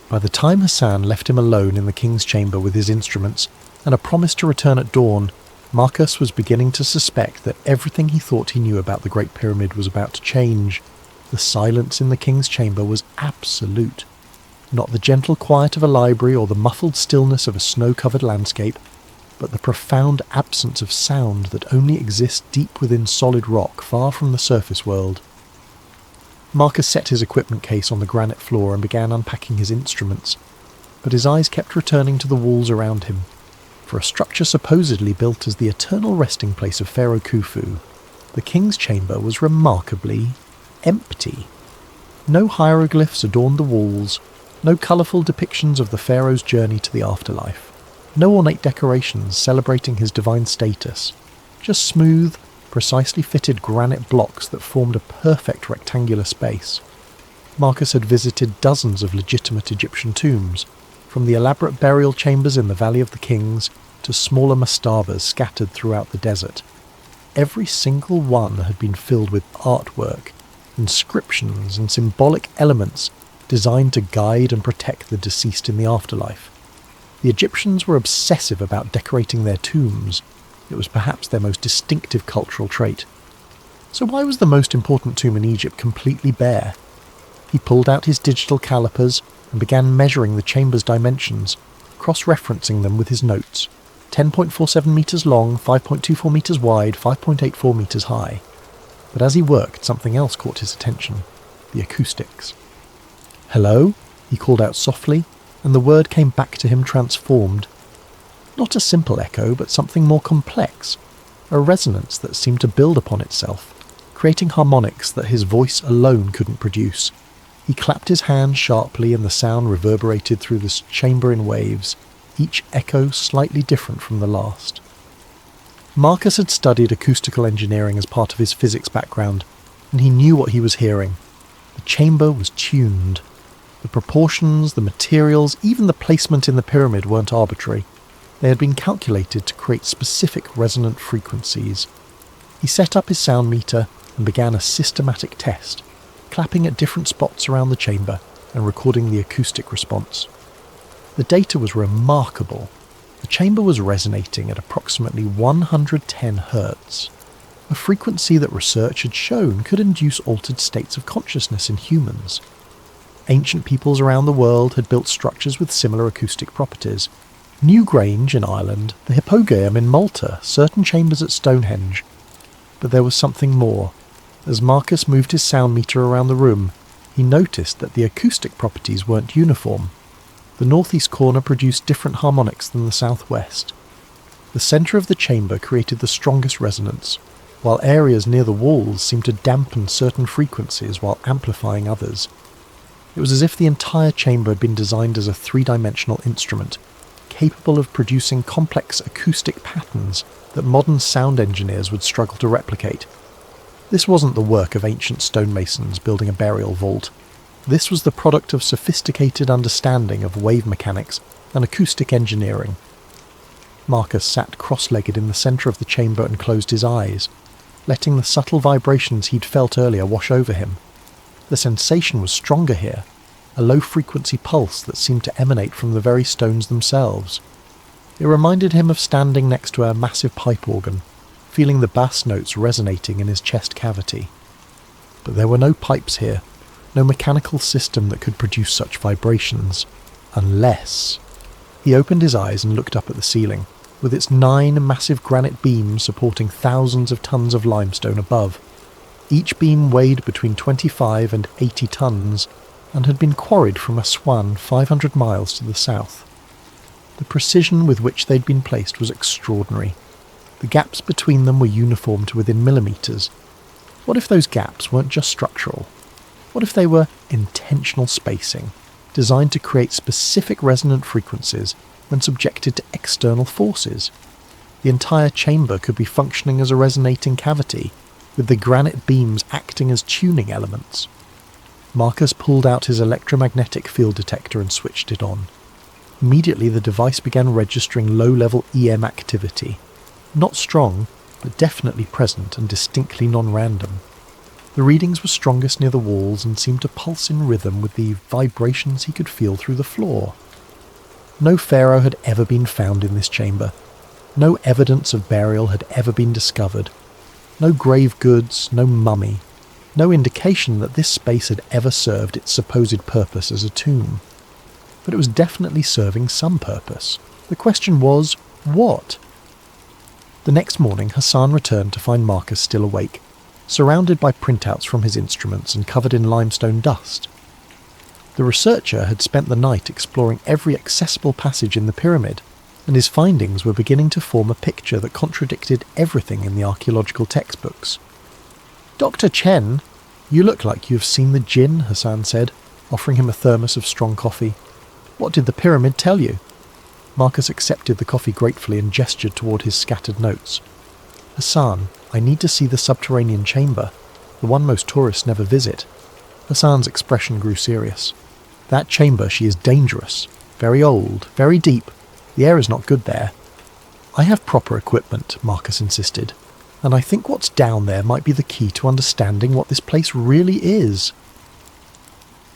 By the time Hassan left him alone in the king's chamber with his instruments and a promise to return at dawn, Marcus was beginning to suspect that everything he thought he knew about the Great Pyramid was about to change. The silence in the king's chamber was absolute. Not the gentle quiet of a library or the muffled stillness of a snow-covered landscape, but the profound absence of sound that only exists deep within solid rock far from the surface world. Marcus set his equipment case on the granite floor and began unpacking his instruments, but his eyes kept returning to the walls around him. For a structure supposedly built as the eternal resting place of Pharaoh Khufu, the king's chamber was remarkably empty. No hieroglyphs adorned the walls, no colourful depictions of the pharaoh's journey to the afterlife, no ornate decorations celebrating his divine status, just smooth, precisely fitted granite blocks that formed a perfect rectangular space. Marcus had visited dozens of legitimate Egyptian tombs, from the elaborate burial chambers in the Valley of the Kings to smaller mastabas scattered throughout the desert. Every single one had been filled with artwork, inscriptions and symbolic elements designed to guide and protect the deceased in the afterlife. The Egyptians were obsessive about decorating their tombs. It was perhaps their most distinctive cultural trait. So why was the most important tomb in Egypt completely bare? He pulled out his digital calipers and began measuring the chamber's dimensions, cross-referencing them with his notes. 10.47 metres long, 5.24 metres wide, 5.84 metres high. But as he worked, something else caught his attention: the acoustics. "Hello?" he called out softly, and the word came back to him transformed. Not a simple echo, but something more complex, a resonance that seemed to build upon itself, creating harmonics that his voice alone couldn't produce. He clapped his hands sharply and the sound reverberated through the chamber in waves, each echo slightly different from the last. Marcus had studied acoustical engineering as part of his physics background, and he knew what he was hearing. The chamber was tuned. The proportions, the materials, even the placement in the pyramid weren't arbitrary. They had been calculated to create specific resonant frequencies. He set up his sound meter and began a systematic test, clapping at different spots around the chamber and recording the acoustic response. The data was remarkable. The chamber was resonating at approximately 110 Hz, a frequency that research had shown could induce altered states of consciousness in humans. Ancient peoples around the world had built structures with similar acoustic properties. Newgrange in Ireland, the Hippogæum in Malta, certain chambers at Stonehenge. But there was something more. As Marcus moved his sound meter around the room, he noticed that the acoustic properties weren't uniform. The northeast corner produced different harmonics than the southwest. The centre of the chamber created the strongest resonance, while areas near the walls seemed to dampen certain frequencies while amplifying others. It was as if the entire chamber had been designed as a three-dimensional instrument, capable of producing complex acoustic patterns that modern sound engineers would struggle to replicate. This wasn't the work of ancient stonemasons building a burial vault. This was the product of sophisticated understanding of wave mechanics and acoustic engineering. Marcus sat cross-legged in the centre of the chamber and closed his eyes, letting the subtle vibrations he'd felt earlier wash over him. The sensation was stronger here. a low-frequency pulse that seemed to emanate from the very stones themselves. It reminded him of standing next to a massive pipe organ, feeling the bass notes resonating in his chest cavity. But there were no pipes here, no mechanical system that could produce such vibrations, unless... He opened his eyes and looked up at the ceiling, with its 9 massive granite beams supporting thousands of tons of limestone above. Each beam weighed between 25 and 80 tons, and had been quarried from Aswan 500 miles to the south. The precision with which they'd been placed was extraordinary. The gaps between them were uniform to within millimetres. What if those gaps weren't just structural? What if they were intentional spacing, designed to create specific resonant frequencies when subjected to external forces? The entire chamber could be functioning as a resonating cavity, with the granite beams acting as tuning elements. Marcus pulled out his electromagnetic field detector and switched it on. Immediately the device began registering low-level EM activity. Not strong, but definitely present and distinctly non-random. The readings were strongest near the walls and seemed to pulse in rhythm with the vibrations he could feel through the floor. No pharaoh had ever been found in this chamber. No evidence of burial had ever been discovered. No grave goods, no mummy. No indication that this space had ever served its supposed purpose as a tomb. But it was definitely serving some purpose. The question was, what? The next morning, Hassan returned to find Marcus still awake, surrounded by printouts from his instruments and covered in limestone dust. The researcher had spent the night exploring every accessible passage in the pyramid, and his findings were beginning to form a picture that contradicted everything in the archaeological textbooks. "Dr. Chen, you look like you have seen the jinn," Hassan said, offering him a thermos of strong coffee. "What did the pyramid tell you?" Marcus accepted the coffee gratefully and gestured toward his scattered notes. "Hassan, I need to see the subterranean chamber, the one most tourists never visit." Hassan's expression grew serious. "That chamber, she is dangerous, very old, very deep. The air is not good there." "I have proper equipment," Marcus insisted, "and I think what's down there might be the key to understanding what this place really is."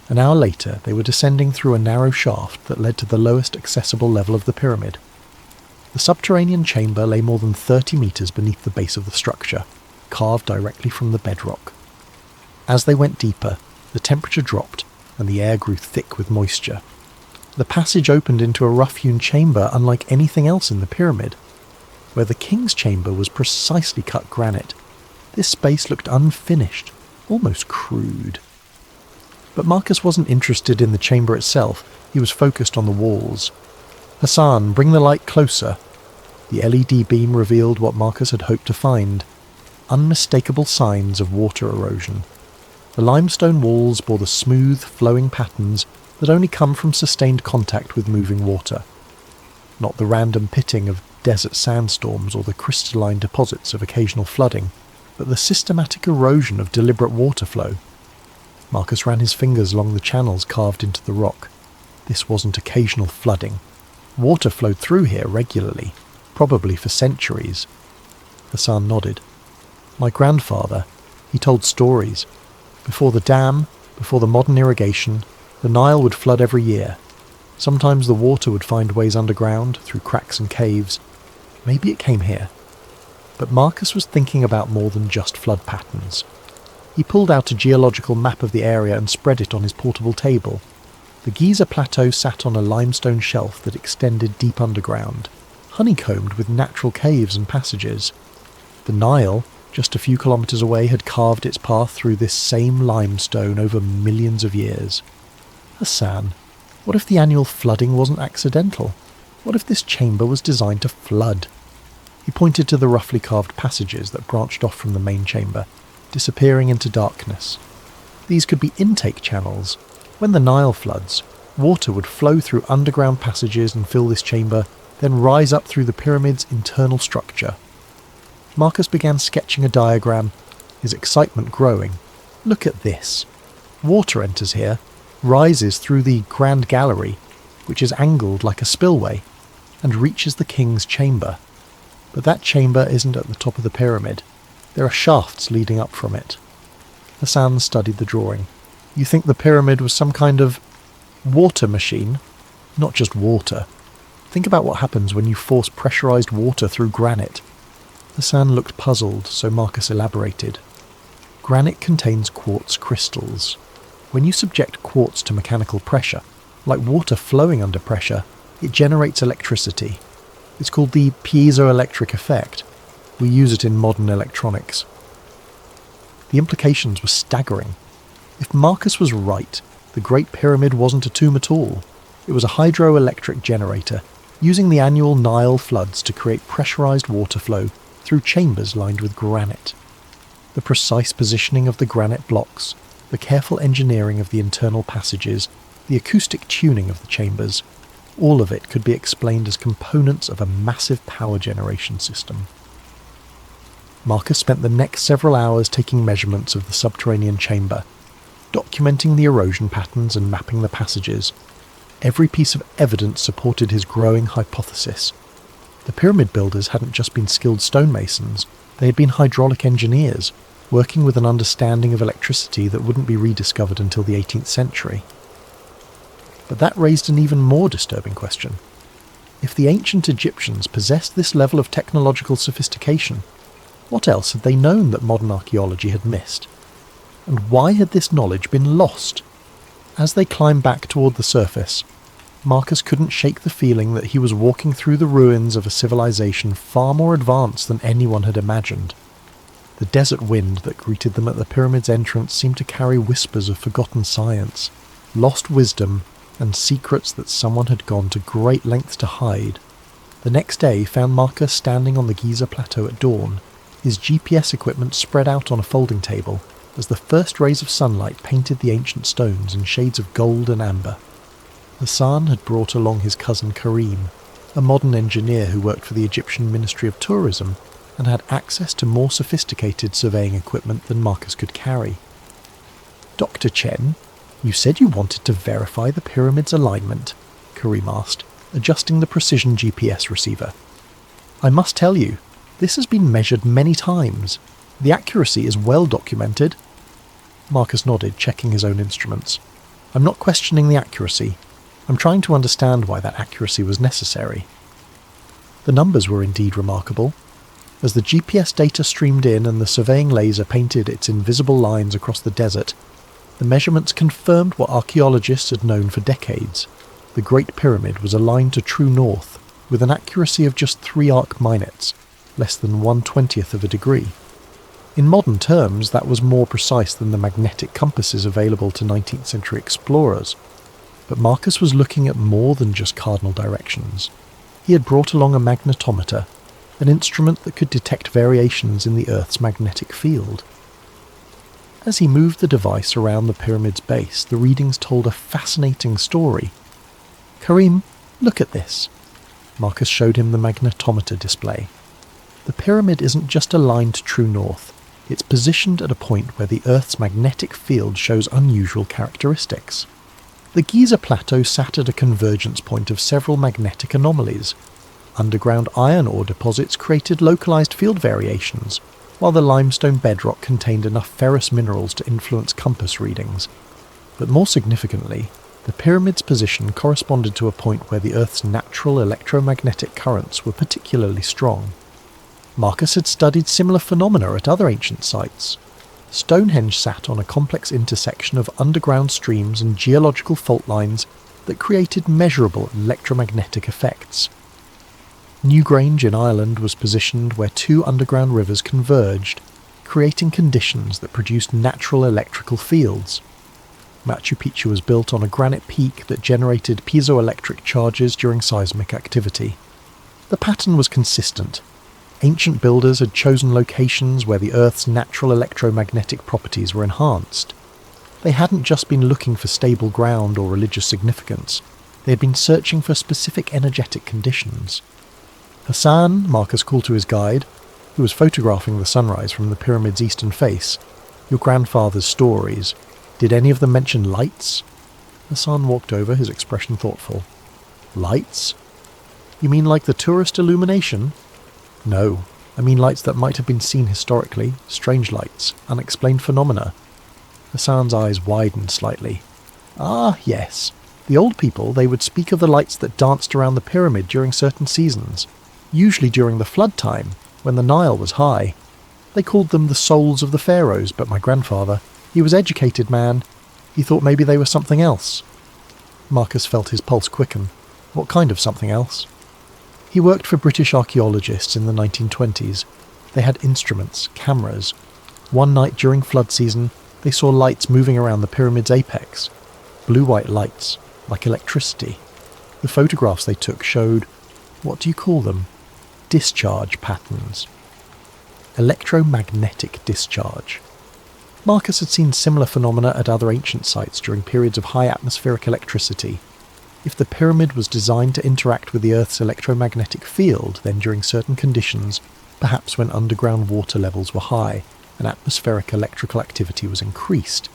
An hour later, they were descending through a narrow shaft that led to the lowest accessible level of the pyramid. The subterranean chamber lay more than 30 metres beneath the base of the structure, carved directly from the bedrock. As they went deeper, the temperature dropped and the air grew thick with moisture. The passage opened into a rough-hewn chamber unlike anything else in the pyramid. Where the king's chamber was precisely cut granite, this space looked unfinished, almost crude. But Marcus wasn't interested in the chamber itself, he was focused on the walls. "Hassan, bring the light closer." The LED beam revealed what Marcus had hoped to find: unmistakable signs of water erosion. The limestone walls bore the smooth, flowing patterns that only come from sustained contact with moving water. Not the random pitting of desert sandstorms or the crystalline deposits of occasional flooding, but the systematic erosion of deliberate water flow. Marcus ran his fingers along the channels carved into the rock. This wasn't occasional flooding. Water flowed through here regularly, probably for centuries. Hassan nodded. "My grandfather, he told stories. Before the dam, before the modern irrigation, the Nile would flood every year. Sometimes the water would find ways underground, through cracks and caves. Maybe it came here." But Marcus was thinking about more than just flood patterns. He pulled out a geological map of the area and spread it on his portable table. The Giza Plateau sat on a limestone shelf that extended deep underground, honeycombed with natural caves and passages. The Nile, just a few kilometres away, had carved its path through this same limestone over millions of years. "Hassan, what if the annual flooding wasn't accidental? What if this chamber was designed to flood?" He pointed to the roughly carved passages that branched off from the main chamber, disappearing into darkness. These could be intake channels. When the Nile floods, water would flow through underground passages and fill this chamber, then rise up through the pyramid's internal structure. Marcus began sketching a diagram, his excitement growing. "Look at this. Water enters here, rises through the Grand Gallery, which is angled like a spillway, and reaches the king's chamber. But that chamber isn't at the top of the pyramid. There are shafts leading up from it." Hassan studied the drawing. "You think the pyramid was some kind of Water machine? Not just water. Think about what happens when you force pressurized water through granite. Hassan looked puzzled, so Marcus elaborated. Granite contains quartz crystals. When you subject quartz to mechanical pressure, like water flowing under pressure, it generates electricity. It's called the piezoelectric effect. We use it in modern electronics. The implications were staggering. If Marcus was right, the Great Pyramid wasn't a tomb at all. It was a hydroelectric generator, using the annual Nile floods to create pressurized water flow through chambers lined with granite. The precise positioning of the granite blocks, the careful engineering of the internal passages, the acoustic tuning of the chambers, all of it could be explained as components of a massive power generation system. Marcus spent the next several hours taking measurements of the subterranean chamber, documenting the erosion patterns and mapping the passages. Every piece of evidence supported his growing hypothesis. The pyramid builders hadn't just been skilled stonemasons, they had been hydraulic engineers, working with an understanding of electricity that wouldn't be rediscovered until the 18th century. But that raised an even more disturbing question. If the ancient Egyptians possessed this level of technological sophistication, what else had they known that modern archaeology had missed? And why had this knowledge been lost? As they climbed back toward the surface, Marcus couldn't shake the feeling that he was walking through the ruins of a civilization far more advanced than anyone had imagined. The desert wind that greeted them at the pyramid's entrance seemed to carry whispers of forgotten science, lost wisdom, and secrets that someone had gone to great lengths to hide. The next day found Marcus standing on the Giza plateau at dawn, his GPS equipment spread out on a folding table, as the first rays of sunlight painted the ancient stones in shades of gold and amber. Hassan had brought along his cousin Karim, a modern engineer who worked for the Egyptian Ministry of Tourism and had access to more sophisticated surveying equipment than Marcus could carry. "Dr. Chen, you said you wanted to verify the pyramid's alignment," Karim asked, adjusting the precision GPS receiver. "I must tell you, this has been measured many times. The accuracy is well documented." Marcus nodded, checking his own instruments. "I'm not questioning the accuracy. I'm trying to understand why that accuracy was necessary." The numbers were indeed remarkable. As the GPS data streamed in and the surveying laser painted its invisible lines across the desert, the measurements confirmed what archaeologists had known for decades. The Great Pyramid was aligned to true north, with an accuracy of just 3 arc minutes, less than 1/20th of a degree. In modern terms, that was more precise than the magnetic compasses available to 19th century explorers. But Marcus was looking at more than just cardinal directions. He had brought along a magnetometer, an instrument that could detect variations in the Earth's magnetic field. As he moved the device around the pyramid's base, the readings told a fascinating story. "Karim, look at this." Marcus showed him the magnetometer display. "The pyramid isn't just aligned to true north. It's positioned at a point where the Earth's magnetic field shows unusual characteristics. The Giza Plateau sat at a convergence point of several magnetic anomalies. Underground iron ore deposits created localized field variations, while the limestone bedrock contained enough ferrous minerals to influence compass readings. But more significantly, the pyramid's position corresponded to a point where the Earth's natural electromagnetic currents were particularly strong. Marcus had studied similar phenomena at other ancient sites. Stonehenge sat on a complex intersection of underground streams and geological fault lines that created measurable electromagnetic effects. Newgrange in Ireland was positioned where 2 underground rivers converged, creating conditions that produced natural electrical fields. Machu Picchu was built on a granite peak that generated piezoelectric charges during seismic activity. The pattern was consistent. Ancient builders had chosen locations where the Earth's natural electromagnetic properties were enhanced. They hadn't just been looking for stable ground or religious significance. They had been searching for specific energetic conditions. "Hassan," Marcus called to his guide, who was photographing the sunrise from the pyramid's eastern face, "your grandfather's stories. Did any of them mention lights?" Hassan walked over, his expression thoughtful. "Lights? You mean like the tourist illumination?" "No, I mean lights that might have been seen historically, strange lights, unexplained phenomena." Hassan's eyes widened slightly. "Ah, yes. The old people, they would speak of the lights that danced around the pyramid during certain seasons, usually during the flood time, when the Nile was high. They called them the souls of the pharaohs, but my grandfather, he was educated man, he thought maybe they were something else. Marcus felt his pulse quicken. What kind of something else? He worked for British archaeologists in the 1920s. They had instruments, cameras. One night during flood season, they saw lights moving around the pyramid's apex. Blue-white lights, like electricity. The photographs they took showed, what do you call them? Discharge patterns. Electromagnetic discharge. Marcus had seen similar phenomena at other ancient sites during periods of high atmospheric electricity. If the pyramid was designed to interact with the Earth's electromagnetic field, then during certain conditions, perhaps when underground water levels were high and atmospheric electrical activity was increased,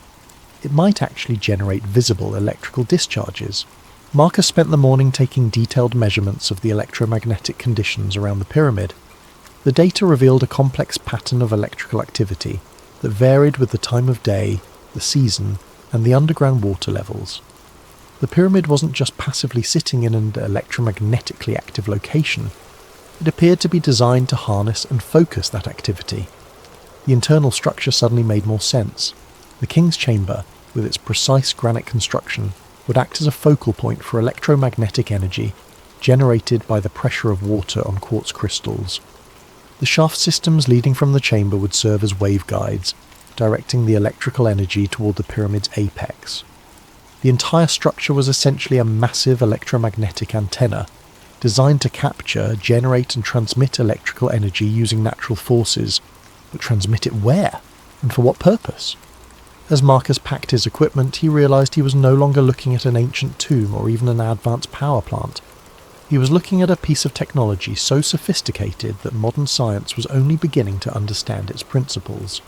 it might actually generate visible electrical discharges. Marcus spent the morning taking detailed measurements of the electromagnetic conditions around the pyramid. The data revealed a complex pattern of electrical activity that varied with the time of day, the season, and the underground water levels. The pyramid wasn't just passively sitting in an electromagnetically active location. It appeared to be designed to harness and focus that activity. The internal structure suddenly made more sense. The king's chamber, with its precise granite construction, would act as a focal point for electromagnetic energy generated by the pressure of water on quartz crystals. The shaft systems leading from the chamber would serve as waveguides, directing the electrical energy toward the pyramid's apex. The entire structure was essentially a massive electromagnetic antenna, designed to capture, generate and transmit electrical energy using natural forces. But transmit it where? And for what purpose? As Marcus packed his equipment, he realized he was no longer looking at an ancient tomb or even an advanced power plant. He was looking at a piece of technology so sophisticated that modern science was only beginning to understand its principles.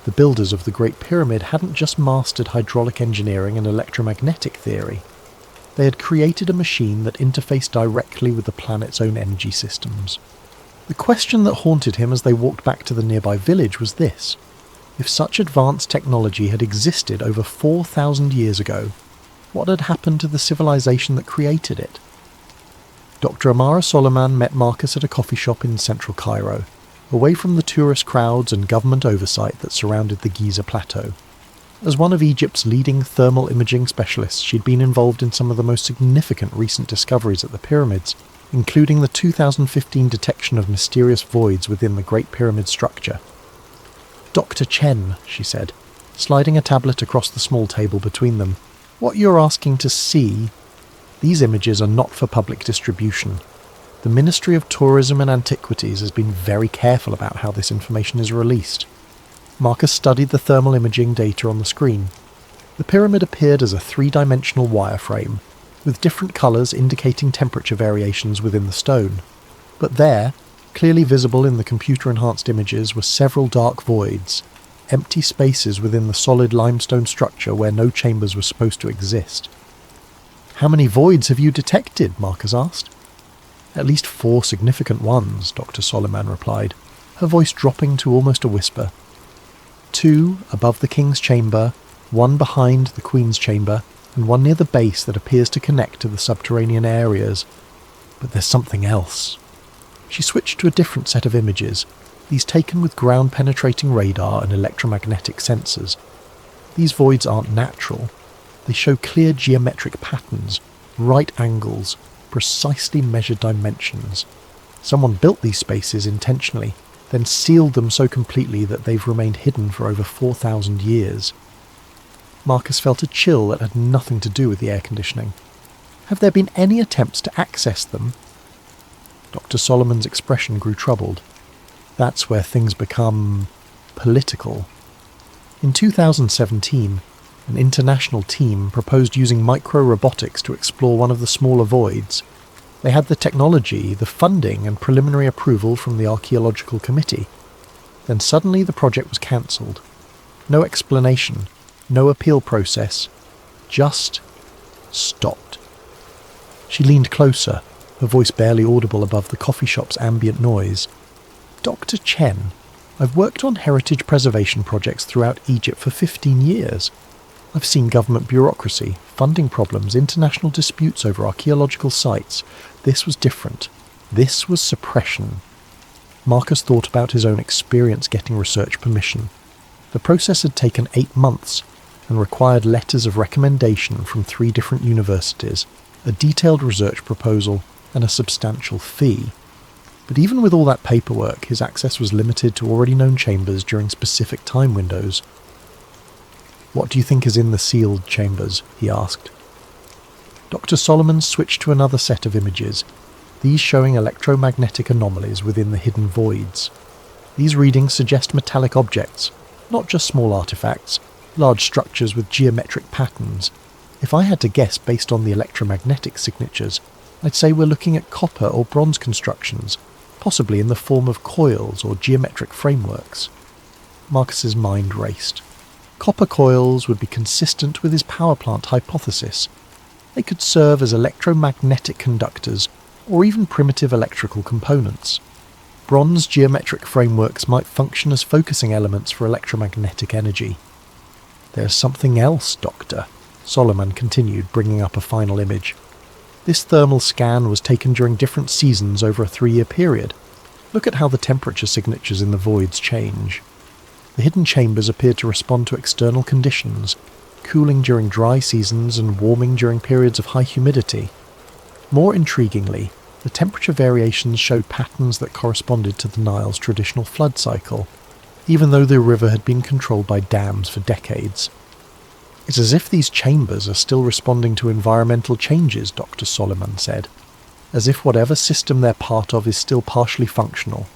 The builders of the Great Pyramid hadn't just mastered hydraulic engineering and electromagnetic theory. They had created a machine that interfaced directly with the planet's own energy systems. The question that haunted him as they walked back to the nearby village was this: if such advanced technology had existed over 4,000 years ago, what had happened to the civilization that created it? Dr. Amara Soliman met Marcus at a coffee shop in central Cairo, away from the tourist crowds and government oversight that surrounded the Giza Plateau. As one of Egypt's leading thermal imaging specialists, she'd been involved in some of the most significant recent discoveries at the pyramids, including the 2015 detection of mysterious voids within the Great Pyramid structure. "Dr. Chen," she said, sliding a tablet across the small table between them, "what you're asking to see, these images are not for public distribution. The Ministry of Tourism and Antiquities has been very careful about how this information is released." Marcus studied the thermal imaging data on the screen. The pyramid appeared as a three-dimensional wireframe, with different colours indicating temperature variations within the stone. But there, clearly visible in the computer-enhanced images, were several dark voids, empty spaces within the solid limestone structure where no chambers were supposed to exist. "How many voids have you detected?" Marcus asked. "At least 4 significant ones," Dr. Soliman replied, her voice dropping to almost a whisper. 2 above the king's chamber, 1 behind the queen's chamber, and 1 near the base that appears to connect to the subterranean areas. But there's something else. She switched to a different set of images, these taken with ground-penetrating radar and electromagnetic sensors. These voids aren't natural. They show clear geometric patterns, right angles, precisely measured dimensions. Someone built these spaces intentionally, then sealed them so completely that they've remained hidden for over 4,000 years. Marcus felt a chill that had nothing to do with the air conditioning. Have there been any attempts to access them? Dr. Solomon's expression grew troubled. That's where things become political. In 2017, an international team proposed using micro-robotics to explore one of the smaller voids. They had the technology, the funding and preliminary approval from the Archaeological Committee. Then suddenly the project was cancelled. No explanation, no appeal process, just stopped. She leaned closer, her voice barely audible above the coffee shop's ambient noise. "Dr. Chen, I've worked on heritage preservation projects throughout Egypt for 15 years. I've seen government bureaucracy, funding problems, international disputes over archaeological sites. This was different. This was suppression. Marcus thought about his own experience getting research permission. The process had taken 8 months and required letters of recommendation from 3 different universities, a detailed research proposal, and a substantial fee. But even with all that paperwork, his access was limited to already known chambers during specific time windows. "What do you think is in the sealed chambers?" he asked. Dr. Solomon switched to another set of images, these showing electromagnetic anomalies within the hidden voids. These readings suggest metallic objects, not just small artifacts, large structures with geometric patterns. If I had to guess based on the electromagnetic signatures, I'd say we're looking at copper or bronze constructions, possibly in the form of coils or geometric frameworks. Marcus's mind raced. Copper coils would be consistent with his power plant hypothesis. They could serve as electromagnetic conductors or even primitive electrical components. Bronze geometric frameworks might function as focusing elements for electromagnetic energy. "There's something else, Doctor," Solomon continued, bringing up a final image. This thermal scan was taken during different seasons over a 3-year period. Look at how the temperature signatures in the voids change. The hidden chambers appeared to respond to external conditions, cooling during dry seasons and warming during periods of high humidity. More intriguingly, the temperature variations showed patterns that corresponded to the Nile's traditional flood cycle, even though the river had been controlled by dams for decades. "It's as if these chambers are still responding to environmental changes," Dr. Solomon said, "as if whatever system they're part of is still partially functional."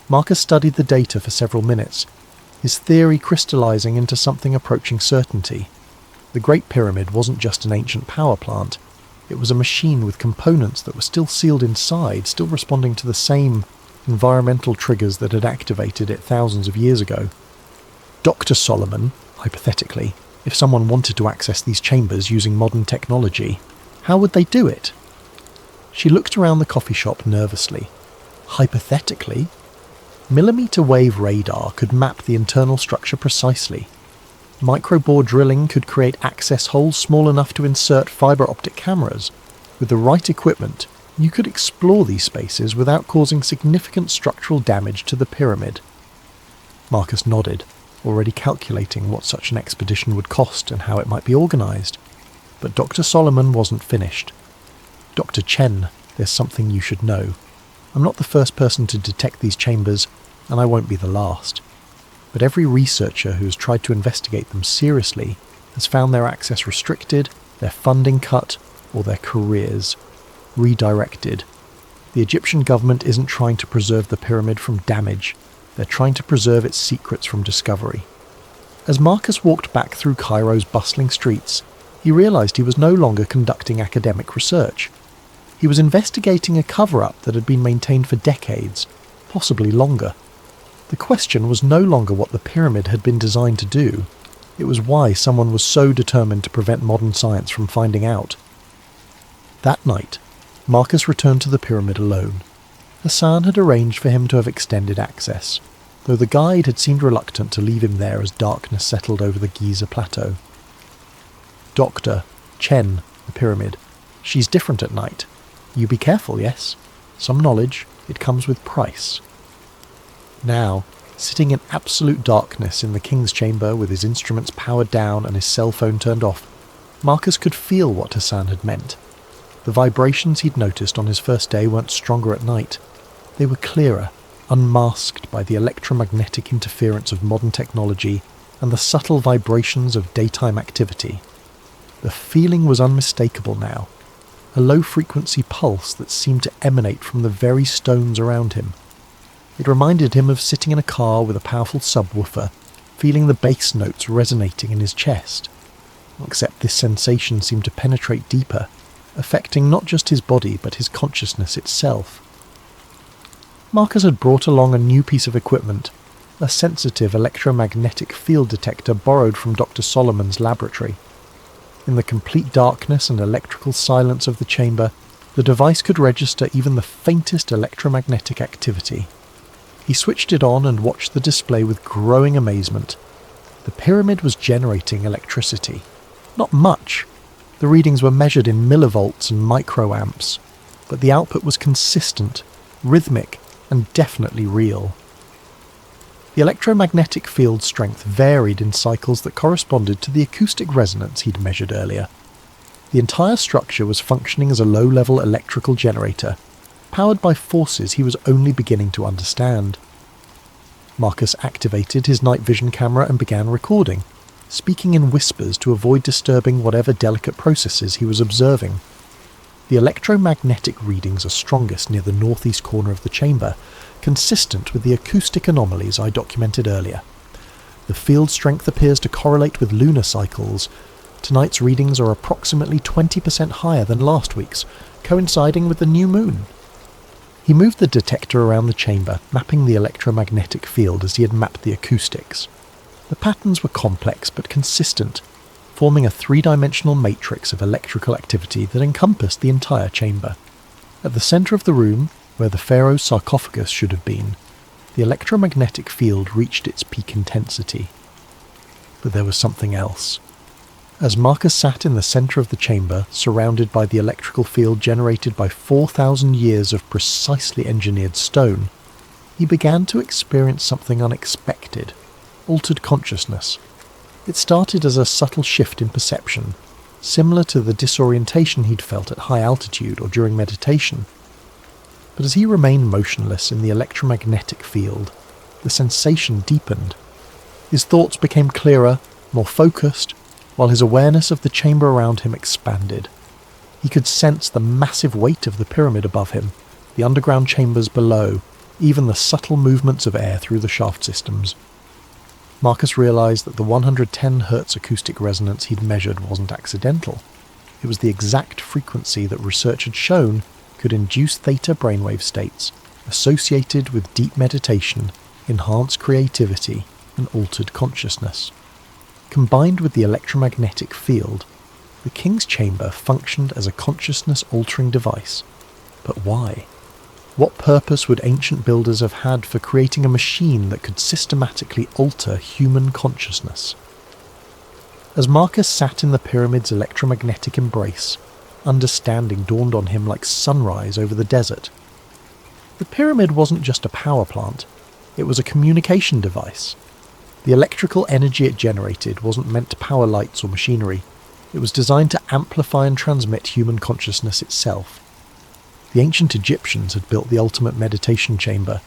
Marcus studied the data for several minutes, his theory crystallizing into something approaching certainty. The Great Pyramid wasn't just an ancient power plant. It was a machine with components that were still sealed inside, still responding to the same environmental triggers that had activated it thousands of years ago. Dr. Solomon, hypothetically, if someone wanted to access these chambers using modern technology, how would they do it? She looked around the coffee shop nervously. Hypothetically? Millimeter wave radar could map the internal structure precisely. Microbore drilling could create access holes small enough to insert fibre optic cameras. With the right equipment, you could explore these spaces without causing significant structural damage to the pyramid. Marcus nodded, already calculating what such an expedition would cost and how it might be organised. But Dr. Solomon wasn't finished. "Dr. Chen, there's something you should know. I'm not the first person to detect these chambers, and I won't be the last. But every researcher who has tried to investigate them seriously has found their access restricted, their funding cut, or their careers redirected. The Egyptian government isn't trying to preserve the pyramid from damage. They're trying to preserve its secrets from discovery." As Marcus walked back through Cairo's bustling streets, he realized he was no longer conducting academic research. He was investigating a cover-up that had been maintained for decades, possibly longer. The question was no longer what the pyramid had been designed to do. It was why someone was so determined to prevent modern science from finding out. That night, Marcus returned to the pyramid alone. Hassan had arranged for him to have extended access, though the guide had seemed reluctant to leave him there as darkness settled over the Giza plateau. "Dr. Chen, the pyramid. She's different at night. You be careful, yes? Some knowledge, it comes with price." Now, sitting in absolute darkness in the king's chamber with his instruments powered down and his cell phone turned off, Marcus could feel what Hassan had meant. The vibrations he'd noticed on his first day weren't stronger at night. They were clearer, unmasked by the electromagnetic interference of modern technology and the subtle vibrations of daytime activity. The feeling was unmistakable now, a low-frequency pulse that seemed to emanate from the very stones around him. It reminded him of sitting in a car with a powerful subwoofer, feeling the bass notes resonating in his chest. Except this sensation seemed to penetrate deeper, affecting not just his body but his consciousness itself. Marcus had brought along a new piece of equipment, a sensitive electromagnetic field detector borrowed from Dr. Solomon's laboratory. In the complete darkness and electrical silence of the chamber, the device could register even the faintest electromagnetic activity. He switched it on and watched the display with growing amazement. The pyramid was generating electricity. Not much. The readings were measured in millivolts and microamps, but the output was consistent, rhythmic, and definitely real. The electromagnetic field strength varied in cycles that corresponded to the acoustic resonance he'd measured earlier. The entire structure was functioning as a low-level electrical generator, powered by forces he was only beginning to understand. Marcus activated his night vision camera and began recording, speaking in whispers to avoid disturbing whatever delicate processes he was observing. The electromagnetic readings are strongest near the northeast corner of the chamber, consistent with the acoustic anomalies I documented earlier. The field strength appears to correlate with lunar cycles. Tonight's readings are approximately 20% higher than last week's, coinciding with the new moon. He moved the detector around the chamber, mapping the electromagnetic field as he had mapped the acoustics. The patterns were complex but consistent, forming a three-dimensional matrix of electrical activity that encompassed the entire chamber. At the centre of the room, where the pharaoh's sarcophagus should have been, the electromagnetic field reached its peak intensity. But there was something else. As Marcus sat in the centre of the chamber, surrounded by the electrical field generated by 4,000 years of precisely engineered stone, he began to experience something unexpected: altered consciousness. It started as a subtle shift in perception, similar to the disorientation he'd felt at high altitude or during meditation. But as he remained motionless in the electromagnetic field, the sensation deepened. His thoughts became clearer, more focused, while his awareness of the chamber around him expanded. He could sense the massive weight of the pyramid above him, the underground chambers below, even the subtle movements of air through the shaft systems. Marcus realised that the 110 Hz acoustic resonance he'd measured wasn't accidental. It was the exact frequency that research had shown could induce theta brainwave states associated with deep meditation, enhanced creativity, and altered consciousness. Combined with the electromagnetic field, the King's Chamber functioned as a consciousness-altering device. But why? What purpose would ancient builders have had for creating a machine that could systematically alter human consciousness? As Marcus sat in the pyramid's electromagnetic embrace, understanding dawned on him like sunrise over the desert. The pyramid wasn't just a power plant, it was a communication device. The electrical energy it generated wasn't meant to power lights or machinery. It was designed to amplify and transmit human consciousness itself. The ancient Egyptians had built the ultimate meditation chamber,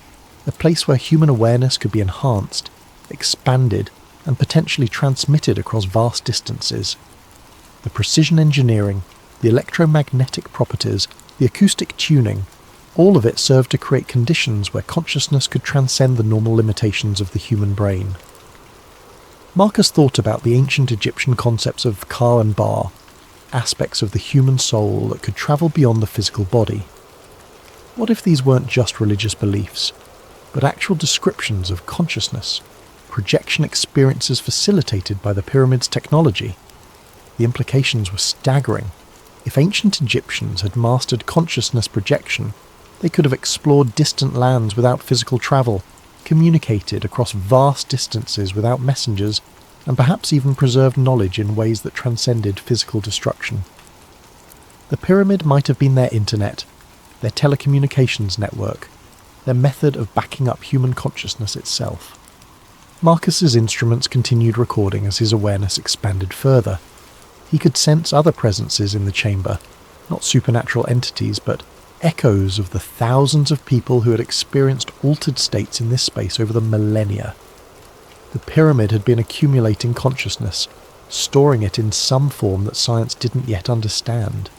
a place where human awareness could be enhanced, expanded, and potentially transmitted across vast distances. The precision engineering, the electromagnetic properties, the acoustic tuning, all of it served to create conditions where consciousness could transcend the normal limitations of the human brain. Marcus thought about the ancient Egyptian concepts of Ka and Ba, aspects of the human soul that could travel beyond the physical body. What if these weren't just religious beliefs, but actual descriptions of consciousness, projection experiences facilitated by the pyramid's technology? The implications were staggering. If ancient Egyptians had mastered consciousness projection, they could have explored distant lands without physical travel, communicated across vast distances without messengers, and perhaps even preserved knowledge in ways that transcended physical destruction. The pyramid might have been their internet, their telecommunications network, their method of backing up human consciousness itself. Marcus's instruments continued recording as his awareness expanded further. He could sense other presences in the chamber, not supernatural entities, but echoes of the thousands of people who had experienced altered states in this space over the millennia. The pyramid had been accumulating consciousness, storing it in some form that science didn't yet understand.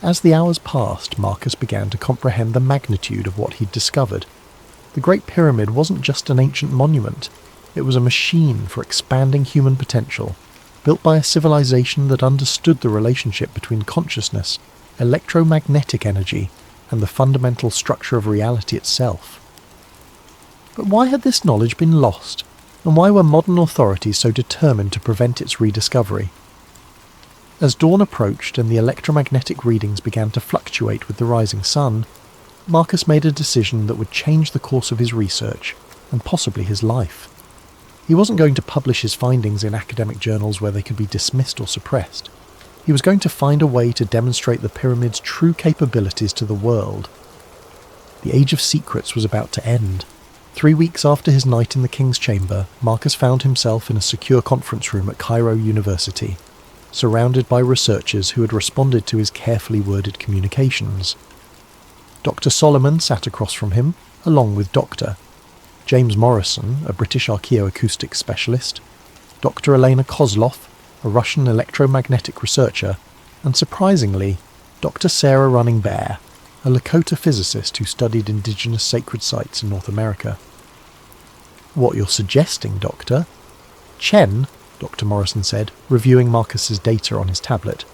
As the hours passed, Marcus began to comprehend the magnitude of what he'd discovered. The Great Pyramid wasn't just an ancient monument, it was a machine for expanding human potential, built by a civilization that understood the relationship between consciousness, electromagnetic energy, and the fundamental structure of reality itself. But why had this knowledge been lost, and why were modern authorities so determined to prevent its rediscovery? As dawn approached and the electromagnetic readings began to fluctuate with the rising sun, Marcus made a decision that would change the course of his research, and possibly his life. He wasn't going to publish his findings in academic journals where they could be dismissed or suppressed. He was going to find a way to demonstrate the pyramid's true capabilities to the world. The Age of Secrets was about to end. 3 weeks after his night in the King's Chamber, Marcus found himself in a secure conference room at Cairo University, surrounded by researchers who had responded to his carefully worded communications. Dr. Solomon sat across from him, along with Dr. James Morrison, a British archaeoacoustic specialist, Dr. Elena Kozlov, a Russian electromagnetic researcher, and surprisingly, Dr. Sarah Running Bear, a Lakota physicist who studied indigenous sacred sites in North America. "What you're suggesting, Doctor?" "Chen," Dr. Morrison said, reviewing Marcus's data on his tablet,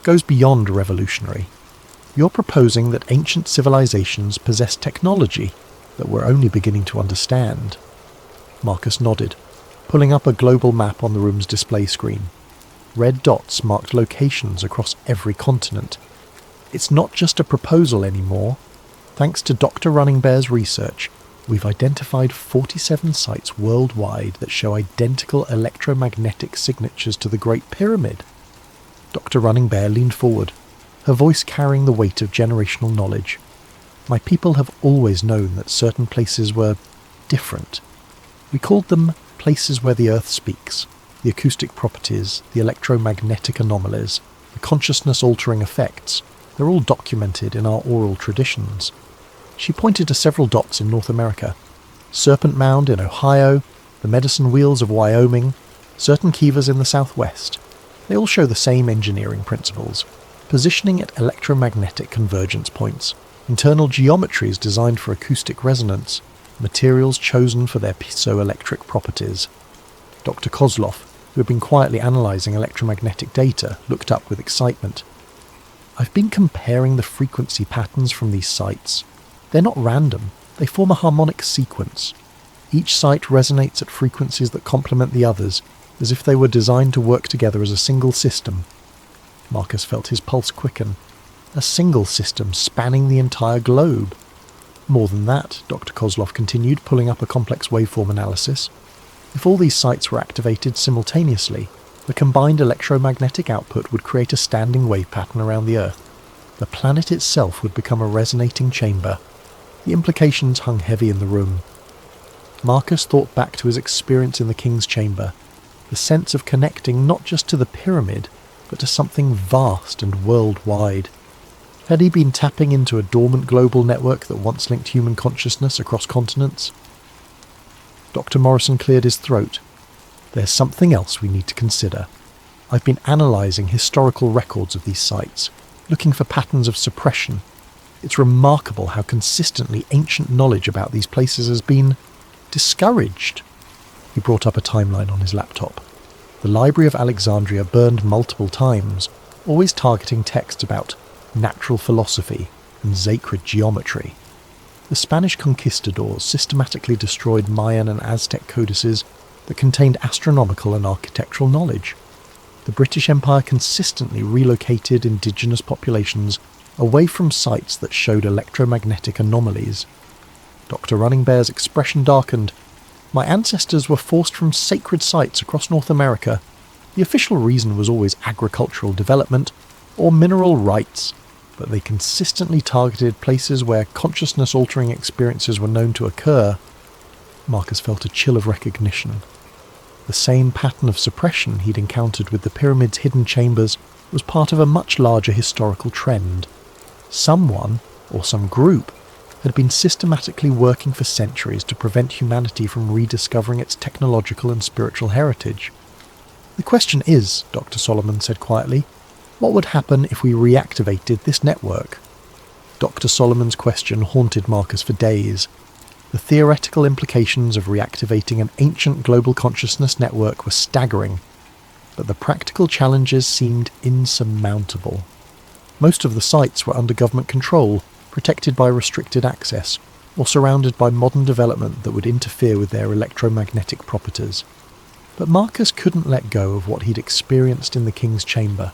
"goes beyond revolutionary. You're proposing that ancient civilizations possess technology that we're only beginning to understand." Marcus nodded, pulling up a global map on the room's display screen. Red dots marked locations across every continent. It's not just a proposal anymore. Thanks to Dr. Running Bear's research, we've identified 47 sites worldwide that show identical electromagnetic signatures to the Great Pyramid. Dr. Running Bear leaned forward, her voice carrying the weight of generational knowledge. "My people have always known that certain places were different. We called them places where the Earth speaks. The acoustic properties, the electromagnetic anomalies, the consciousness-altering effects, they're all documented in our oral traditions." She pointed to several dots in North America. Serpent Mound in Ohio, the Medicine Wheels of Wyoming, certain kivas in the southwest. They all show the same engineering principles, positioning at electromagnetic convergence points, internal geometries designed for acoustic resonance, materials chosen for their piezoelectric properties. Dr. Kozlov, who had been quietly analysing electromagnetic data, looked up with excitement. "I've been comparing the frequency patterns from these sites. They're not random, they form a harmonic sequence. Each site resonates at frequencies that complement the others, as if they were designed to work together as a single system." Marcus felt his pulse quicken. A single system spanning the entire globe. "More than that," Dr. Kozlov continued, pulling up a complex waveform analysis. "If all these sites were activated simultaneously, the combined electromagnetic output would create a standing wave pattern around the Earth. The planet itself would become a resonating chamber." The implications hung heavy in the room. Marcus thought back to his experience in the King's Chamber, the sense of connecting not just to the pyramid, but to something vast and worldwide. Had he been tapping into a dormant global network that once linked human consciousness across continents? Dr. Morrison cleared his throat. "There's something else we need to consider. I've been analysing historical records of these sites, looking for patterns of suppression. It's remarkable how consistently ancient knowledge about these places has been discouraged." He brought up a timeline on his laptop. The Library of Alexandria burned multiple times, always targeting texts about natural philosophy and sacred geometry. The Spanish conquistadors systematically destroyed Mayan and Aztec codices that contained astronomical and architectural knowledge. The British Empire consistently relocated indigenous populations away from sites that showed electromagnetic anomalies. Dr. Running Bear's expression darkened. "My ancestors were forced from sacred sites across North America. The official reason was always agricultural development or mineral rights, but they consistently targeted places where consciousness-altering experiences were known to occur." Marcus felt a chill of recognition. The same pattern of suppression he'd encountered with the pyramid's hidden chambers was part of a much larger historical trend. Someone, or some group, had been systematically working for centuries to prevent humanity from rediscovering its technological and spiritual heritage. "The question is," Dr. Solomon said quietly, "what would happen if we reactivated this network?" Dr. Solomon's question haunted Marcus for days. The theoretical implications of reactivating an ancient global consciousness network were staggering, but the practical challenges seemed insurmountable. Most of the sites were under government control, protected by restricted access, or surrounded by modern development that would interfere with their electromagnetic properties. But Marcus couldn't let go of what he'd experienced in the King's Chamber.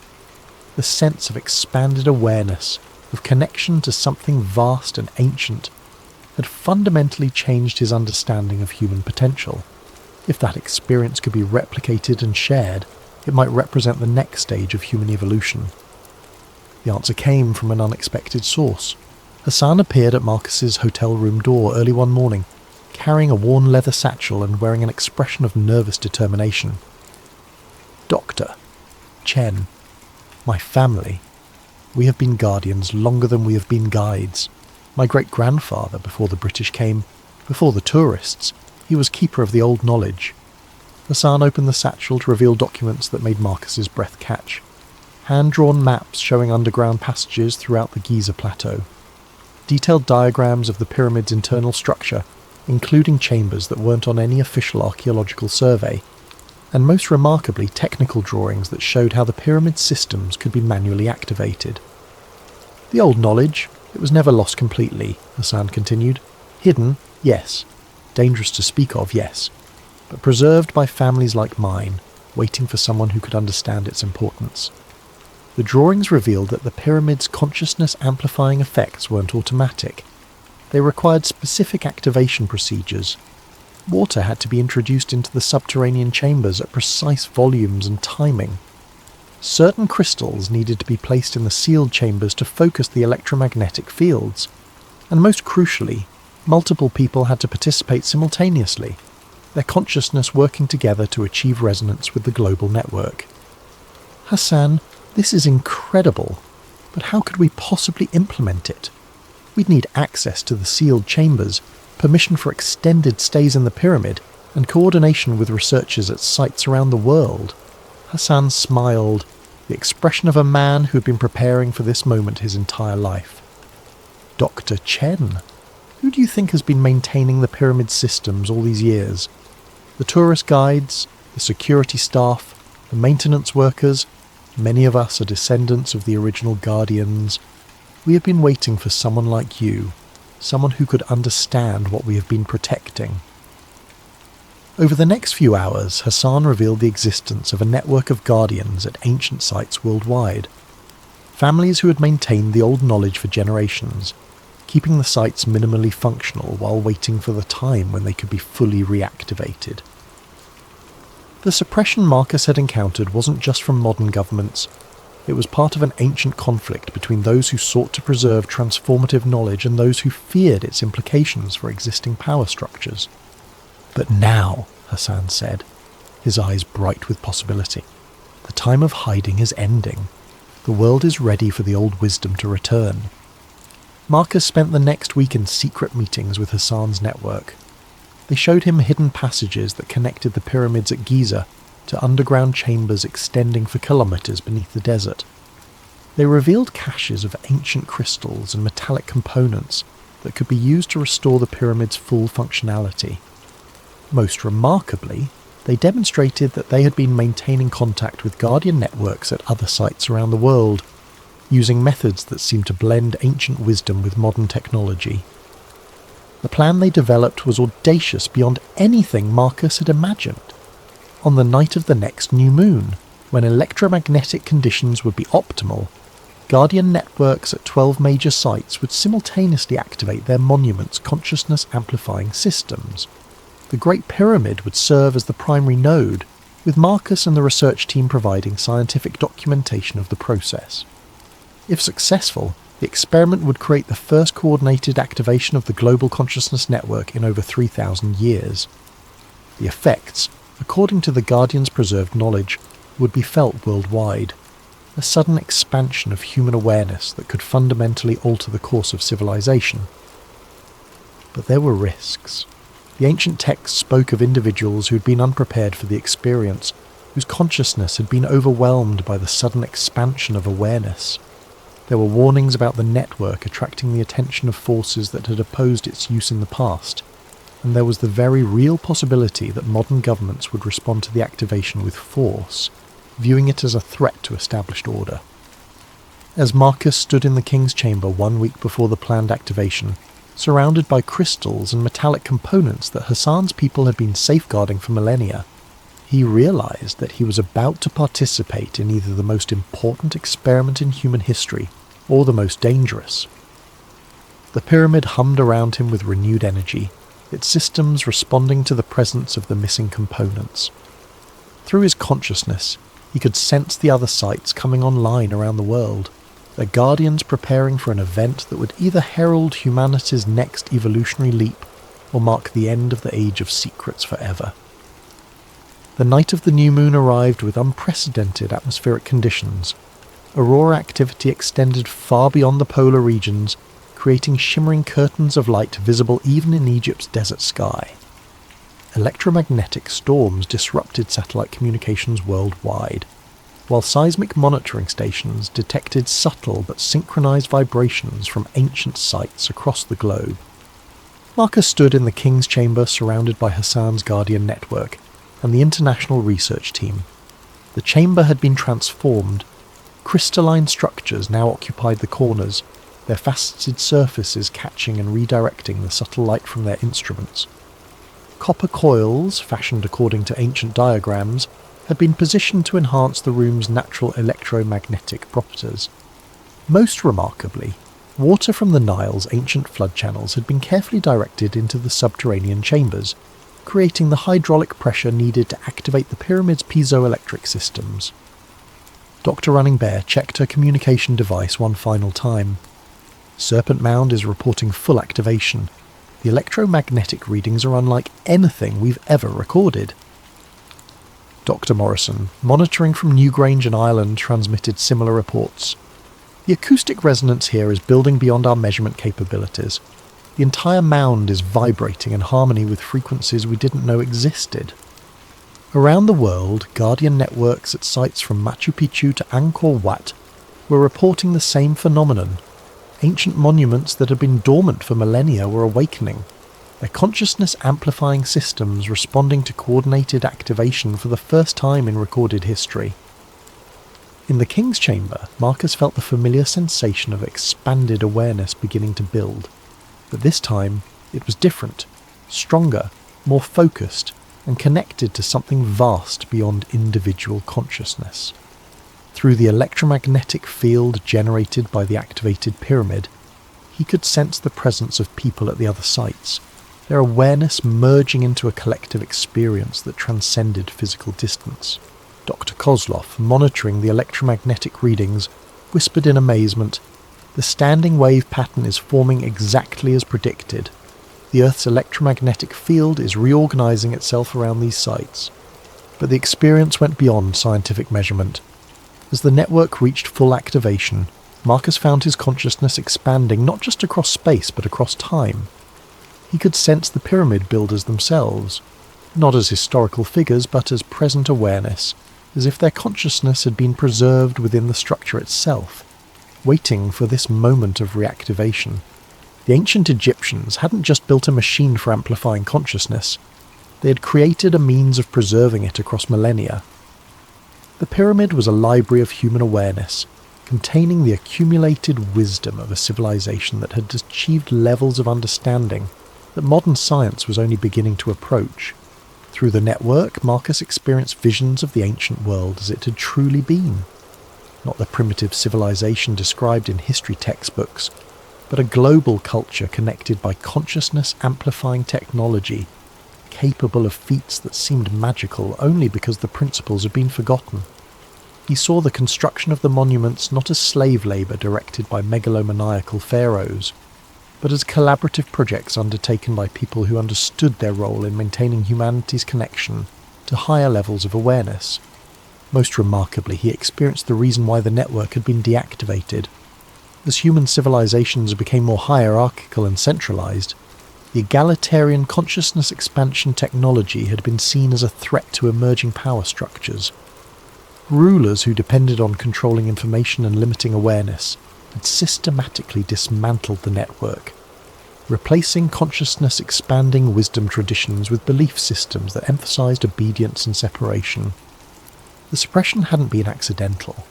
The sense of expanded awareness, of connection to something vast and ancient, had fundamentally changed his understanding of human potential. If that experience could be replicated and shared, it might represent the next stage of human evolution. The answer came from an unexpected source. Hassan appeared at Marcus's hotel room door early one morning, carrying a worn leather satchel and wearing an expression of nervous determination. "Doctor, Chen, my family, we have been guardians longer than we have been guides. My great-grandfather, before the British came, before the tourists, he was keeper of the old knowledge." Hassan opened the satchel to reveal documents that made Marcus's breath catch. Hand-drawn maps showing underground passages throughout the Giza Plateau. Detailed diagrams of the pyramid's internal structure, including chambers that weren't on any official archaeological survey, and most remarkably technical drawings that showed how the pyramid's systems could be manually activated. "The old knowledge, it was never lost completely," Hassan continued. "Hidden, yes. Dangerous to speak of, yes. But preserved by families like mine, waiting for someone who could understand its importance." The drawings revealed that the pyramid's consciousness-amplifying effects weren't automatic. They required specific activation procedures. Water had to be introduced into the subterranean chambers at precise volumes and timing. Certain crystals needed to be placed in the sealed chambers to focus the electromagnetic fields. And most crucially, multiple people had to participate simultaneously, their consciousness working together to achieve resonance with the global network. "Hassan, this is incredible, but how could we possibly implement it? We'd need access to the sealed chambers, permission for extended stays in the pyramid, and coordination with researchers at sites around the world." Hassan smiled, the expression of a man who had been preparing for this moment his entire life. "Dr. Chen, who do you think has been maintaining the pyramid systems all these years? The tourist guides, the security staff, the maintenance workers, many of us are descendants of the original guardians. We have been waiting for someone like you, someone who could understand what we have been protecting." Over the next few hours, Hassan revealed the existence of a network of guardians at ancient sites worldwide. Families who had maintained the old knowledge for generations, keeping the sites minimally functional while waiting for the time when they could be fully reactivated. The suppression Marcus had encountered wasn't just from modern governments. It was part of an ancient conflict between those who sought to preserve transformative knowledge and those who feared its implications for existing power structures. "But now," Hassan said, his eyes bright with possibility, "the time of hiding is ending. The world is ready for the old wisdom to return." Marcus spent the next week in secret meetings with Hassan's network. They showed him hidden passages that connected the pyramids at Giza to underground chambers extending for kilometers beneath the desert. They revealed caches of ancient crystals and metallic components that could be used to restore the pyramid's full functionality. Most remarkably, they demonstrated that they had been maintaining contact with Guardian networks at other sites around the world, using methods that seemed to blend ancient wisdom with modern technology. The plan they developed was audacious beyond anything Marcus had imagined. On the night of the next new moon, when electromagnetic conditions would be optimal, Guardian networks at 12 major sites would simultaneously activate their monuments' consciousness-amplifying systems. The Great Pyramid would serve as the primary node, with Marcus and the research team providing scientific documentation of the process. If successful, the experiment would create the first coordinated activation of the global consciousness network in over 3,000 years. The effects, according to the Guardian's preserved knowledge, would be felt worldwide. A sudden expansion of human awareness that could fundamentally alter the course of civilization. But there were risks. The ancient texts spoke of individuals who had been unprepared for the experience, whose consciousness had been overwhelmed by the sudden expansion of awareness. There were warnings about the network attracting the attention of forces that had opposed its use in the past, and there was the very real possibility that modern governments would respond to the activation with force, viewing it as a threat to established order. As Marcus stood in the king's chamber 1 week before the planned activation, surrounded by crystals and metallic components that Hassan's people had been safeguarding for millennia, he realized that he was about to participate in either the most important experiment in human history or the most dangerous. The pyramid hummed around him with renewed energy, its systems responding to the presence of the missing components. Through his consciousness, he could sense the other sites coming online around the world, their guardians preparing for an event that would either herald humanity's next evolutionary leap or mark the end of the Age of Secrets forever. The night of the new moon arrived with unprecedented atmospheric conditions. Aurora activity extended far beyond the polar regions, creating shimmering curtains of light visible even in Egypt's desert sky. Electromagnetic storms disrupted satellite communications worldwide, while seismic monitoring stations detected subtle but synchronized vibrations from ancient sites across the globe. Marcus stood in the King's Chamber surrounded by Hassan's Guardian network and the international research team. The chamber had been transformed. Crystalline structures now occupied the corners, their faceted surfaces catching and redirecting the subtle light from their instruments. Copper coils, fashioned according to ancient diagrams, had been positioned to enhance the room's natural electromagnetic properties. Most remarkably, water from the Nile's ancient flood channels had been carefully directed into the subterranean chambers, creating the hydraulic pressure needed to activate the pyramid's piezoelectric systems. Dr. Running Bear checked her communication device one final time. Serpent Mound is reporting full activation. The electromagnetic readings are unlike anything we've ever recorded. Dr. Morrison, monitoring from Newgrange and Ireland, transmitted similar reports. The acoustic resonance here is building beyond our measurement capabilities. The entire mound is vibrating in harmony with frequencies we didn't know existed. Around the world, Guardian networks at sites from Machu Picchu to Angkor Wat were reporting the same phenomenon. Ancient monuments that had been dormant for millennia were awakening, their consciousness-amplifying systems responding to coordinated activation for the first time in recorded history. In the King's Chamber, Marcus felt the familiar sensation of expanded awareness beginning to build. But this time, it was different, stronger, more focused, and connected to something vast beyond individual consciousness. Through the electromagnetic field generated by the activated pyramid, he could sense the presence of people at the other sites, their awareness merging into a collective experience that transcended physical distance. Dr. Kozlov, monitoring the electromagnetic readings, whispered in amazement, "The standing wave pattern is forming exactly as predicted. The Earth's electromagnetic field is reorganizing itself around these sites." But the experience went beyond scientific measurement. As the network reached full activation, Marcus found his consciousness expanding not just across space but across time. He could sense the pyramid builders themselves, not as historical figures but as present awareness, as if their consciousness had been preserved within the structure itself, waiting for this moment of reactivation. The ancient Egyptians hadn't just built a machine for amplifying consciousness, they had created a means of preserving it across millennia. The pyramid was a library of human awareness, containing the accumulated wisdom of a civilization that had achieved levels of understanding that modern science was only beginning to approach. Through the network, Marcus experienced visions of the ancient world as it had truly been. Not the primitive civilization described in history textbooks, but a global culture connected by consciousness-amplifying technology, capable of feats that seemed magical only because the principles had been forgotten. He saw the construction of the monuments not as slave labour directed by megalomaniacal pharaohs, but as collaborative projects undertaken by people who understood their role in maintaining humanity's connection to higher levels of awareness. Most remarkably, he experienced the reason why the network had been deactivated. As human civilizations became more hierarchical and centralized, the egalitarian consciousness expansion technology had been seen as a threat to emerging power structures. Rulers who depended on controlling information and limiting awareness had systematically dismantled the network, replacing consciousness expanding wisdom traditions with belief systems that emphasized obedience and separation. The suppression hadn't been accidental.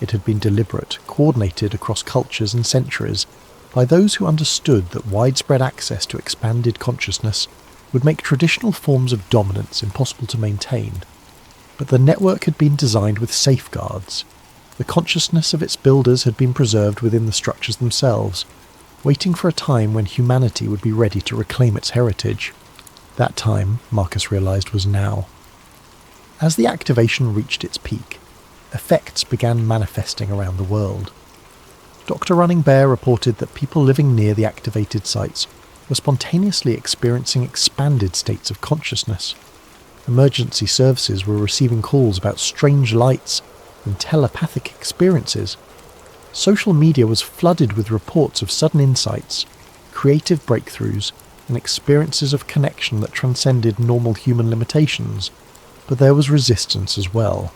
It had been deliberate, coordinated across cultures and centuries by those who understood that widespread access to expanded consciousness would make traditional forms of dominance impossible to maintain. But the network had been designed with safeguards. The consciousness of its builders had been preserved within the structures themselves, waiting for a time when humanity would be ready to reclaim its heritage. That time, Marcus realised, was now. As the activation reached its peak, effects began manifesting around the world. Dr. Running Bear reported that people living near the activated sites were spontaneously experiencing expanded states of consciousness. Emergency services were receiving calls about strange lights and telepathic experiences. Social media was flooded with reports of sudden insights, creative breakthroughs, and experiences of connection that transcended normal human limitations. But there was resistance as well.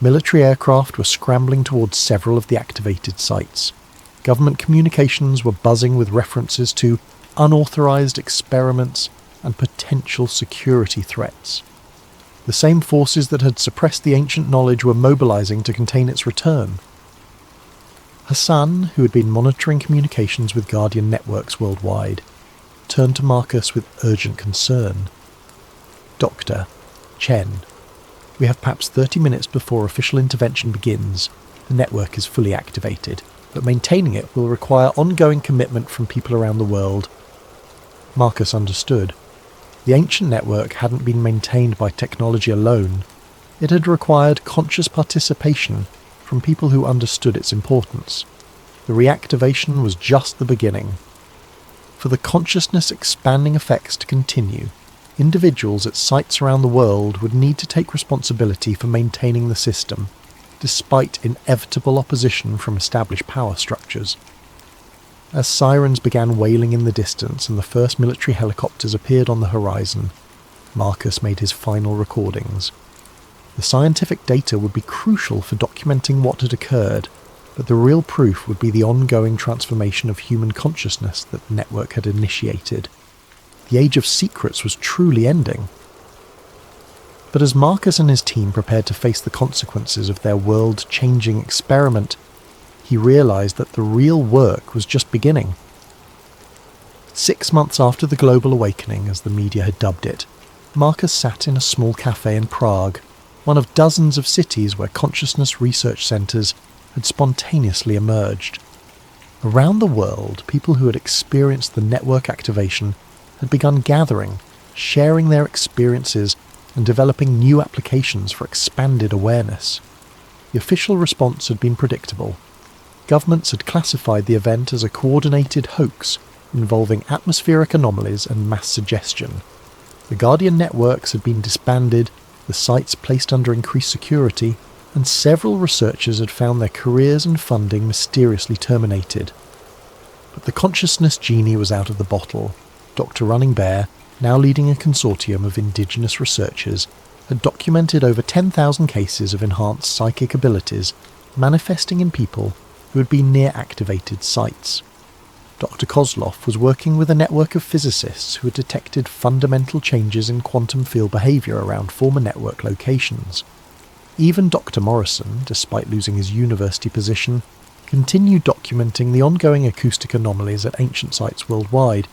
Military aircraft were scrambling towards several of the activated sites. Government communications were buzzing with references to unauthorized experiments and potential security threats. The same forces that had suppressed the ancient knowledge were mobilizing to contain its return. Hassan, who had been monitoring communications with Guardian networks worldwide, turned to Marcus with urgent concern. "Doctor, Chen, we have perhaps 30 minutes before official intervention begins. The network is fully activated, but maintaining it will require ongoing commitment from people around the world." Marcus understood. The ancient network hadn't been maintained by technology alone. It had required conscious participation from people who understood its importance. The reactivation was just the beginning. For the consciousness expanding effects to continue, individuals at sites around the world would need to take responsibility for maintaining the system, despite inevitable opposition from established power structures. As sirens began wailing in the distance and the first military helicopters appeared on the horizon, Marcus made his final recordings. The scientific data would be crucial for documenting what had occurred, but the real proof would be the ongoing transformation of human consciousness that the network had initiated. The age of secrets was truly ending. But as Marcus and his team prepared to face the consequences of their world-changing experiment, he realized that the real work was just beginning. 6 months after the global awakening, as the media had dubbed it, Marcus sat in a small cafe in Prague, one of dozens of cities where consciousness research centres had spontaneously emerged. Around the world, people who had experienced the network activation had begun gathering, sharing their experiences, and developing new applications for expanded awareness. The official response had been predictable. Governments had classified the event as a coordinated hoax involving atmospheric anomalies and mass suggestion. The Guardian networks had been disbanded, the sites placed under increased security, and several researchers had found their careers and funding mysteriously terminated. But the consciousness genie was out of the bottle. Dr. Running Bear, now leading a consortium of indigenous researchers, had documented over 10,000 cases of enhanced psychic abilities manifesting in people who had been near activated sites. Dr. Kozlov was working with a network of physicists who had detected fundamental changes in quantum field behaviour around former network locations. Even Dr. Morrison, despite losing his university position, continued documenting the ongoing acoustic anomalies at ancient sites worldwide.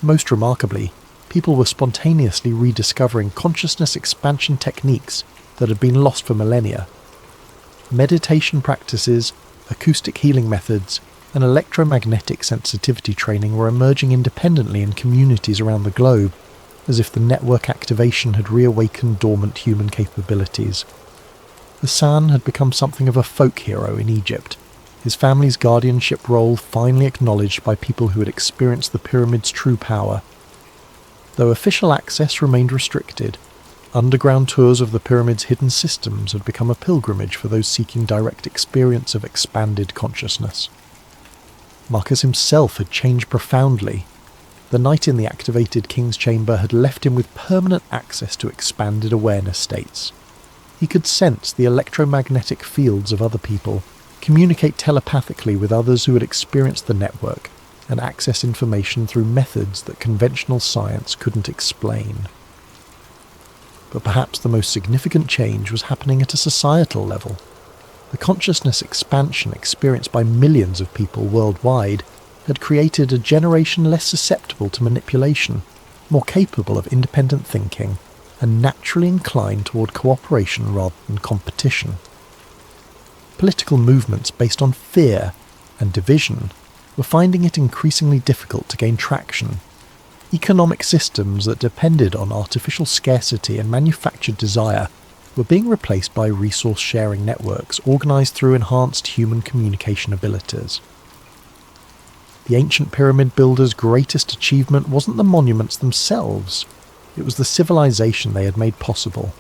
Most remarkably, people were spontaneously rediscovering consciousness expansion techniques that had been lost for millennia. Meditation practices, acoustic healing methods, and electromagnetic sensitivity training were emerging independently in communities around the globe, as if the network activation had reawakened dormant human capabilities. Hassan had become something of a folk hero in Egypt, his family's guardianship role finally acknowledged by people who had experienced the pyramid's true power. Though official access remained restricted, underground tours of the pyramid's hidden systems had become a pilgrimage for those seeking direct experience of expanded consciousness. Marcus himself had changed profoundly. The night in the activated King's Chamber had left him with permanent access to expanded awareness states. He could sense the electromagnetic fields of other people, communicate telepathically with others who had experienced the network, and access information through methods that conventional science couldn't explain. But perhaps the most significant change was happening at a societal level. The consciousness expansion experienced by millions of people worldwide had created a generation less susceptible to manipulation, more capable of independent thinking, and naturally inclined toward cooperation rather than competition. Political movements based on fear and division were finding it increasingly difficult to gain traction. Economic systems that depended on artificial scarcity and manufactured desire were being replaced by resource-sharing networks organised through enhanced human communication abilities. The ancient pyramid builders' greatest achievement wasn't the monuments themselves, it was the civilization they had made possible.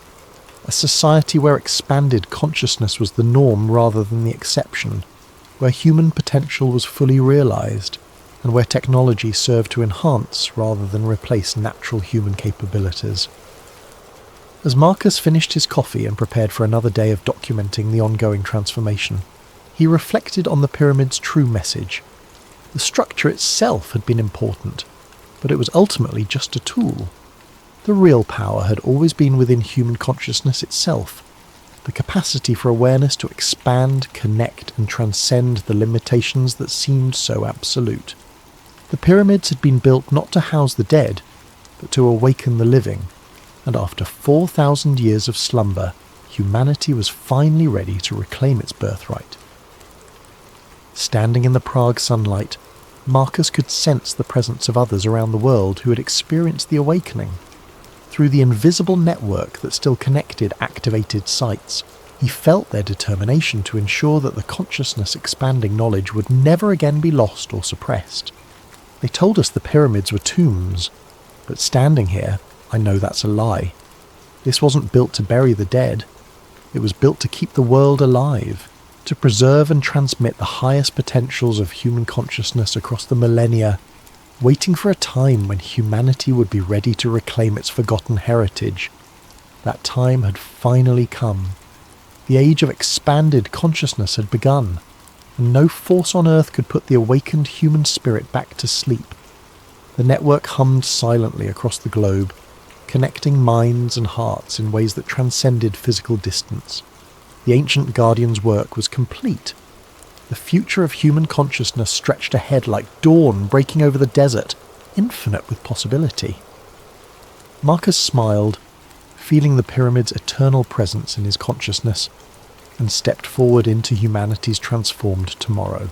A society where expanded consciousness was the norm rather than the exception, where human potential was fully realised, and where technology served to enhance rather than replace natural human capabilities. As Marcus finished his coffee and prepared for another day of documenting the ongoing transformation, he reflected on the pyramid's true message. The structure itself had been important, but it was ultimately just a tool. The real power had always been within human consciousness itself, the capacity for awareness to expand, connect, and transcend the limitations that seemed so absolute. The pyramids had been built not to house the dead, but to awaken the living, and after 4,000 years of slumber, humanity was finally ready to reclaim its birthright. Standing in the Prague sunlight, Marcus could sense the presence of others around the world who had experienced the awakening. Through the invisible network that still connected activated sites, he felt their determination to ensure that the consciousness-expanding knowledge would never again be lost or suppressed. They told us the pyramids were tombs, but standing here, I know that's a lie. This wasn't built to bury the dead. It was built to keep the world alive, to preserve and transmit the highest potentials of human consciousness across the millennia, waiting for a time when humanity would be ready to reclaim its forgotten heritage. That time had finally come. The age of expanded consciousness had begun, and no force on earth could put the awakened human spirit back to sleep. The network hummed silently across the globe, connecting minds and hearts in ways that transcended physical distance. The ancient guardian's work was complete. The future of human consciousness stretched ahead like dawn breaking over the desert, infinite with possibility. Marcus smiled, feeling the pyramid's eternal presence in his consciousness, and stepped forward into humanity's transformed tomorrow.